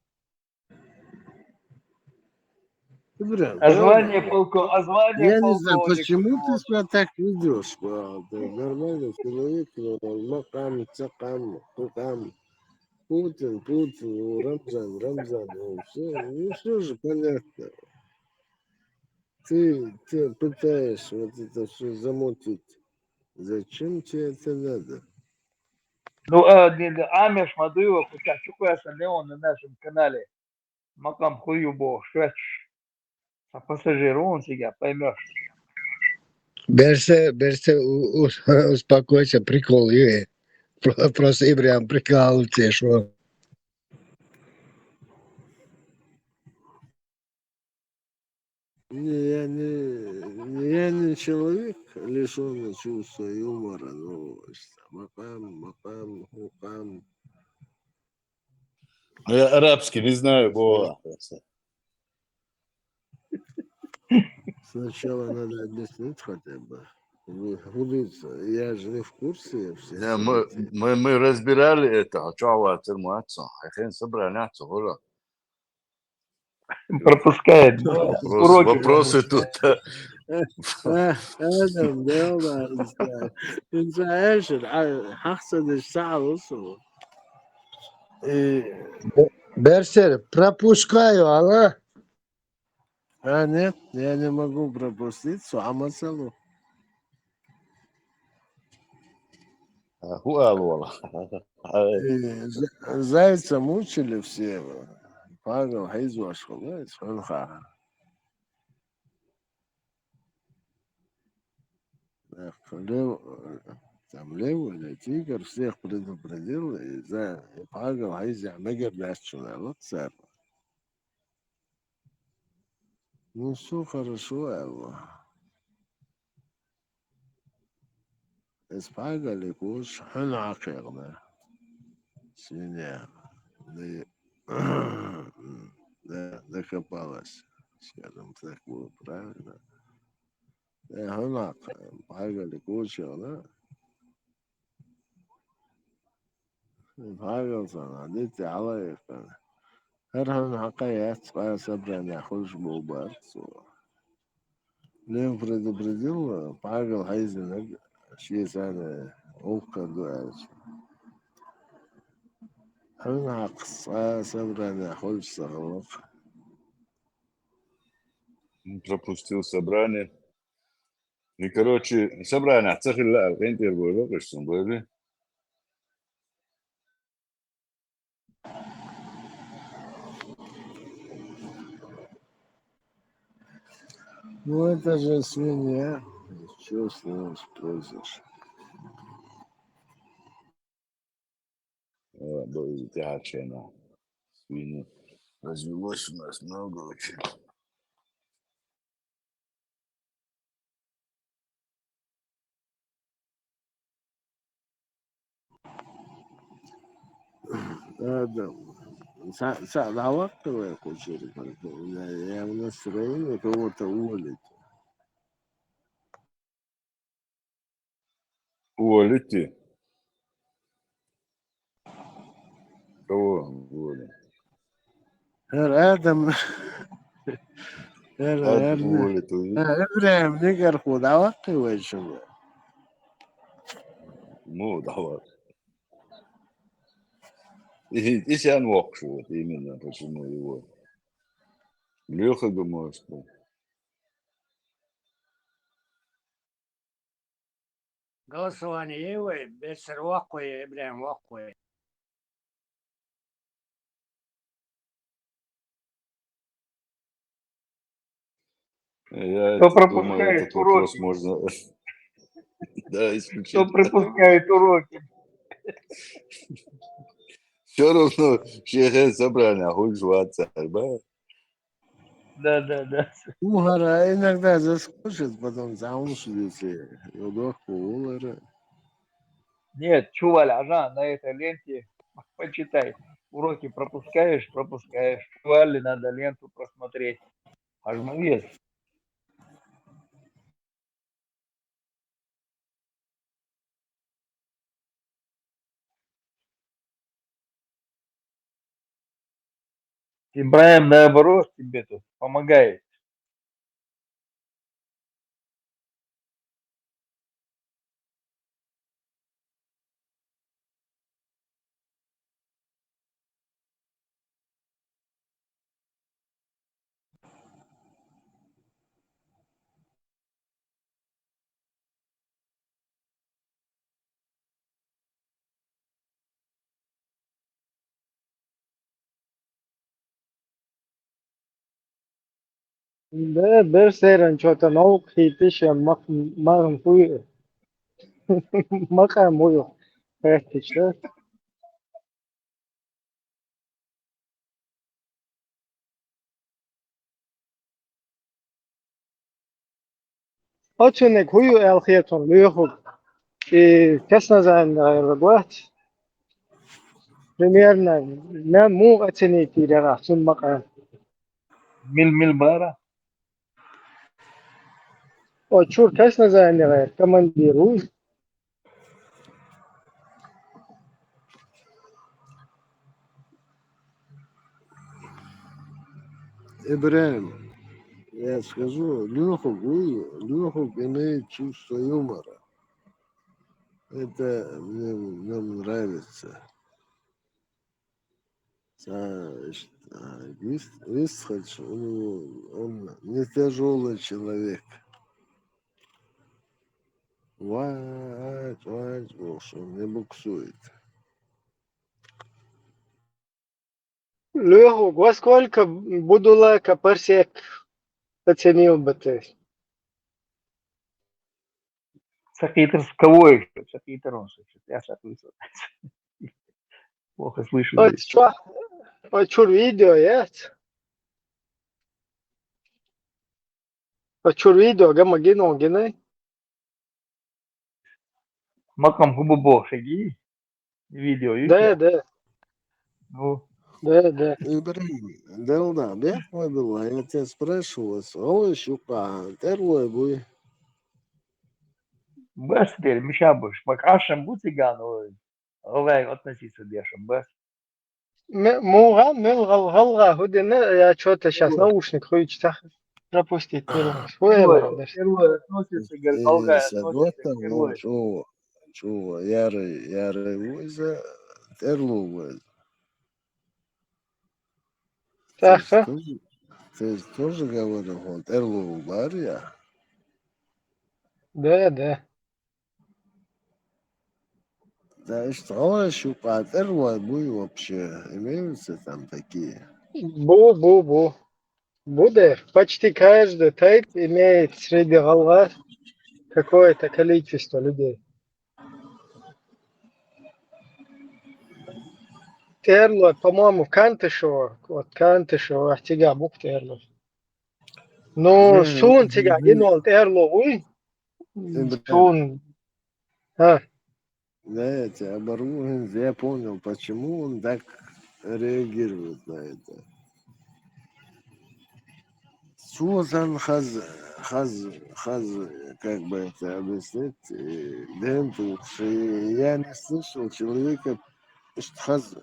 А звание Я не знаю, полковник у почему него. ты себя так ведешь, правда. Нормальный человек, но макам, цакам, хукам. Путин, Рамзан, все, ну все же понятно. Ты пытаешь вот это все замутить. Зачем тебе это надо? Ну, Амеш Мадуева, хотя чукаса Леон на нашем канале. Макам хуюбо, швеч. А пассажиру он себя поймешь. Берсе, успокойся, прикол, Юрий. Просто Ибрям прикалывается, что... Я не человек, лишенный чувства юмора, но макам, хукам. Я арабский не знаю, бо. Сначала надо объяснить хотя бы. Худиться. Я же не в курсе всех. Да, мы разбирали это. А что у тебя муатса? Хен собранятся, гола. Пропускает. Вопросы тут. ادم ده والله انت ايش حقصد الساعه وصلوا Берсер, пропускаю, ала? нет, я не могу пропустить Амасалу. Зайца мучили все. Павел Хайзу Ашхулай, Ханха. Там левый или тигр всех предупредил, и Павел Хайзу Мегер Дашчуна. Вот царь. Ну, все хорошо, его. Испагали куш, ханакерна. Свинья. Докопалась. Скажем так, было правильно. Ханак. Пагали кучу, да? Пагался, дите алаевка. هرهن حقيقات صبرا ياخذش بوبات لين предупредил Павел Хайзен شيء ثاني أوكر دواش هرهن حق صبرا ياخذش صغلق Пропустил собрание. И, короче, собрание цехилла, алкентер было, что были. Ну это же свинья. Что с ним спросишь? Был тяжело. Свиньи. Развелось у нас много очень. Да. Залаптовая куча. Я в настроении кого-то уволить. Уволите? Кого уволить? Рядом. Уволит. Ибраим Нигер худавакивает шуга. Ну, давай. И Сян Вокшут, именно почему его. Леха думаю, что. Голосование его, Берсер Вакуе, Ибраим Вакуе. Я Кто думаю, пропускает этот вопрос уроки? можно исключить. Кто пропускает уроки? Все равно шейхен собрание, а хуй жваться, да? Да. Угора иногда заскочит, потом зауншится. Удохку улара. Нет, чували, ажан, на этой ленте почитай. Уроки пропускаешь. Чували, надо ленту просмотреть. Ажмавец. Ибраим, наоборот, тебе тут помогает. ده برسيرن شوتا نوق هيتش مغم فوي مقام ويو هيتش ده أتشنك هويو الخيطون ليخو كسنا زان ربوات примерно ما مو أتني تيرا سن مقام مل بارا. أتشور كسنا زان غير كمان ديروز Ибраим, я скажу, Лехук имеет чувство юмора. Это мне нравится. Висхач, он не тяжелый человек. Вать, он не буксует. ليخو واسكولك بدولا كبرسيك أتنيل بتش Сакитер с кого еще? Сакитер он слышит. Я слышу. Плохо слышу здесь. أتشور فيديو يات أتشور فيديو جما جينو جيني Макам губубо шаги. Видео еще. ده Ну, ده Ибраим, да, бегала была, я тебя спрашивал, ой, щука, терлой буй. бес теперь, мишабуш. Макашем бутиган, овай относиться дешем, бес. موغا ملغا هدنا يا شوتا شاس наушник хуич тах пропустить первый Первое относится, говорит, алга относится к Садота, первой. чува, ярый войза, терлу войза. تاخا Ты же тоже говорил, вот, терлу барья. ده Да, и что, щука, терлой буй вообще, имеются там такие. бу Буде почти каждый тайп имеет среди голов какое-то количество людей. Терло, по-моему, Кантышева, вот Кантышева, тига бук терло. Но сун тига гинол терло уй, сун, Да, я тебя оборву, я понял, почему он так реагирует на это. Сузан хаз, как бы это объяснить, денту, я не слышал человека, что хаз,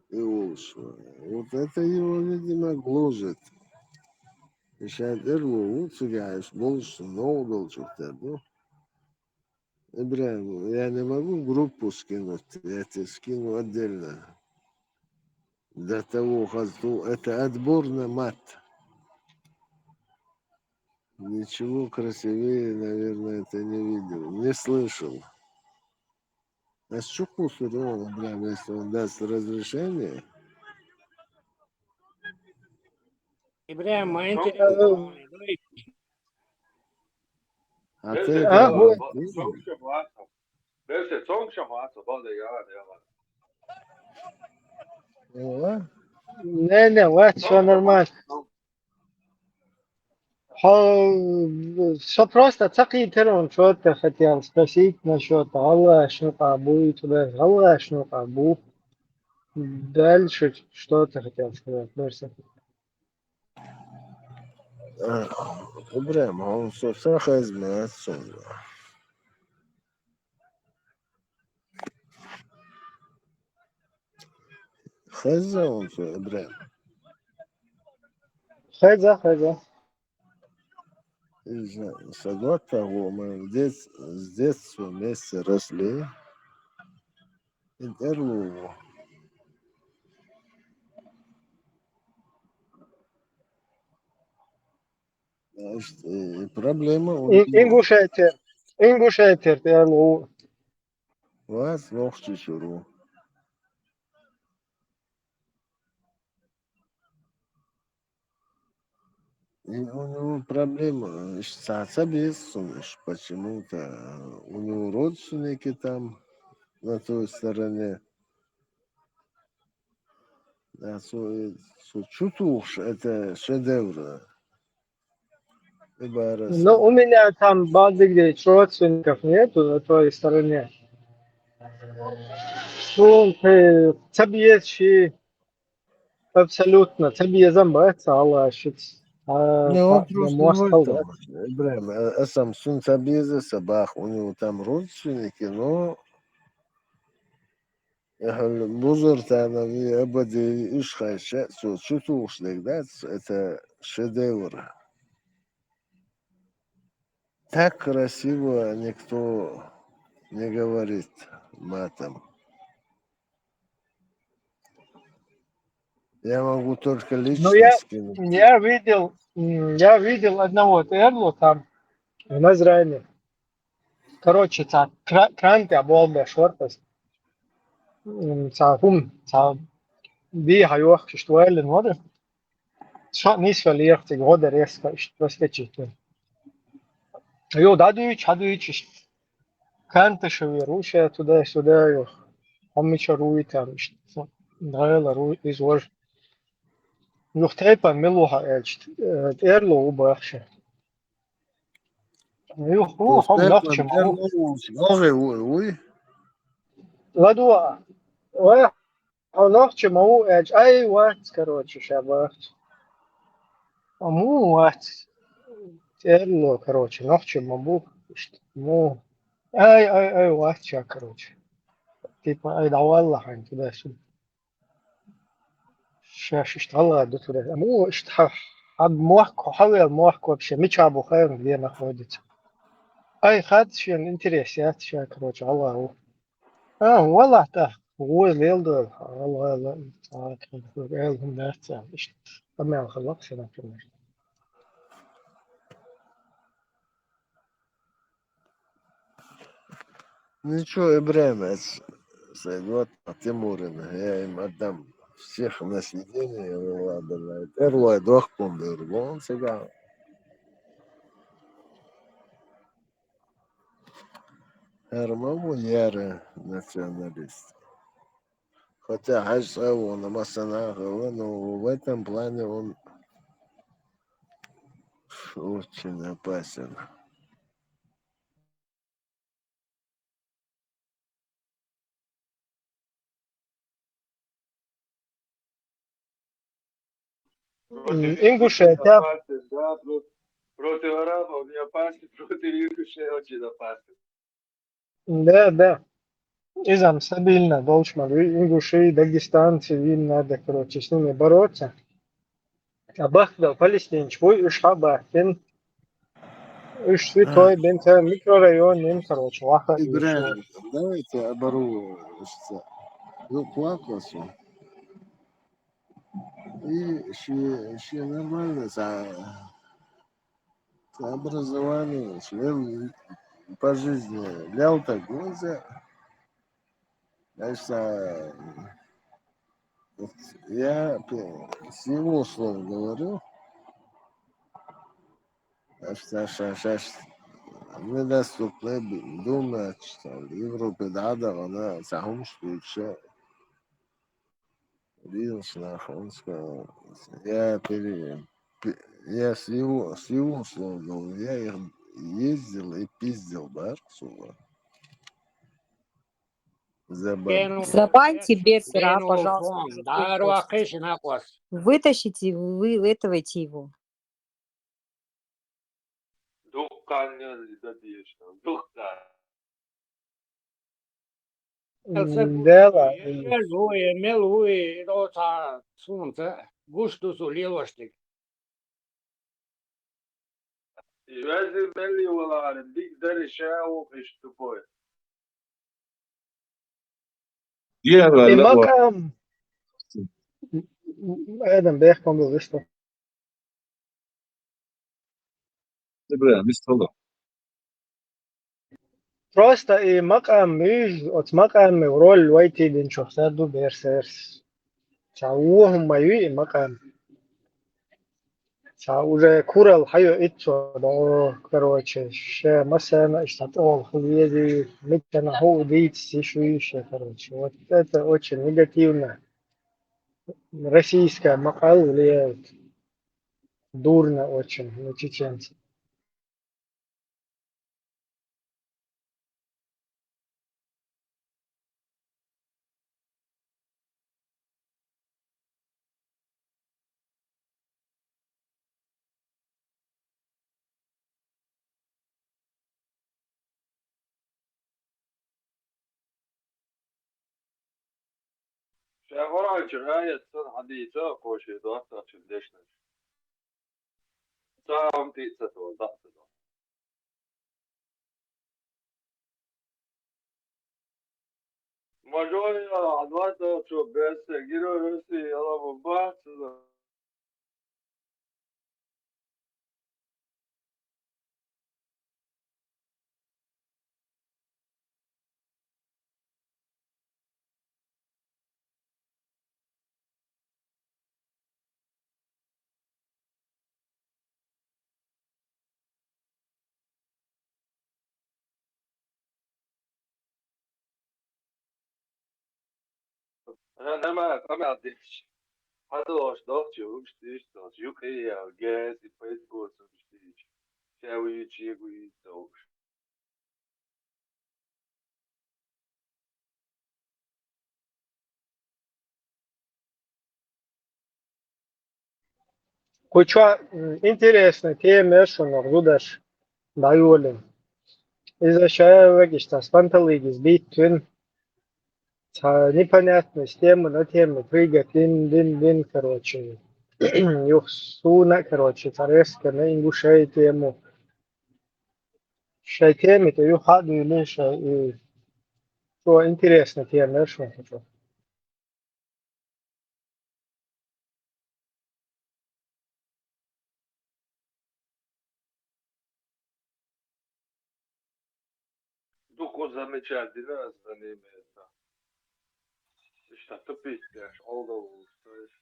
вот это его, видимо, гложет. Сейчас эрлу, цугаешь, больше, но должен ну. Ибраим, я не могу группу скинуть, я тебе скину отдельно. До того хазу, это отборный мат. Ничего красивее, наверное, это не видел, не слышал. А с чуку сурова, прям, если он даст разрешение. Ибраим, ما انت اللي А ты говоришь, не, вот, все нормально. Все просто, цакитерон, что ты хотел спросить насчет Аллаха, что будет туда, Аллах, что будет. Дальше, что ты хотел сказать, Мерси? إبراهيم هون صوصا خزمة صوصا خزة هون صو إبراهيم Хаза. Сагота هو мы с детства вместе росли. Интервью. Значит, проблема у него. Ингушетер, ты Вас ногти шуру. И у него проблема с отцом, почему-то у него родственники там на той стороне. Да, чутуш, это шедевр. Ну, у меня там базы, где родственников нету на твоей стороне. Ну, ты цабьеши абсолютно, цабьезам бается Аллах, Не, он просто в муастал, да? этом, Ибраим, сам Сунцабеза, Сабах, у него там родственники, но Бузуртана и Абади Ишхайша, чутуш, да, это шедевр. Так красиво никто не говорит матом. Я могу только лично Ну, скинуть. я видел одного Эрлу там, в Назране. Короче, tā krantē bolda šortas. Tā bija joks, что Эллен вода. Что не свалирте, года резко, что скачет. Ё дадуич, канташеви, руша туда-сюда, ё. Амича руи там, что драйла руи изож. Юхтайпа милуха эльчт. Эрло убахше. Юху, хом нахчем. Ладуа. Ой, нахчем, ай, вот, короче, шабах. Вот. Эрло, короче, нахчем, ну, ай, вот, короче. Типа, ай, давалла, хань, туда-сюда. Шашиштала до туда. Ад мохко, хавел мохко вообще. Мичабу хайр, где находится. Ай, хат шен интерес, я, короче, Аллаху. Валла, да. Ой, лелда, Аллах, элхум нахца. Амел халакса, например. Ничего, Ибраим, сойдет Тимурина. Я им отдам всех на съедение. Эрлой двух помню, он сега. Эрмову ярый националист. Хотя Хашеву на Масанах, но в этом плане он очень опасен. Ингушетия. Да, против арабов не опасен, против ингушей очень опасен. Да. Изам стабильно, должно. Ингуши, дагестанцы, им надо, короче, с ними бороться. А Бахда, палестинч, ой, Бахтин. Святой Бенца, микрорайон, им, короче, Лаха. Ибраим, давайте обору плакался. И еще нормально за образование, член по жизни. Лял так глаза. Значит, я с его слов говорю. Сейчас недоступно думать, что в Европе надо, она сам лучше. Видишь, он сказал, я Я с его слов говорю, я их ездил и пиздил, да, сука? За бабки. Забаньте Бесера, Гену пожалуйста, фон, уже кто дару хочет. акыш накос. Вытащите, вытавайте его. Духканнен да diyorsun. Духкан. Dela, Мелуи, рота, сунца, густусу лилоштик. يوازي ملي ولا عارف ديك داري شاو ايش تبوي. في مقام آدم بيحكم بالقشطة. Просто и مقام ميج от مقام роль ويتي بين شخصيات دو بيرسيرس. شاوهم مايوي مقام. شاو уже курал хайо итчо да, короче, ше مثلا اشتغل خذي متنا هو ديت сишуище, короче. Вот это очень негативно. Российская мақал влияет. Дурно очень на чеченцев. شاورا جراية صن حديثة كوشي دواسة تشدشنا. سام تيسة وضعت. Majority advanced to best University of Boston. أنا ما عنديش حتى لو اشتغلت ومش تشتغل يوكي أو جاز يبقيت بوس ومش تيجي شاوي تشيغوي توش. Куча интересно, тема, что нагрудаш даюлин. Из-за чего что спанталыги сбить твин, непонятно с темы на тему прыгать, дин, короче. Юхсуна, короче, царевска на ингушей тему. Шай теме, то юхаду или шай, что интересно тема, что хочу. Дуко замечательно за ними это. Что тупить, аж олдову стоишь.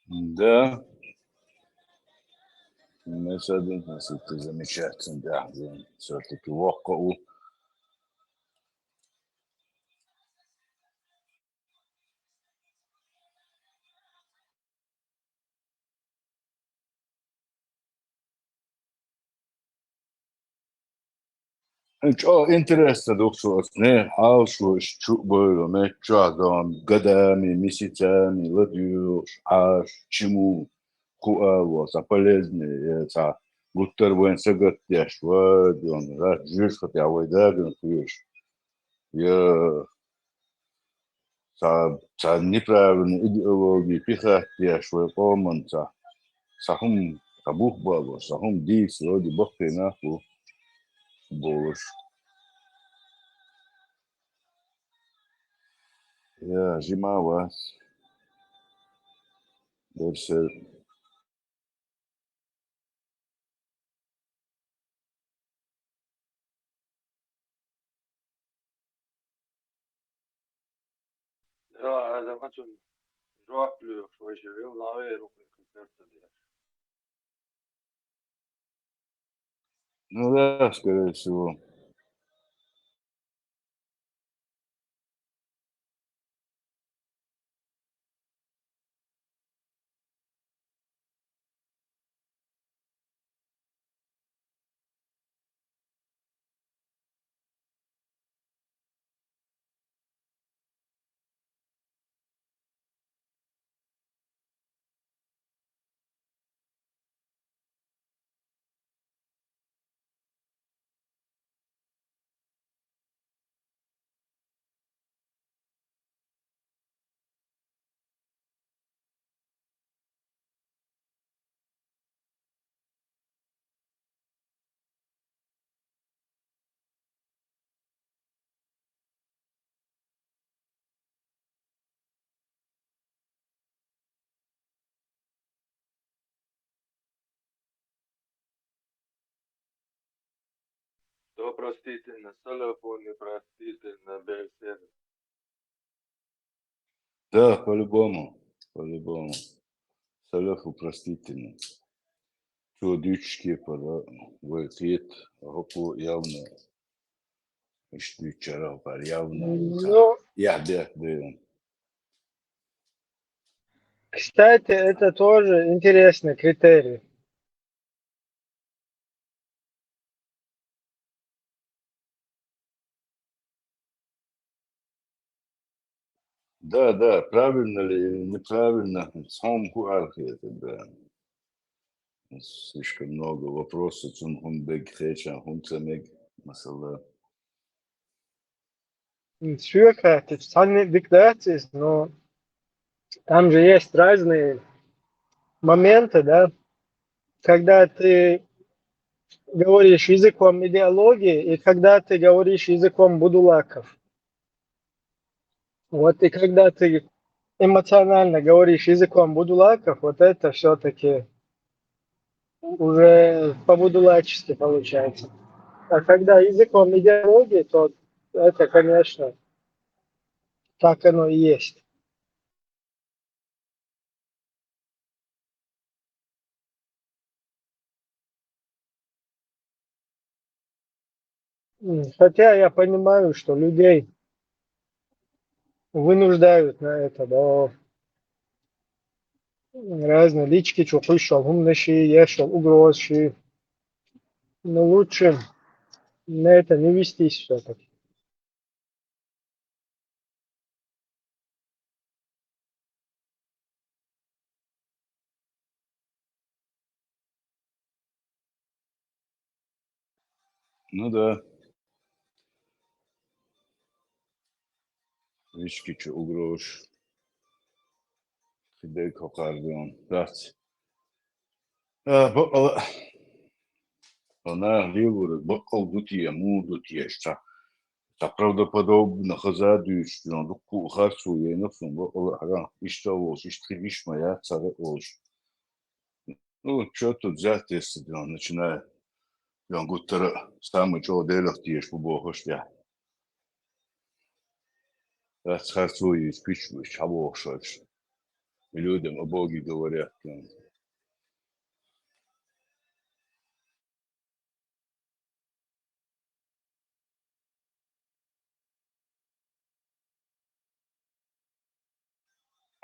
Да. Mesela nasıl замечательно, да, все-таки вокал. Çok interesно, doktor, ne halşu şu böyle meçhadam, годами, месяцами, ладьюш, аж чему куаво, за полезные, за гуттервен сагаттяш, вадон, раз жиш хотя вайдаган куеш. Я за неправильные идеологии пихаттяш, вайпоманца, сахум табух бабо, сахум дикс, вроде бахты нахуй, болыш. Я зимава. Дальше. Ja, dat was een zorgkleur, zoals je wil, nou weer op een concert te doen. Ну да, скорее всего. То простительно, Солову непростительно, беседа. Да, по-любому. По-любому. Салафу простительно. Что дючки пора вылетит, руку явно. Что вчера пар явно. Ну, Я да. кстати, это тоже интересный критерий. Да, правильно ли или неправильно, сам хуарки это, да. Слишком много вопросов, он бег хеча, он цемег, масала. Все это социальные декларации, но там же есть разные моменты, да, когда ты говоришь языком идеологии и когда ты говоришь языком будулаков. Вот и когда ты эмоционально говоришь языком будулаков, вот это все-таки уже по-будулачески получается. А когда языком идеологии, то это, конечно, так оно и есть. Хотя я понимаю, что людей вынуждают на это, да, разные лички, что пришел, умнейший, ешел, угрозший. Но лучше на это не вестись все-таки. Ну да. Вишки че угрош. Фидей кокардион. Дац. Она ливура, бакал дутия, му дутия, что правдоподобно хазадуешь, что руку харцу я нафун, бакал ага, ишталос, иштригиш моя цара олш. Ну, что тут взять, если он начинает, он гуттера самый чего делах тиеш по богу, что я харцу и спичу, чего шольш. Людям о Боге говорят.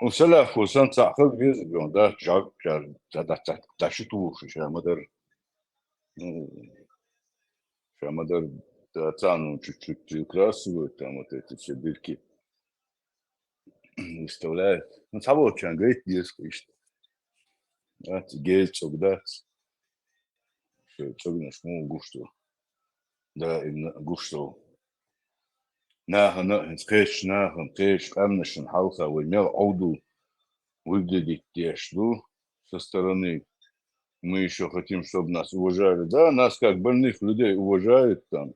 وسلا فوسان تعقل بيز بيون دا جاب جار دا شتو шамадар да цану чуть-чуть приукрасывают, там вот эти все дырки выставляют. Ну, того, что говорит, дерзко, что. Да, гельцог, да, что, цогнешь, ну, гушту. Да, именно гушту. Нахан, трэш, амнашин, халха, вымел, ауду, выглядеть тешду со стороны. Мы еще хотим, чтобы нас уважали. Да, нас как больных людей уважают там.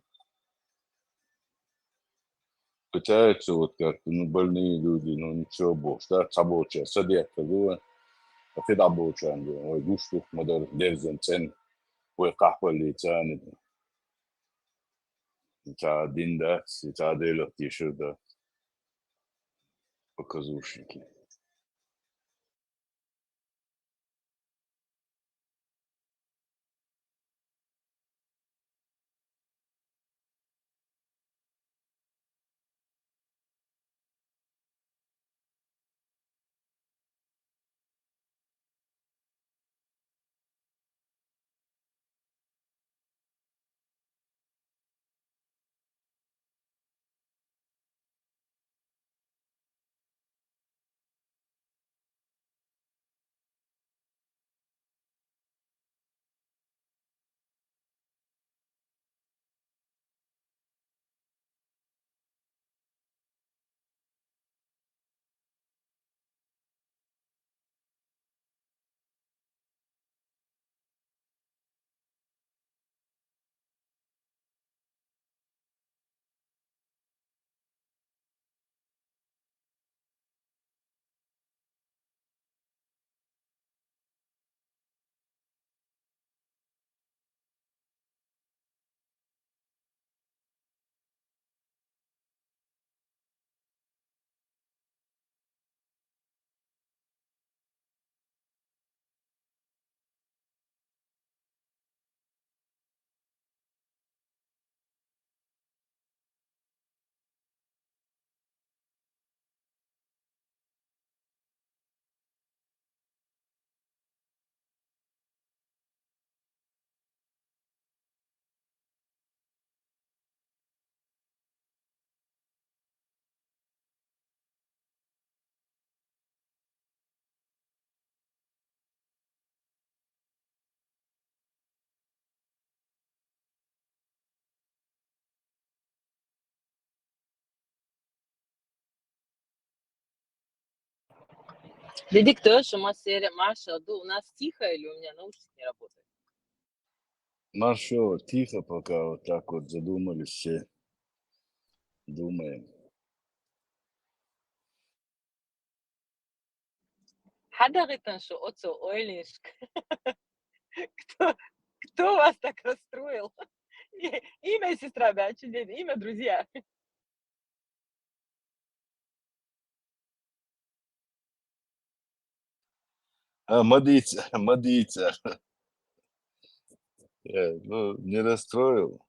Пытаются вот как-то, ну, больные люди, ну, ничего, бог, да, собачья, садятся, было. А ты да, бочан, ой, гушту, модер, дерзен, цен, ой, кахвали, цен, это один, да, это дело, еще, да, показушники. Дедик тоже, Маша, у нас тихо или у меня наушник не работает? Маша, тихо пока, вот так вот задумались все. Думаем. Хада говорит, что отцу Ойлинск. Кто вас так расстроил? Имя сестра, да, имя друзья. Модица. Ну, не расстроил.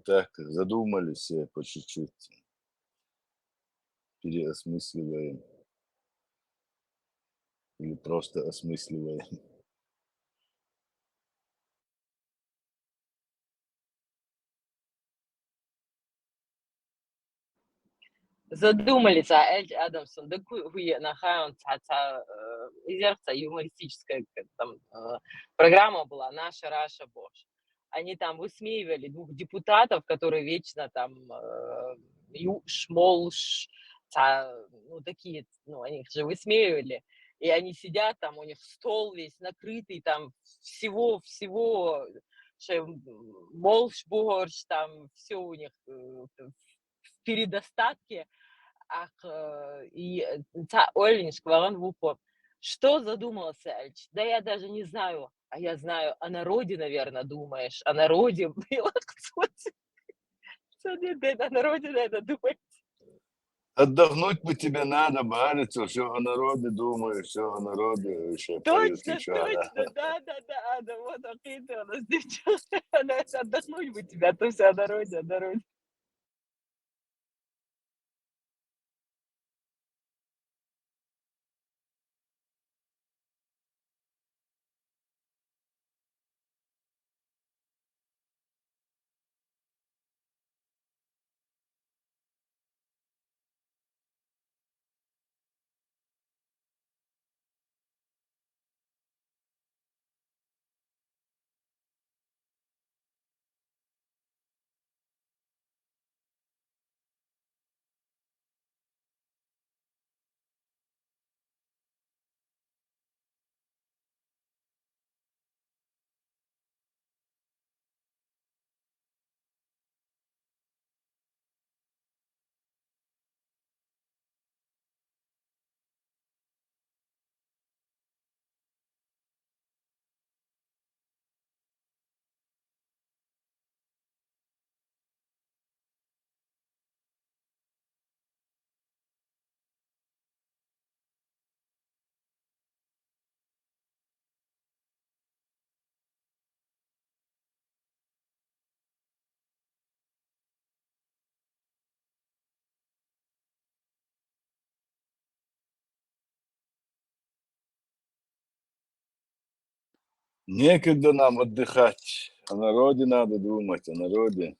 Так, задумались все по чуть-чуть. Переосмысливаем. Или просто осмысливаем. Задумались, а Эль Адамсон, да хуя нахай он изерца юмористическая там, программа была «Наша Раша Бош». Они там высмеивали двух депутатов, которые вечно там шмолш, ну такие, ну они их же высмеивали. И они сидят там, у них стол весь накрытый, там всего, молш, борщ, там все у них в передостатке. И Ойлинск, Варан Вупов. Что задумался, Эльч? Да я даже не знаю. А я знаю, о народе, наверное, думаешь. О народе. О народе, наверное, думаешь. Отдохнуть бы тебе надо, бариться, все о народе думаю, все о народе еще поют Точно, девчата. да, вот опять у нас девчата. Отдохнуть бы тебя, а то все о народе, о народе. Некогда нам отдыхать. О народе надо думать, о народе.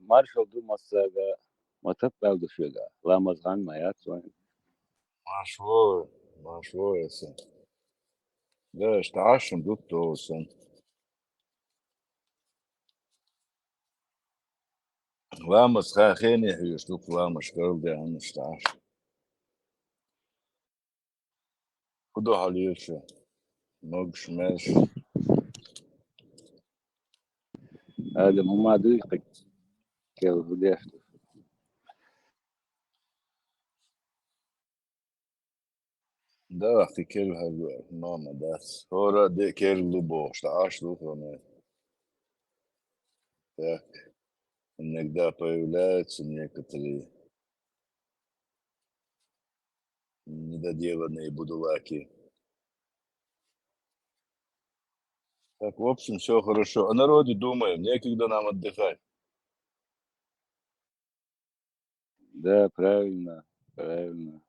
Marshall Dumasaga, Matapel Sugar, Lamazan Mayatwan. Машло, это. Да, шташем тут толсон. Ламас хахени хюстук ламас кölde ан шташ. Куда халише? Ног шмеш. هذا ما دقيقة كيف بديت. Да, ты кель мама, да. Скоро де кель лубо, шташ лухоне. Так, иногда появляются некоторые недоделанные будулаки. Так, в общем, все хорошо. О народе думаем, некогда нам отдыхать. Да, правильно, правильно.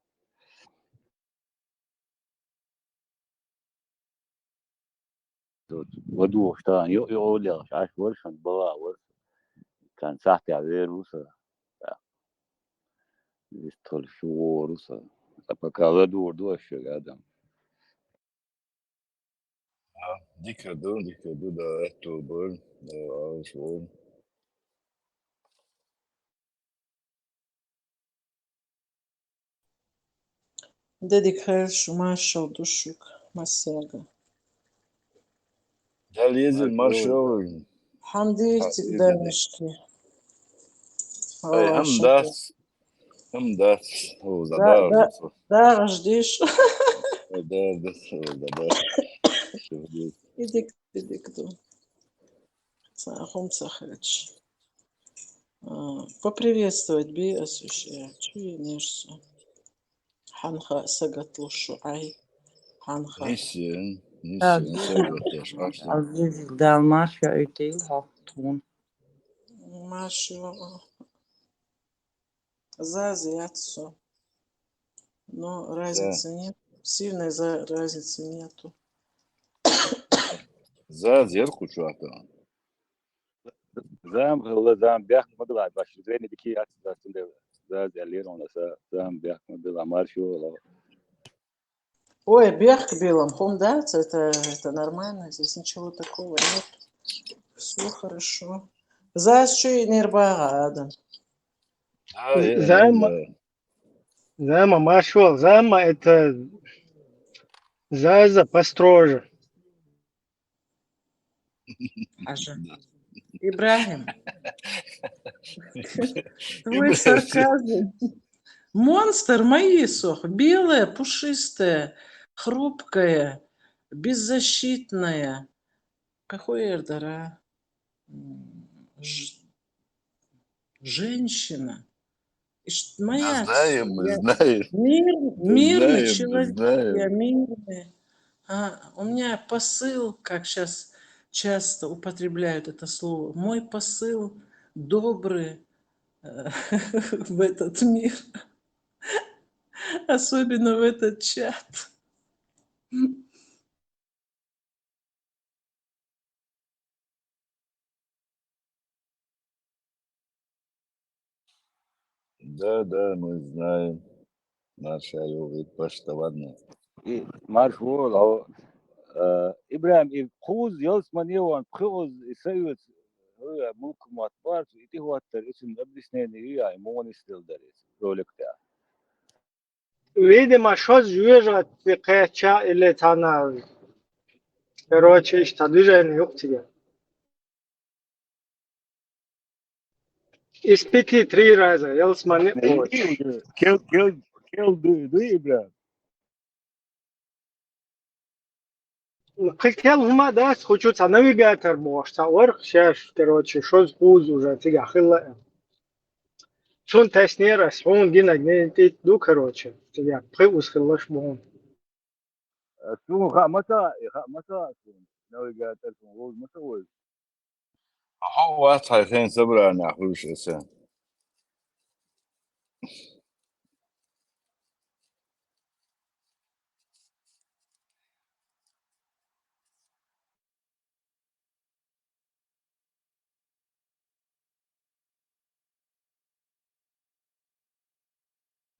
ودو شتان يقول عاش ورشن بلا ورش كان ساعتي على روسا يدخل شو روسا فكذا دو الشيء آدم Dikadu da eto bol, ağzı. Dedik her mašal dušuk, masega. Da lezin marşal. Hamdiytik demişki. Ay Allah hem şaka. das, hem das. O da Da, da, da. da ždiš. Da. Иdik du. Сахум сахач. Поприветствовать би осуществлять. Чуй нежсу. Ханха сагатлушу ай. Ханха. Nisin عزيزي sevgataş aşkım. عزيزي دالماشيا أيتيل هافتون Машу. Зази яцу. Но разницы нет. Сильной разницы нету. За зерку чуата. زام والله زام بياخد مدلع باش زين بكي زاد الليل ولا زام بياخد مدلع مارشو ولا Ой, бег белым, хумдаться, это нормально, здесь ничего такого нет. Все хорошо. За что и нербага, Адам? Зама маршал, зама это заза построже. Ажа. Ибрагим. Твой сарказм. Монстр мои сох. Белая, пушистая, хрупкая, беззащитная. Какой Эрдара? Женщина. Моя Мы знаем. мирный Знаем, человек, знаем. я мирный. У меня посыл, как сейчас часто употребляют это слово, мой посыл добрый в этот мир, особенно в этот чат. Да, мы знаем. Наша говорит, поштовадно. и مارشو ولا إبراهيم خوز يلس من يوان خوز يسوي هو ممكن ما تبارس يتي هو الترسم قبل سنين هي مون يستل درس رولك تاع Видимо, что жуежа пекача или тана. Короче, что движение yok тебе. Испеки 3 раза, Елсмане очень. kill do إبراهيم Хотел ума даст, хочу навигатор может, а орх сейчас, короче, что с гуз уже, тига хилла. Шон теснера, шон гина гнетит, ду, короче, тига, прыгус хиллаш мон. شو خا متى ناوي قاعد تلفون متى هو هو واضح ثاني صبر أنا أحوش إنسان.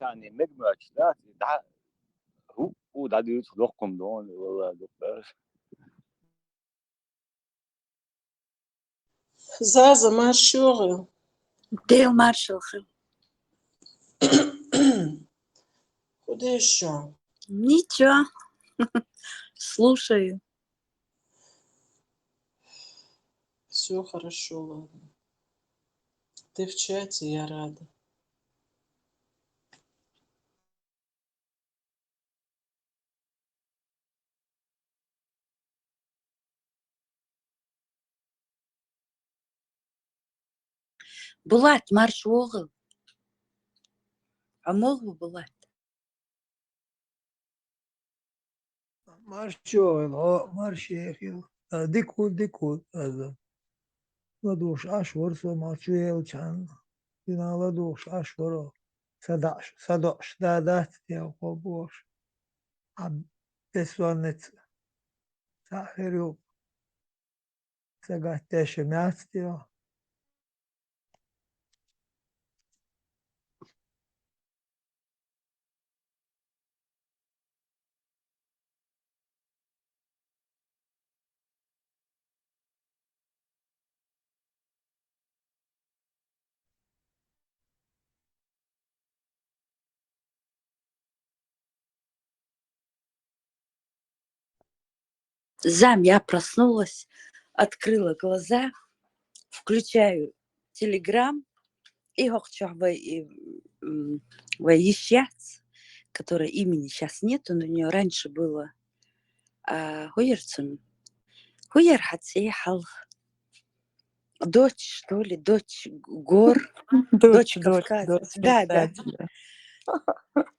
يعني مجمع اشتات هو ده يدخلكم دون والله دكتور Заза маршуры. Дел маршал. Куда еще? Ничего. Слушаю. Все хорошо, ладно. Ты в чате, я рада. Булат, марш оғыл. Амол bu Булат. Маршал, маршал. Дикул, هذا. لدوش أشهر ثم تشيل كان بنا لدوش أشهر صداش دادات يا قبوش عم بسوانت ساحريو سقات شمعت يا Зам, я проснулась, открыла глаза, включаю Телеграм и ещец, которой имени сейчас нету, но у нее раньше было Хуерцун. Хуер Хацехал. Дочь, что ли, дочь гор, дочь Кавказа. Да, да.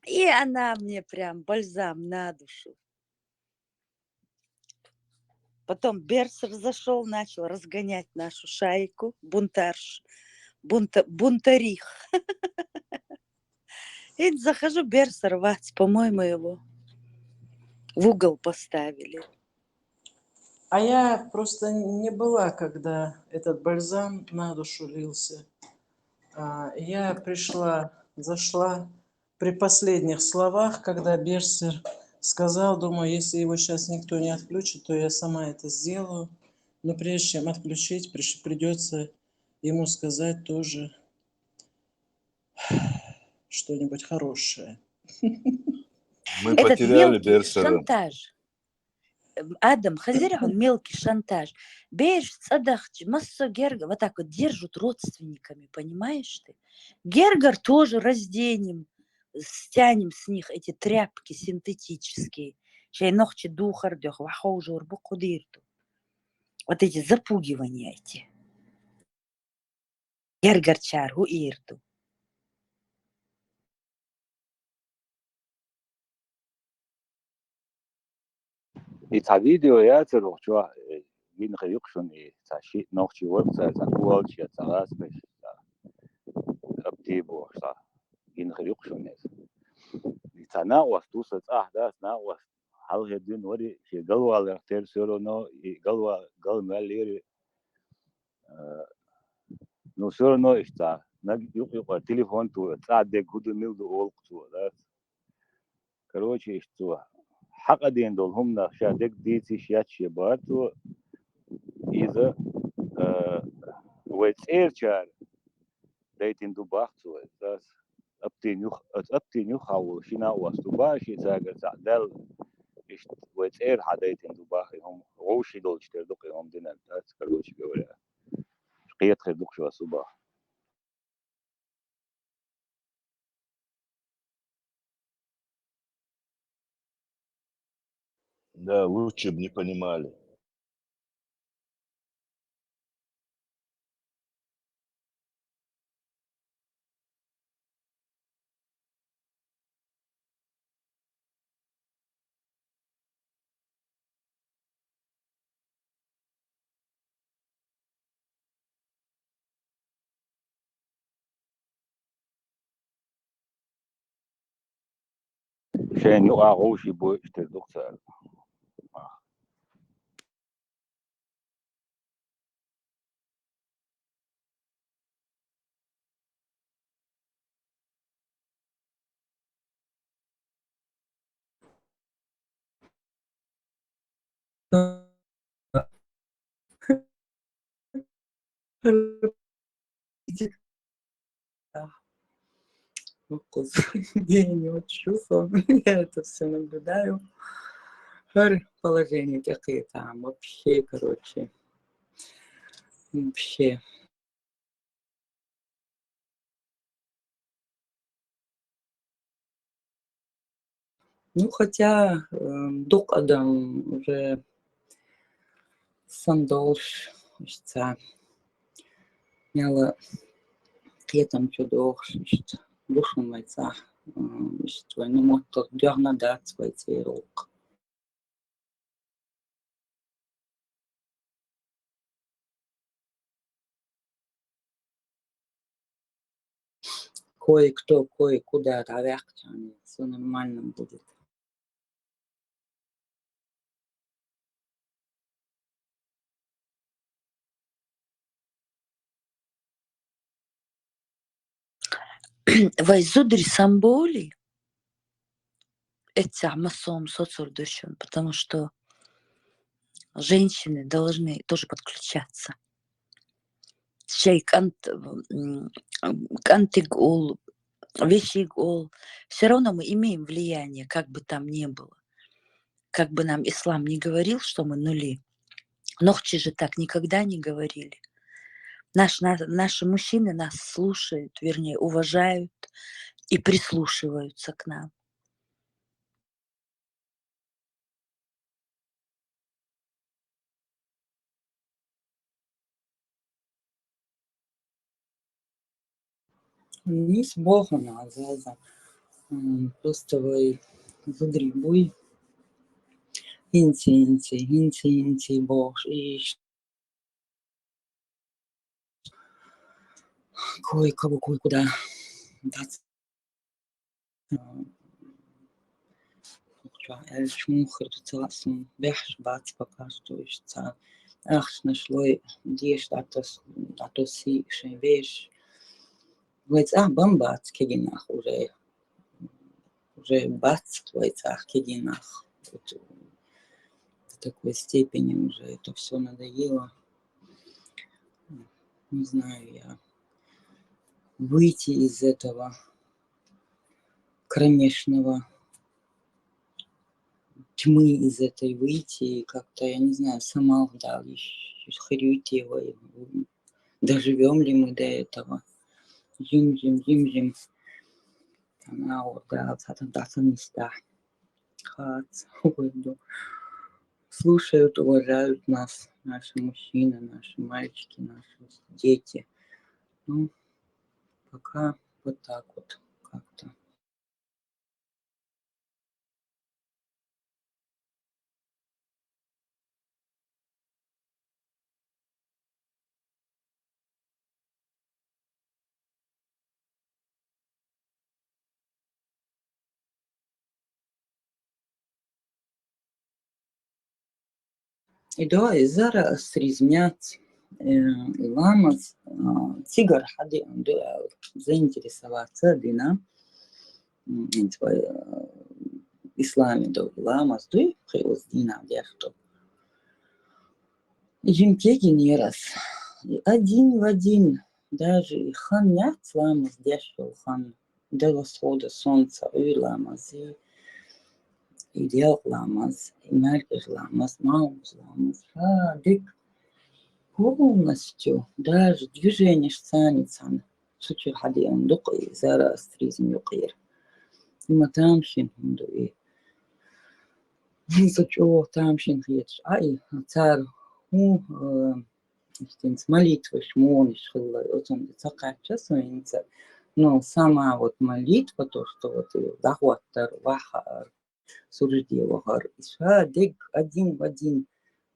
И она мне прям бальзам на душу. Потом Берсер зашел, начал разгонять нашу шайку, бунтарих. И захожу, Берсер рвать, по-моему, его в угол поставили. А я просто не была, когда этот бальзам на душу лился. Я зашла при последних словах, когда Берсер сказал, думаю, если его сейчас никто не отключит, то я сама это сделаю. Но прежде чем отключить, придется ему сказать тоже что-нибудь хорошее. Мы Этот потеряли мелкий Берсера. шантаж. Адам Хазиря, он мелкий шантаж. Бежь, цадахчи, массо Герга, вот так вот держат родственниками, понимаешь ты? Гергар тоже разденем, стянем с них эти тряпки синтетические. Чай ногчи духардёх, вахоужур букудирту. Вот эти запугивания эти. Гергарчар, хуирту. It's video ya tsaro chwa gin khayukshun e tashi nochi work sa kual chia tsaras be aptibo sa gin khayukshun es itana was tu sa das na was hal hedin wari she galwa ter sero no gal maleri no sero no ista na yuk telefon tu de gudu mil do ol tu da короче что حقدين دول هم شادك ديتي شيات شباتو إذا ويتسير شار ديتين دوباختو das أبتي حاول شنا واستوباشي زاجر تعدل إيش ويتسير حديتين دوباخي هم غوشي دول شتردوك هم دينا das كروشي جولا قيت خدوك شو صباح Да, лучше бы не понимали. شان يقع غوشي بو شتردوك سال Я не вот чувствую, я это все наблюдаю. Положение какие там вообще, короче, вообще. Ну, хотя док Адам уже сандолш, işte, yalı yetem çudok, işte, düşünmeyse, işte, ne mutlu, dörna dert, svaytsi yok. кое-кто, кое-куда все нормально будет. Vai zudri самболи, это массом соцурдущим, потому что женщины должны тоже подключаться. Шей кантигол, вещигол. Все равно мы имеем влияние, как бы там ни было. Как бы нам ислам не говорил, что мы нули. Нохчи же так никогда не говорили. Наши мужчины нас слушают, вернее, уважают и прислушиваются к нам. Не с Богом, а за просто вы задрибуй. Инти, Бог. И кое-кого, кое-куда. Шмухер, целасом, бяж, бац, пока что еще ца. Ах, нашлой, деш, дато си, шевеш. Говорит, бомбац, кегинах уже бац, говорит, кегинах. В такой степени уже это все надоело. Не знаю я. Выйти из этого кромешного тьмы, из этой выйти, и как-то, я не знаю, сама хрютева, доживем ли мы до этого. Зим. Она места. Слушают, уважают нас, наши мужчины, наши мальчики, наши дети. Ну, пока вот так вот как-то. И да, и зараз різмять ламаз цигар хади заинтересоваться дина исламе до ламаз дуй хеос дина дяхто. Жимкеги не раз. Один в один. Даже и хан нят ламаз дяшел хан до восхода солнца и ламаз и дел ламаз, и меркеш ламаз, маус ламаз. Дик полностью, даже движение шцаницан. Сучу хади андук и зараз тризм юкир. И матамшин хунду и сучу тамшин хиедш. Ай, цар с молитвой шмониш хилла. Очень цакача суинца. Но сама вот молитва, то, что вот дахваттар, вахар, сурждевахар, дик один в один.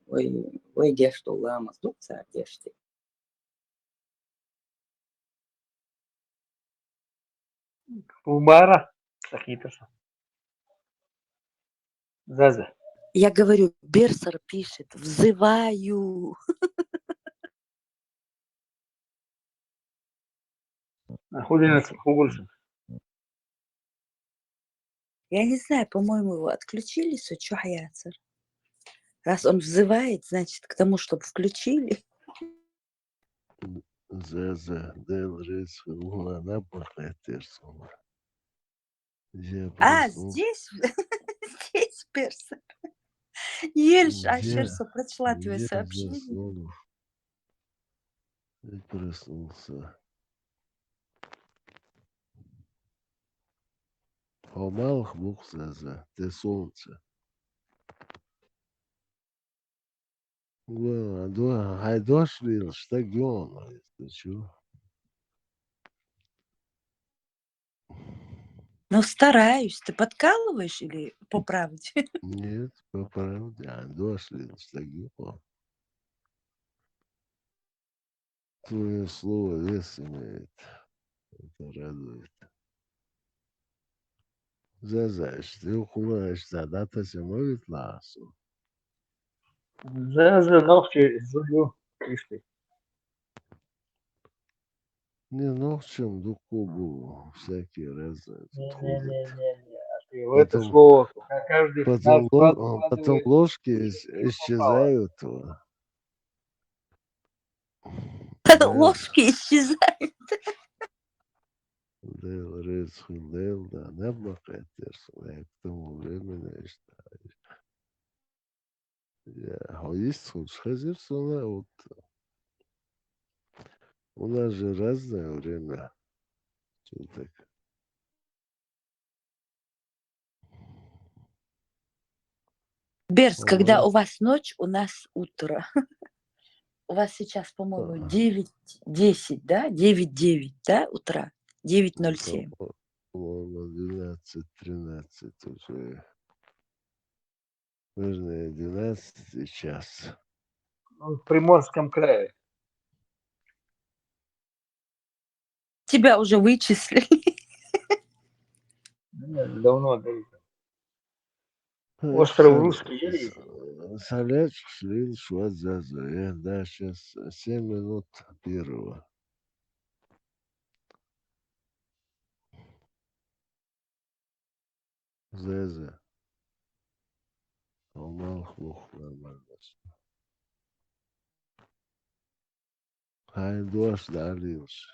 Ой, гешто ламаз, дукца гешти. Убара. Какие-то. Заза. Я говорю, Берсер пишет, взываю. Я не знаю, по-моему, его отключили, Сучу Хаяцер. Раз он взывает, значит, к тому, чтобы включили. Заза, дел рис, она похотела. Здесь Берсер. Ельш, Шерсо прочла твое сообщение. Я проснулся. Помалх мух заза, ты солнце. Дошли, штагион, ты чё? Ну, стараюсь. Ты подкалываешь или по правде? Нет, по правде, дошли, штагион. Твое слово вес имеет. Это радует. Зазаешь, ты ухуаешь, да, то се может ласу. זה נוחי, זו кишки. Не, ну в чем духу всякие разные тут ходят. Не-не-не-не-не. А ты в это Потом, слово каждый потом, потом вкладывает ложки и попало. исчезают. Да, Ложки исчезают. да, резхудел, да, не бахетерс, я к тому времени считаю. Я есть хоть хозяйство, вот у нас же разное время суток. Берс, когда Ага. у вас ночь, у нас утро. У вас сейчас, по-моему, 9:10, да? 9:09, да, утра? 9:07. По-моему, 12-13 уже. Наверное, 12 час. Он в Приморском крае. Тебя уже вычислили. Давно дают. Остров Русский есть? Саляч шли швадзазу. Я, да, сейчас 7 минут первого. Заза. Алмал хлух нормально. Хай дождь долился.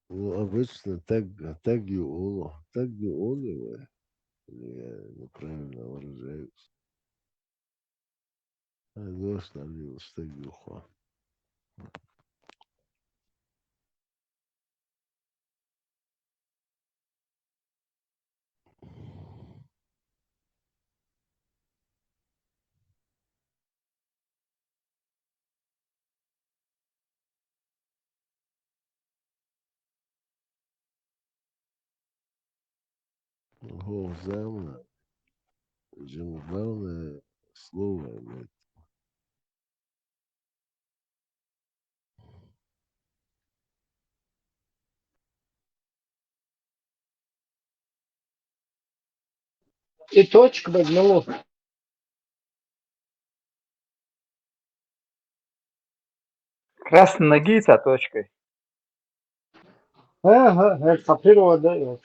Ну, обычно так юолу. Так юолу, я неправильно выражаюсь. Хай дождь долился, так юхо. Ого, замна. Очень главное слово иметь. И точка возьму. Красной ноги за точкой. Ага, это природа.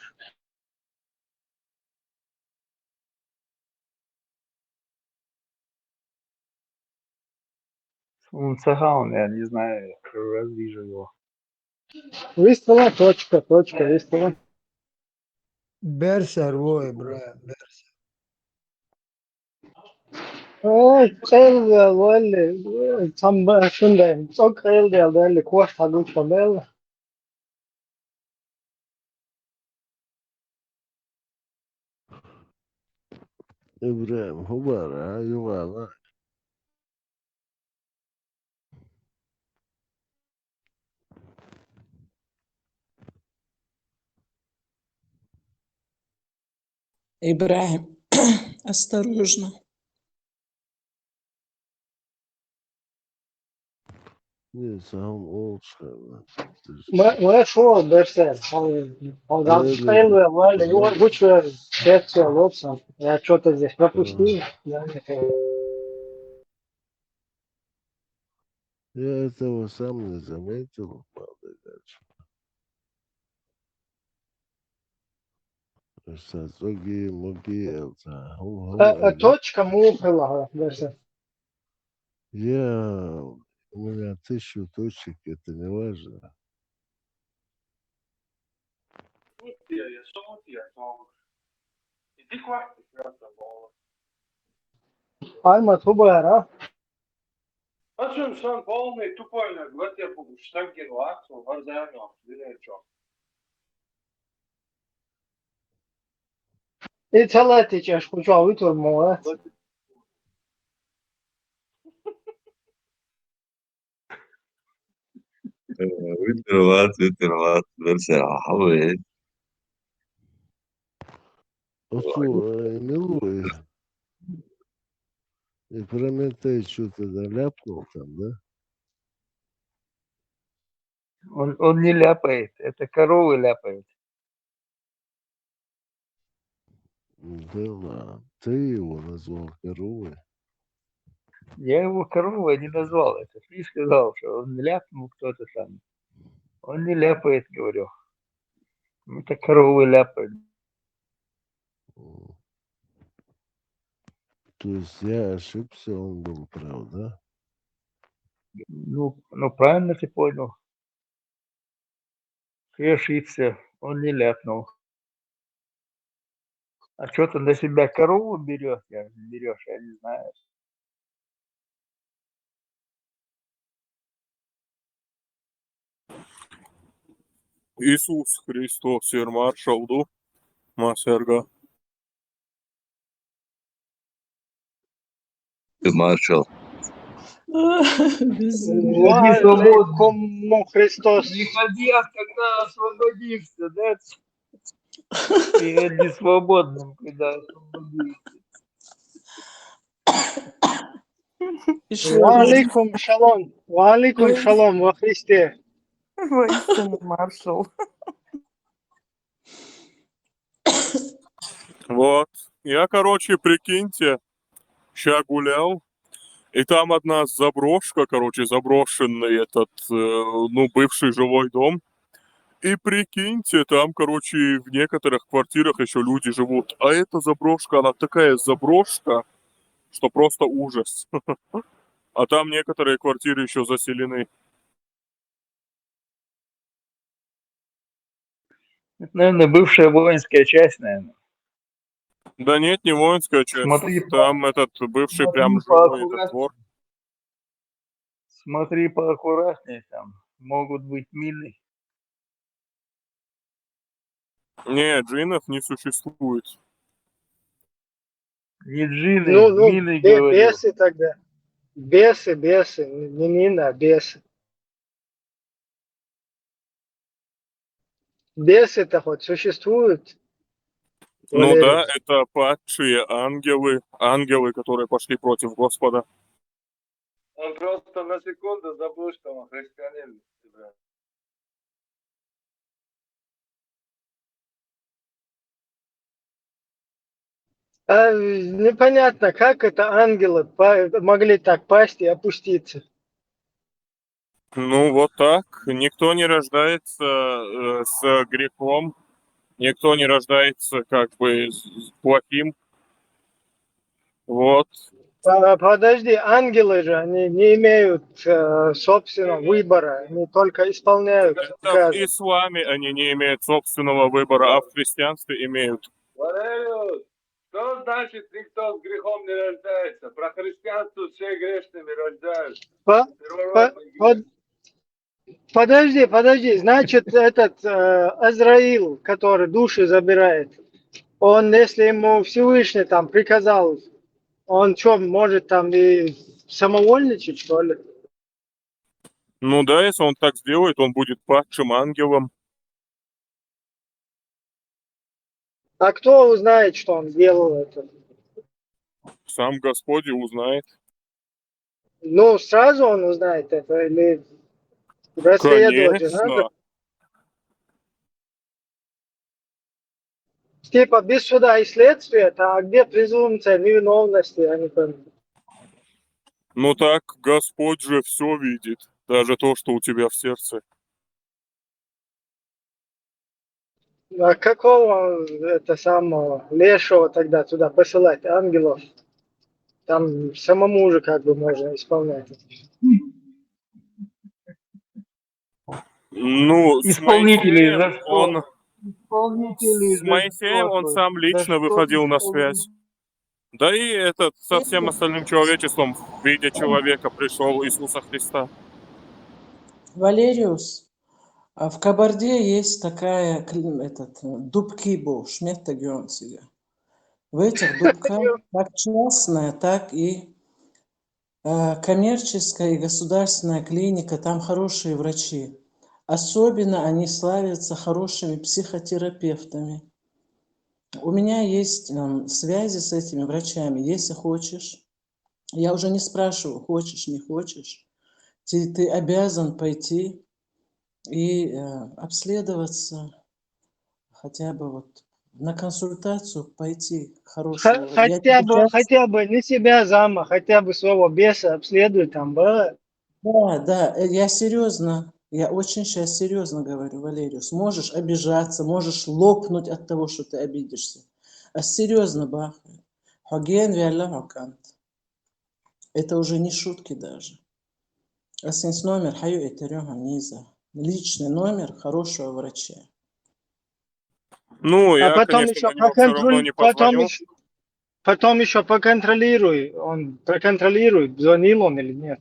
Цыган, я не знаю, я первый раз вижу его. Выставила точка, выставила. Берсер, во, Ибраим, Берсер. Кайла, вали, там шундай. Çok kayıl geldi, öyle kuş tadı uçmadı. Ибраим, хубара, ювала. Ибрахим, осторожно. Не, сам олшава. ما شو برسل он кайла, вали, его лучше сердце лопса. Я что-то здесь пропустил. Я этого сам не заметил, правда, дальше. Сазоги, моги, элца. Точка мухала, برسل. У меня 1000 точек, это не важно. Айма тубара. Açın sen bağımı tupayla göt yapıp ştakir var, var zaten dinle çok. И целая ты чашку чау, и турмоа. Витерват, версия хаве. Милуй. И Прометей что-то ляпнул там, да? Он не ляпает, это коровы ляпают. Да ладно, ты его назвал коровой. Я его коровой не назвал, это ты сказал, что он ляпнул кто-то там. Он не ляпает, говорю. Это коровы ляпают. То есть я ошибся, он был прав, да? Ну, правильно ты понял. Ты ошибся, он не ляпнул. А что ты на себя корову берешь, я не знаю. Иисус Христос ir maršaldu, Масерга. Ты маршал. Безумие. Ходи свободно. Алейкум Христос. Не ходи, а когда освободишься, да? Приходи свободным, когда освободишься. Еще Валейкум шалом. Валейкум шалом во Христе. Воистину маршал. Вот. Я, короче, прикиньте, ща гулял, и там одна заброшка, короче, заброшенный этот, ну, бывший жилой дом. И прикиньте, там, короче, в некоторых квартирах еще люди живут. А эта заброшка, она такая заброшка, что просто ужас. А там некоторые квартиры еще заселены. Это, наверное, бывшая воинская часть, наверное. Да нет, не воинская часть. Смотри, Там этот бывший смотри прям жилой этот поаккуратнее. двор. Смотри поаккуратнее, там могут быть мины. Не, джинов не существует. Не джины, Ну, мины, говорю. бесы тогда. Бесы, не мина, а бесы. Бесы-то хоть существуют? Ну да, Валерий? это падшие ангелы, которые пошли против Господа. Он просто на секунду забыл, что он христианин. А непонятно, как это ангелы могли так пасть и опуститься. Ну вот так. Никто не рождается с грехом, никто не рождается как бы плохим. Вот. Подожди, ангелы же, они не имеют собственного выбора, они только исполняют Это в приказы. исламе они не имеют собственного выбора, а в христианстве имеют. Валериус, что значит никто с грехом не рождается? Про христианство все грешными рождаются. Подожди, значит, этот Азраил, который души забирает, он, если ему Всевышний там приказал, он что, может там и самовольничать, что ли? Ну да, если он так сделает, он будет падшим ангелом. А кто узнает, что он делал это? Сам Господь и узнает. Ну, сразу он узнает это, или расследовать же надо? Конечно. Типа без суда и следствия, а где презумпция невиновности, я не понимаю. Ну так, Господь же все видит, даже то, что у тебя в сердце. А какого это самого лешего тогда туда посылать, ангелов? Там самому же как бы можно исполнять. Ну, с Исполнители за Моисеем что? он... Исполнители С Моисеем он сам лично выходил на связь. Да и этот со всем остальным человечеством в виде человека пришел Иисуса Христа. Валериус, а в Кабарде есть такая, дубки был, шметта гёнсига. В этих дубках как частная, так и коммерческая и государственная клиника, там хорошие врачи. Особенно они славятся хорошими психотерапевтами. У меня есть связи с этими врачами, если хочешь. Я уже не спрашиваю, хочешь, не хочешь. Ты обязан пойти и обследоваться, хотя бы вот на консультацию пойти хорошую. Я тебе Хотя бы не себя зама, хотя бы своего беса обследуй там, Да, я серьезно, я очень сейчас серьезно говорю, Валериус. Можешь обижаться, можешь лопнуть от того, что ты обидишься. А серьезно, бахай. Хаген виалла хакант. Это уже не шутки даже. Асенс номер хаю этерёха низа. Личный номер хорошего врача. Ну, А я, потом конечно, еще на него все равно не позвоню. потом еще поконтролируй, он проконтролирует, звонил он или нет.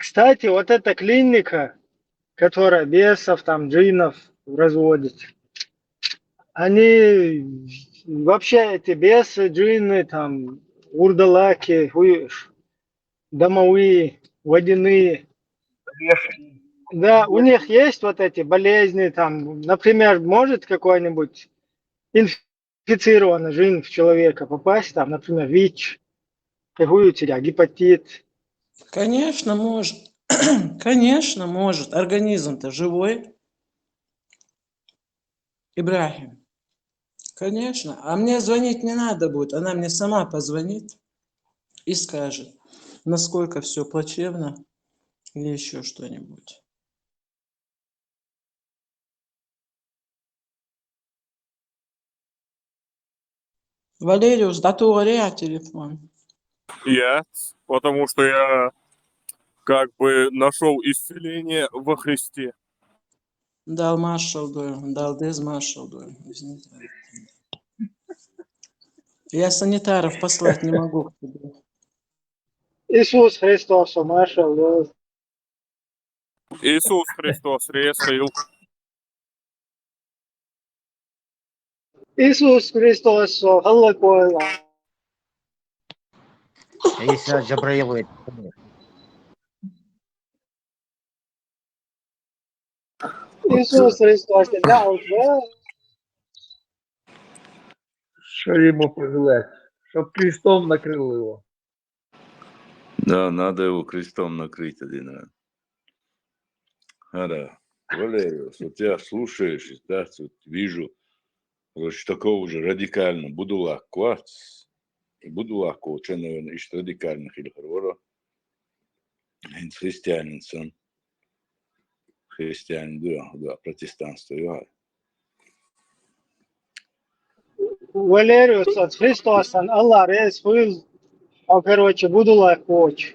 Кстати, вот эта клиника, которая бесов, там, джинов разводит, они вообще эти бесы, джинны, там, урдалаки, домовые, водяные. Да, у них есть вот эти болезни, там, например, может какой-нибудь инфицированный джин в человека попасть, там, например, ВИЧ, какой у тебя, гепатит. Конечно, может. Конечно, может. Организм-то живой. Ибрахим. Конечно. А мне звонить не надо будет. Она мне сама позвонит и скажет, насколько все плачевно или еще что-нибудь. Валериус, да ты горя телефон. Я, потому что я как бы нашел исцеление во Христе. Дал маршалду, дал дез маршалду. Извините. Я санитаров послать не могу к тебе. Иисус Христос, Маша, Иисус Христос решил. Иисус Христос, Аллах. عيسى جبريل Иисус Христос, да, уже. Что ему пожелать? Чтоб крестом накрыл его. Да, надо его крестом накрыть один раз. Да. Валериус, вот я слушаешь, да, вот вижу, короче, такого же радикально. Буду лаккуат, и буду лакку, что, наверное, из радикальных или хорвора. Христианин сан. Христианин, да, протестанство, да. Валериус от Христоса, Аллах рез, короче, буду лакоч.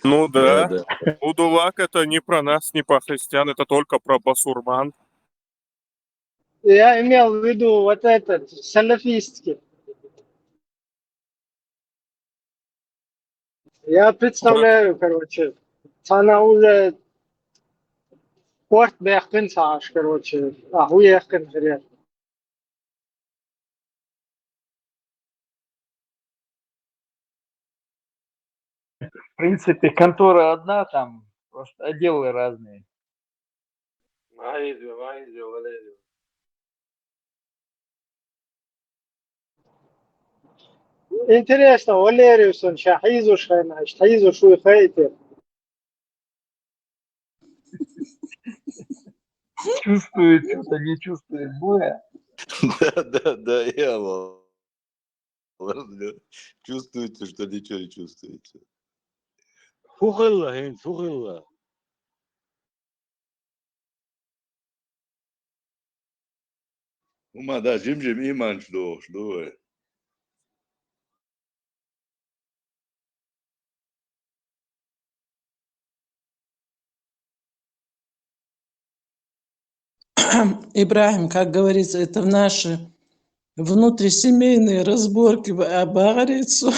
Ну Да, да. да. Удулак это не про нас, не про христиан, это только про басурман. Я имел в виду вот этот, салафистский. Я представляю, короче, она уже порт бехкин саш, короче, хуехкин хрен. В принципе, контора одна, там просто отделы разные. Маизio, Валерий. Интересно, Валериус, он шахизу шайна, шахизу шуйхайте. Чувствует что-то, не чувствует боя. Да, я ладно. Чувствуете, что ничего не чувствуете. فوخلا هين فوخلا Ума, да, жим иман, что. Ибрахим, как говорится, это в наши внутрисемейные разборки обагрится.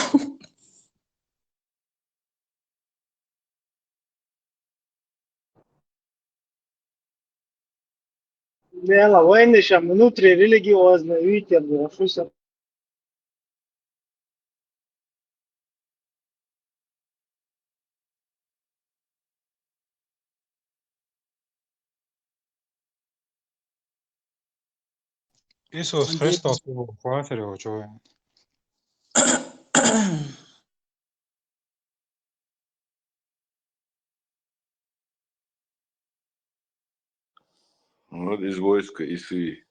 Дела, войны внутрирелигиозно, видите, что Иисус Христос был хватил, чего? Вот из войска Исы.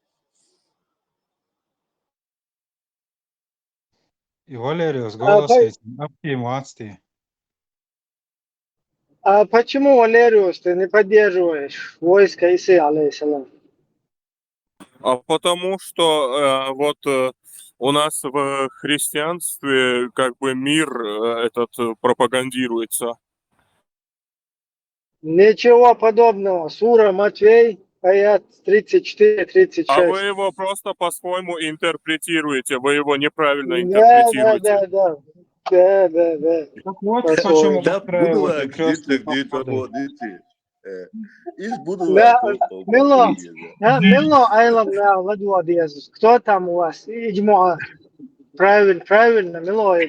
И Валериус А, голос по- этим, оптимации. а почему, Валериус, ты не поддерживаешь войско Исы, алейхиссалам? А потому что у нас в христианстве как бы мир пропагандируется. Ничего подобного. Сура Матвей, аят 34-36. А вы его просто по-своему интерпретируете, вы его неправильно Да, интерпретируете. да. Так вот По-своему. почему Да, устраивают будулак, крестные дите походы. свободите. Из Да, будулак, Мило, Мило, Айлам, Ладуа Диазус. Кто там у вас? Иджмуа. Правильно, Мило. И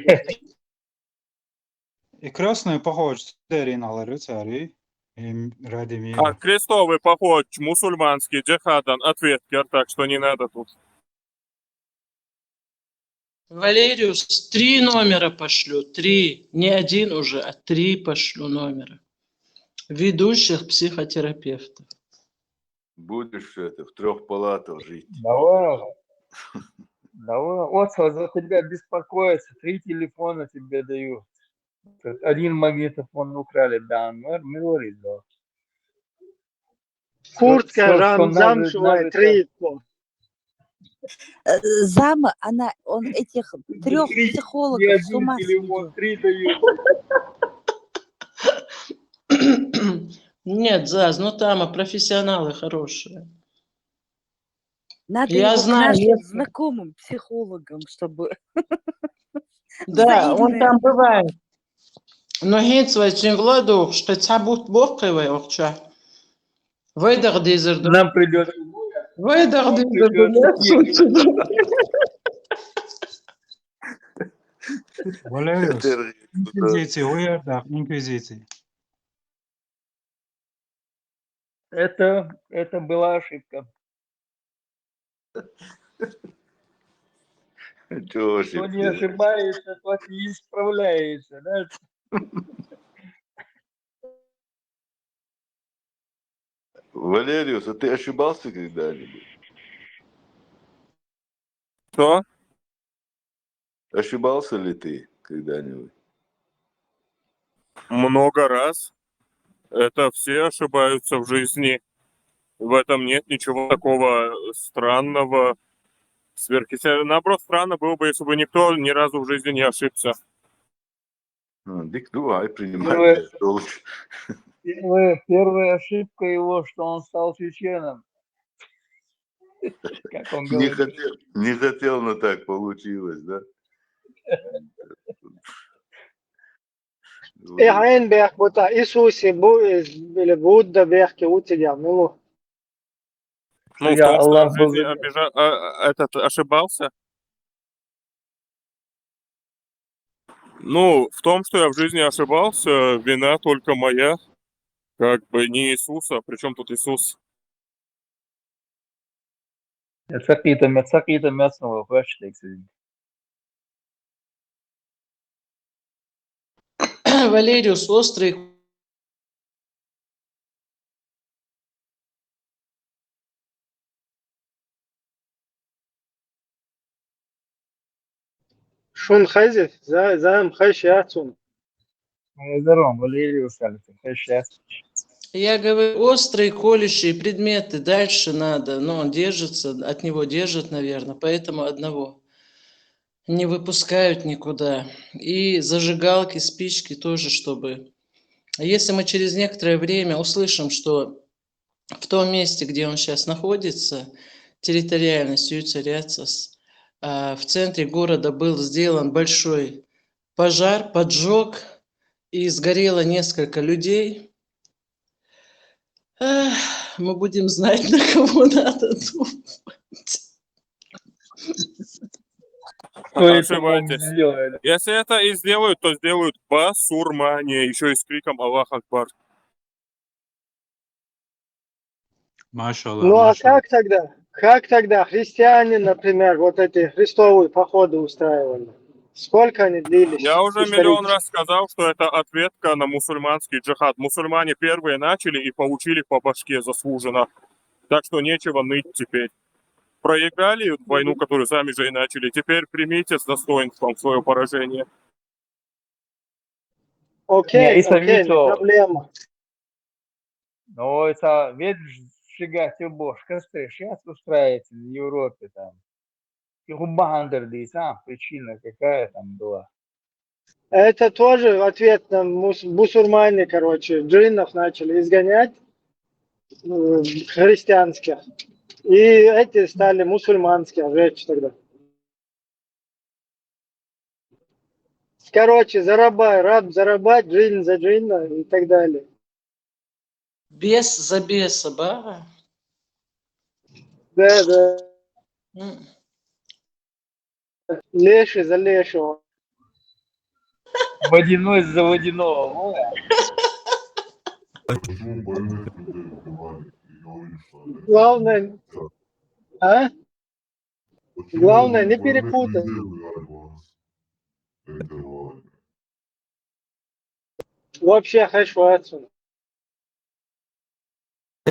крестные походы на рыцари и ради А мира. крестовый поход мусульманский, джихадан, ответкер, так что не надо тут. Валериус, 3 номера пошлю, 3. Не 1 уже, а 3 пошлю номера. Ведущих психотерапевтов. Будешь в 3 палатах жить. Давай. Вот за тебя беспокоиться. 3 телефона тебе даю. 1 магнитофон украли, да. Говорит, да. Куртка Что замшевая, 3. Зама, он этих 3 психологов с ума сведет. 3 дают. Нет, Заз, ну там профессионалы хорошие. Надо Я его к знаю, нашим если- знакомым психологам, чтобы Да, он взаимные. там бывает. Но гейцвай Владу, что цабут бовкивай овча. Выдох дизерду. Нам придется. Выдох Нам дизерду. Валериус, инквизиции, уердах, инквизиции. Это была ошибка. Чего Кто не ошибки? ошибается, тот не исправляется. Да? Валериус, а ты ошибался когда-нибудь? Что? Ошибался ли ты когда-нибудь? Много раз. Это все ошибаются в жизни. В этом нет ничего такого странного, сверхъестественного. Наоборот, странно было бы, если бы никто ни разу в жизни не ошибся. Дик, давай, принимай это лучше. Первая ошибка его, что он стал чеченом. Как он говорит. Не хотел, но так получилось, да? Ein бях бота Иисусе или Будда бях кеутидя, Мило. Ну, в Я том, что Аллах в жизни был ошибался. Ну, в том, что я в жизни ошибался, вина только моя. Как бы не Иисуса. Причем тут Иисус? Цакита мясного хэштег. Валериус, острый. Шун хазив, заем хаш яцун. Здорово, Валериус, хэштег. Я говорю, острые колющие предметы дальше надо, но он держится, от него держат, наверное, поэтому одного не выпускают никуда. И зажигалки, спички тоже, чтобы... Если мы через некоторое время услышим, что в том месте, где он сейчас находится, территориально Сьюцеряцас, в центре города был сделан большой пожар, поджог, и сгорело несколько людей, мы будем знать, на кого надо думать. Ошибаетесь. Если это и сделают, то сделают басурмане, еще и с криком Аллах Акбар. Машаллах, Ну а машаллах. как тогда? Как тогда христиане, например, вот эти христовые походы устраивали? Сколько они длились Я уже миллион исторически? раз сказал, что это ответка на мусульманский джихад. Мусульмане первые начали и получили по башке заслуженно. Так что нечего ныть теперь. Проиграли войну, которую сами же и начали. Теперь примите с достоинством свое поражение. Не, Окей, это окей, не вито. проблема. Но это видишь, фига тебе бошка, сейчас устраивается в Европе там. И Бандерли, там причина какая там была. Это тоже в ответ на мусульмане, короче, джиннов начали изгонять христианских. И эти стали мусульманские жечь тогда. Короче, раб зарабать, джин за джинна и так далее. Бес за беса, баба. Да, да. М. Леший за лешего. Водяной за водяного. Во. Почему больных людей убивали и говорили, что это Главное, а? Почему Главное не больных перепутать. людей убивали вас? Интервалы. Вообще хочу отсюда.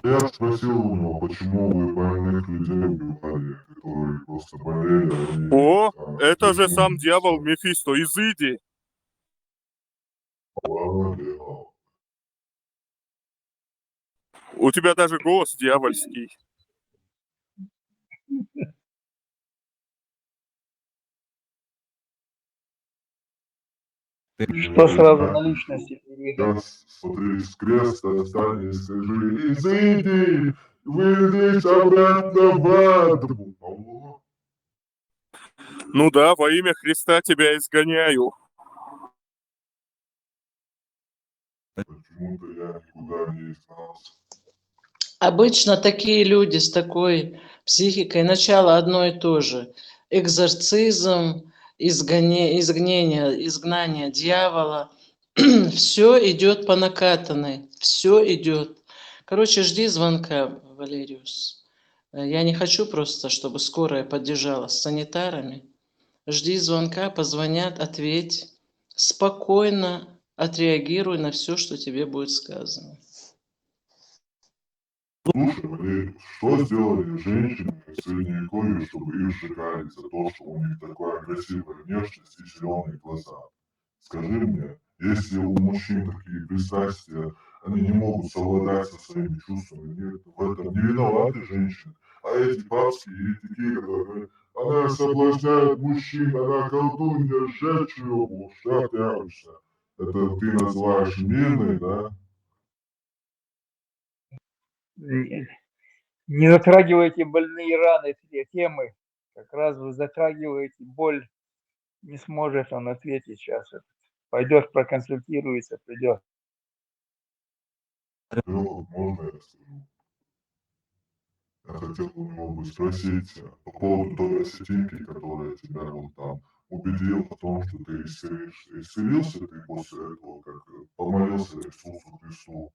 Я спросил у него, почему вы больных людей убивали, которые просто болели, они... О, это же сам дьявол Мефисто, изыди. У тебя даже голос дьявольский. Что сразу на личности перейдем? Сейчас смотри, с креста встань и скажи, изыди, выйдись обратно в ад. Алло. Ну да, во имя Христа тебя изгоняю. Почему-то я никуда не изгнался. Обычно такие люди с такой психикой, начало одно и то же. Экзорцизм, изгнание дьявола. Все идет по накатанной. Все идет. Короче, жди звонка, Валериус. Я не хочу просто, чтобы скорая поддержала с санитарами. Жди звонка, позвонят, ответь. Спокойно отреагируй на все, что тебе будет сказано. Слушай, Валерий, что сделали женщины в Средневековье, чтобы их сжигали за то, что у них такая красивая внешность и зеленые глаза? Скажи мне, если у мужчин такие пристрастия, они не могут совладать со своими чувствами, нет, в этом не виноваты женщины. А эти бабские и такие, которые, она соблазняет мужчин, она колдунья, сжечь ее, что ты общаешься? Это ты называешь мирной, да? Не затрагивайте больные раны, эти темы. Как раз вы затрагиваете боль. Не сможет он ответить сейчас. Пойдет, проконсультируется, придет. Можно я скажу? Я хотел у него бы спросить по поводу той осетинки, которая тебя вот там убедила в том, что ты исцелишься. Исцелился ты после этого, как помолился Иисусу Христу?